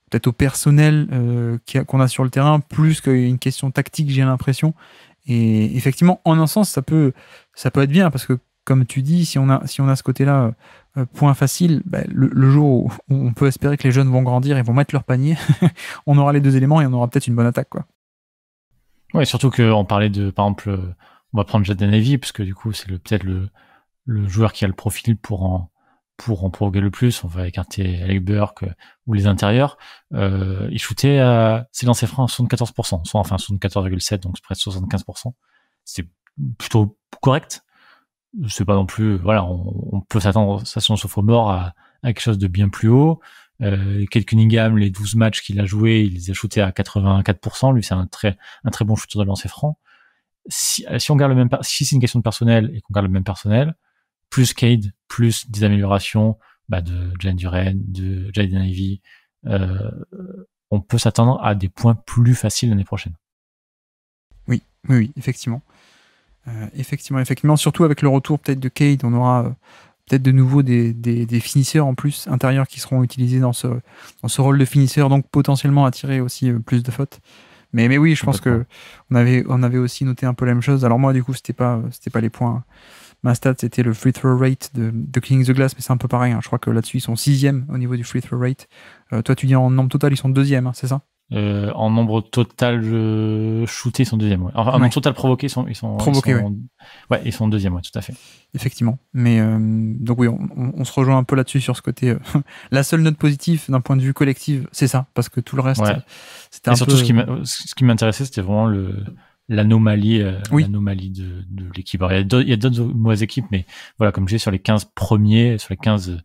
peut-être au personnel qu'on a sur le terrain, plus qu'une question tactique, j'ai l'impression. Et effectivement, en un sens, ça peut être bien, parce que comme tu dis, si on a ce côté-là, point facile, le jour où on peut espérer que les jeunes vont grandir et vont mettre leur panier, on aura les deux éléments et on aura peut-être une bonne attaque, quoi. Ouais, surtout qu'on parlait de, par exemple, on va prendre Jaden Ivey, parce que du coup, c'est peut-être le joueur qui a le profil pour en provoquer le plus. On va écarter Alec Burke ou les intérieurs. Il shootait ses lancers francs à 74%, soit enfin 74,7, donc c'est presque 75%. C'est plutôt correct. C'est pas non plus, voilà, on peut s'attendre, ça son sophomore à quelque chose de bien plus haut. Kate Cunningham, les 12 matchs qu'il a joué, il les a shootés à 84%. Lui, c'est un très bon shooter de lancer franc. Si on garde si c'est une question de personnel et qu'on garde le même personnel, plus Cade, plus des améliorations, de Jalen Duren, de Jaden Ivey, on peut s'attendre à des points plus faciles l'année prochaine. Oui, effectivement. Effectivement, surtout avec le retour peut-être de Cade, on aura peut-être de nouveau des finisseurs en plus intérieurs qui seront utilisés dans ce rôle de finisseur, donc potentiellement attirer aussi plus de fautes. Mais oui, je pense que on avait aussi noté un peu la même chose. Alors moi, du coup, c'était pas les points. Ma stat, c'était le free throw rate de Cleaning the Glass, mais c'est un peu pareil. Hein. Je crois que là-dessus, ils sont 6e au niveau du free throw rate. Toi, tu dis en nombre total, ils sont 2e, hein, c'est ça? En nombre total shooté, ils sont 2e. Ouais. Enfin, en nombre total provoqué, ils sont provoqués, ouais, ils sont 2e, ouais, tout à fait. Effectivement. Mais donc oui, on se rejoint un peu là-dessus sur ce côté. La seule note positive d'un point de vue collectif, c'est ça, parce que tout le reste, c'était un peu. Et surtout, ce qui m'intéressait, c'était vraiment l'anomalie de l'équipe. Alors, il y a d'autres mauvaises équipes, mais voilà, comme je disais, sur les 15 premiers, sur les 15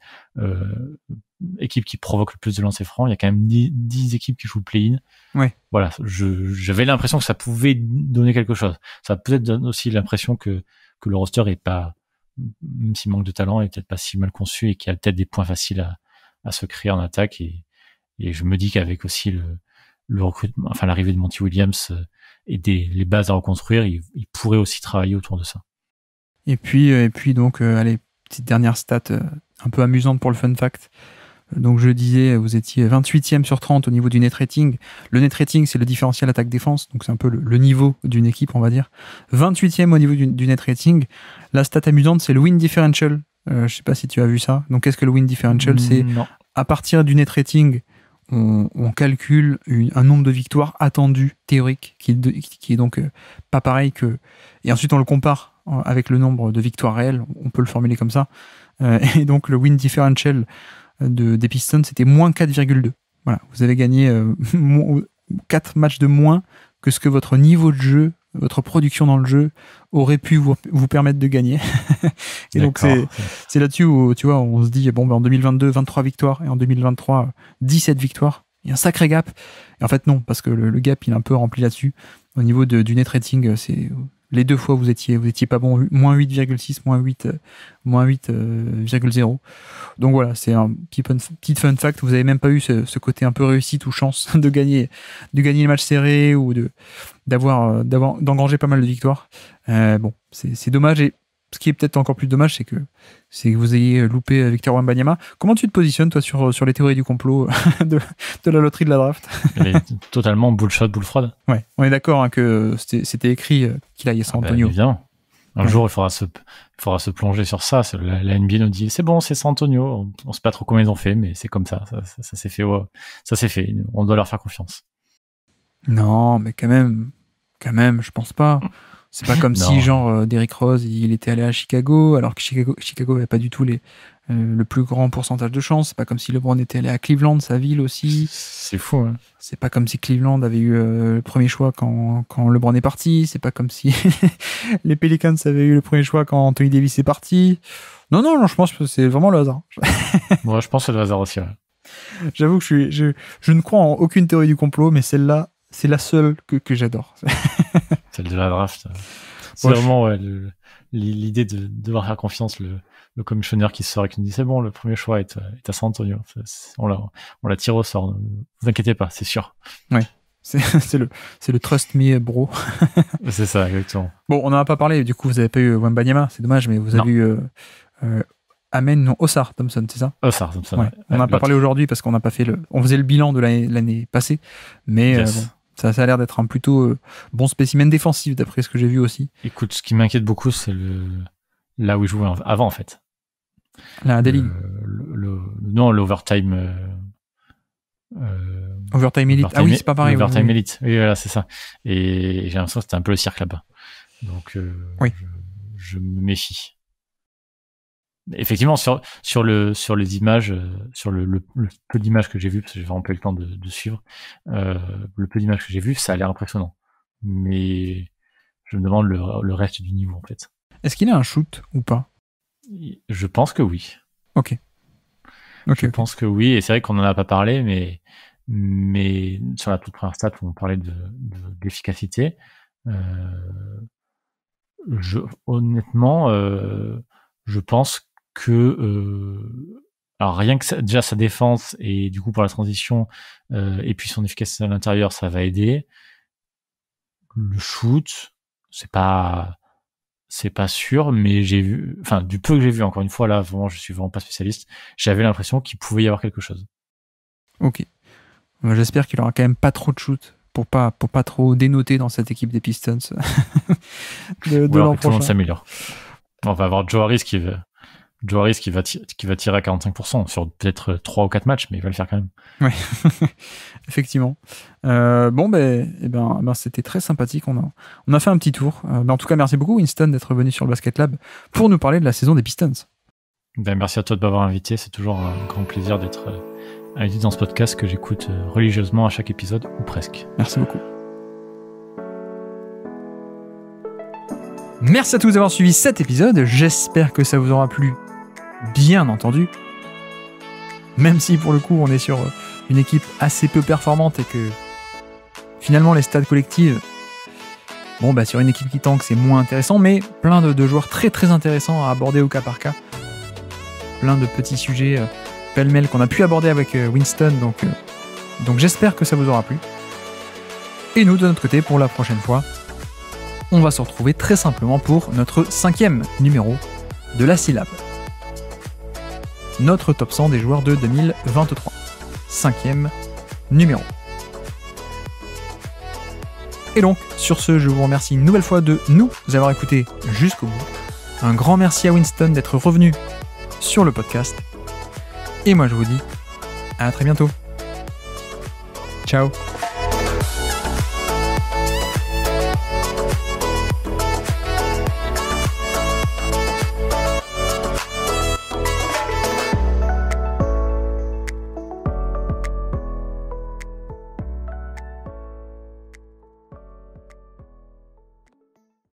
équipes qui provoquent le plus de lancers francs, il y a quand même 10 équipes qui jouent le play-in. Ouais. Voilà, j'avais l'impression que ça pouvait donner quelque chose. Ça peut-être donner aussi l'impression que le roster est pas, même s'il manque de talent, est peut-être pas si mal conçu et qu'il y a peut-être des points faciles à se créer en attaque. Et je me dis qu'avec aussi le recrutement, enfin l'arrivée de Monty Williams et les bases à reconstruire, il pourrait aussi travailler autour de ça. Et puis donc, allez, petite dernière stat un peu amusante pour le fun fact. Donc je disais, vous étiez 28e sur 30 au niveau du net rating. Le net rating, c'est le différentiel attaque-défense, donc c'est un peu le niveau d'une équipe, on va dire. 28e au niveau du net rating. La stat amusante, c'est le win differential. Je sais pas si tu as vu ça. Donc qu'est-ce que le win differential? C'est à partir du net rating, on calcule un nombre de victoires attendues théoriques qui est donc pas pareil que... Et ensuite on le compare avec le nombre de victoires réelles, on peut le formuler comme ça. Et donc le win differential des Pistons, c'était moins 4,2. Voilà, vous avez gagné 4 matchs de moins que ce que votre niveau de jeu, votre production dans le jeu aurait pu vous permettre de gagner. Et donc c'est là-dessus où, tu vois, on se dit, bon, en 2022, 23 victoires, et en 2023, 17 victoires. Il y a un sacré gap. Et en fait, non, parce que le gap, il est un peu rempli là-dessus. Au niveau du net rating, c'est... Les deux fois, vous étiez pas bon, moins 8,6, moins 8,0. Donc voilà, c'est un petit fun fact. Vous avez même pas eu ce côté un peu réussite ou chance de gagner les matchs serrés ou d'engranger pas mal de victoires. Bon, c'est dommage. Et ce qui est peut-être encore plus dommage, c'est que vous ayez loupé Victor Wembanyama. Comment tu te positionnes, toi, sur les théories du complot de la loterie de la draft? Totalement bullshot, bull fraud. Ouais, on est d'accord que c'était écrit qu'il aille à San Antonio. Évidemment. Un jour, il faudra se plonger sur ça. La NBA nous dit, c'est bon, c'est San Antonio. On sait pas trop comment ils ont fait, mais c'est comme ça. Ça s'est fait. Ça s'est fait. On doit leur faire confiance. Non, mais quand même, je pense pas. C'est pas comme si, genre, Derrick Rose, il était allé à Chicago, alors que Chicago avait pas du tout le plus grand pourcentage de chance. C'est pas comme si LeBron était allé à Cleveland, sa ville aussi. C'est fou, hein. C'est pas comme si Cleveland avait eu le premier choix quand LeBron est parti. C'est pas comme si les Pelicans avaient eu le premier choix quand Anthony Davis est parti. Non, je pense que c'est vraiment le hasard. Moi, je pense que c'est le hasard aussi, ouais. J'avoue que je ne crois en aucune théorie du complot, mais celle-là, c'est la seule que j'adore. Celle de la draft. C'est vraiment l'idée de devoir faire confiance, le commissionnaire qui sort et qui nous dit c'est bon, le premier choix est à San Antonio. On la tire au sort. Ne vous inquiétez pas, c'est sûr. Ouais. C'est le trust me bro. C'est ça, exactement. Bon, on n'en a pas parlé, du coup vous avez pas eu Wembanyama, c'est dommage, mais vous avez eu Osar Thompson, c'est ça? Osar Thompson. Ouais. On n'a pas parlé aujourd'hui parce qu'on n'a pas fait on faisait le bilan de l'année passée, mais yes. Ça a l'air d'être un plutôt bon spécimen défensif d'après ce que j'ai vu aussi. Écoute, ce qui m'inquiète beaucoup, c'est là où il jouait avant en fait. La D-League. Non, l'overtime. Overtime Elite. Ah oui, c'est pas pareil. Overtime Elite. Oui, voilà, c'est ça. Et j'ai l'impression que c'était un peu le cirque là-bas. Donc, oui. je me méfie. Effectivement, sur les images, sur le peu d'images que j'ai vu, parce que j'ai vraiment pas eu le temps de suivre, le peu d'images que j'ai vu, ça a l'air impressionnant. Mais je me demande le reste du niveau, en fait. Est-ce qu'il a un shoot ou pas? Je pense que oui. Ok. Je pense que oui, et c'est vrai qu'on en a pas parlé, mais sur la toute première stat où on parlait d'efficacité, honnêtement, je pense que alors rien que déjà sa défense et du coup pour la transition et puis son efficacité à l'intérieur, ça va aider. Le shoot, c'est pas sûr, mais j'ai vu, enfin du peu que j'ai vu, encore une fois là, vraiment je suis vraiment pas spécialiste, j'avais l'impression qu'il pouvait y avoir quelque chose. Ok. J'espère qu'il aura quand même pas trop de shoot pour pas trop dénoter dans cette équipe des Pistons de l'an prochain. Tout le monde s'améliore. On va avoir Joe Harris qui va tirer à 45% sur peut-être 3 ou 4 matchs, mais il va le faire quand même. Ouais, effectivement. Bon, c'était très sympathique. On a fait un petit tour. En tout cas, merci beaucoup Winston d'être venu sur le Basket Lab pour nous parler de la saison des Pistons. Merci à toi de m'avoir invité. C'est toujours un grand plaisir d'être invité dans ce podcast que j'écoute religieusement à chaque épisode, ou presque. Merci beaucoup. Merci à tous d'avoir suivi cet épisode. J'espère que ça vous aura plu. Bien entendu, même si pour le coup on est sur une équipe assez peu performante et que finalement les stats collectives, sur une équipe qui tank c'est moins intéressant, mais plein de joueurs très très intéressants à aborder au cas par cas, plein de petits sujets pêle-mêle qu'on a pu aborder avec Winston, donc j'espère que ça vous aura plu. Et nous de notre côté, pour la prochaine fois, on va se retrouver très simplement pour notre 5e numéro de la syllabe. Notre top 100 des joueurs de 2023. 5e numéro. Et donc, sur ce, je vous remercie une nouvelle fois de nous avoir écoutés jusqu'au bout. Un grand merci à Winston d'être revenu sur le podcast. Et moi, je vous dis à très bientôt. Ciao.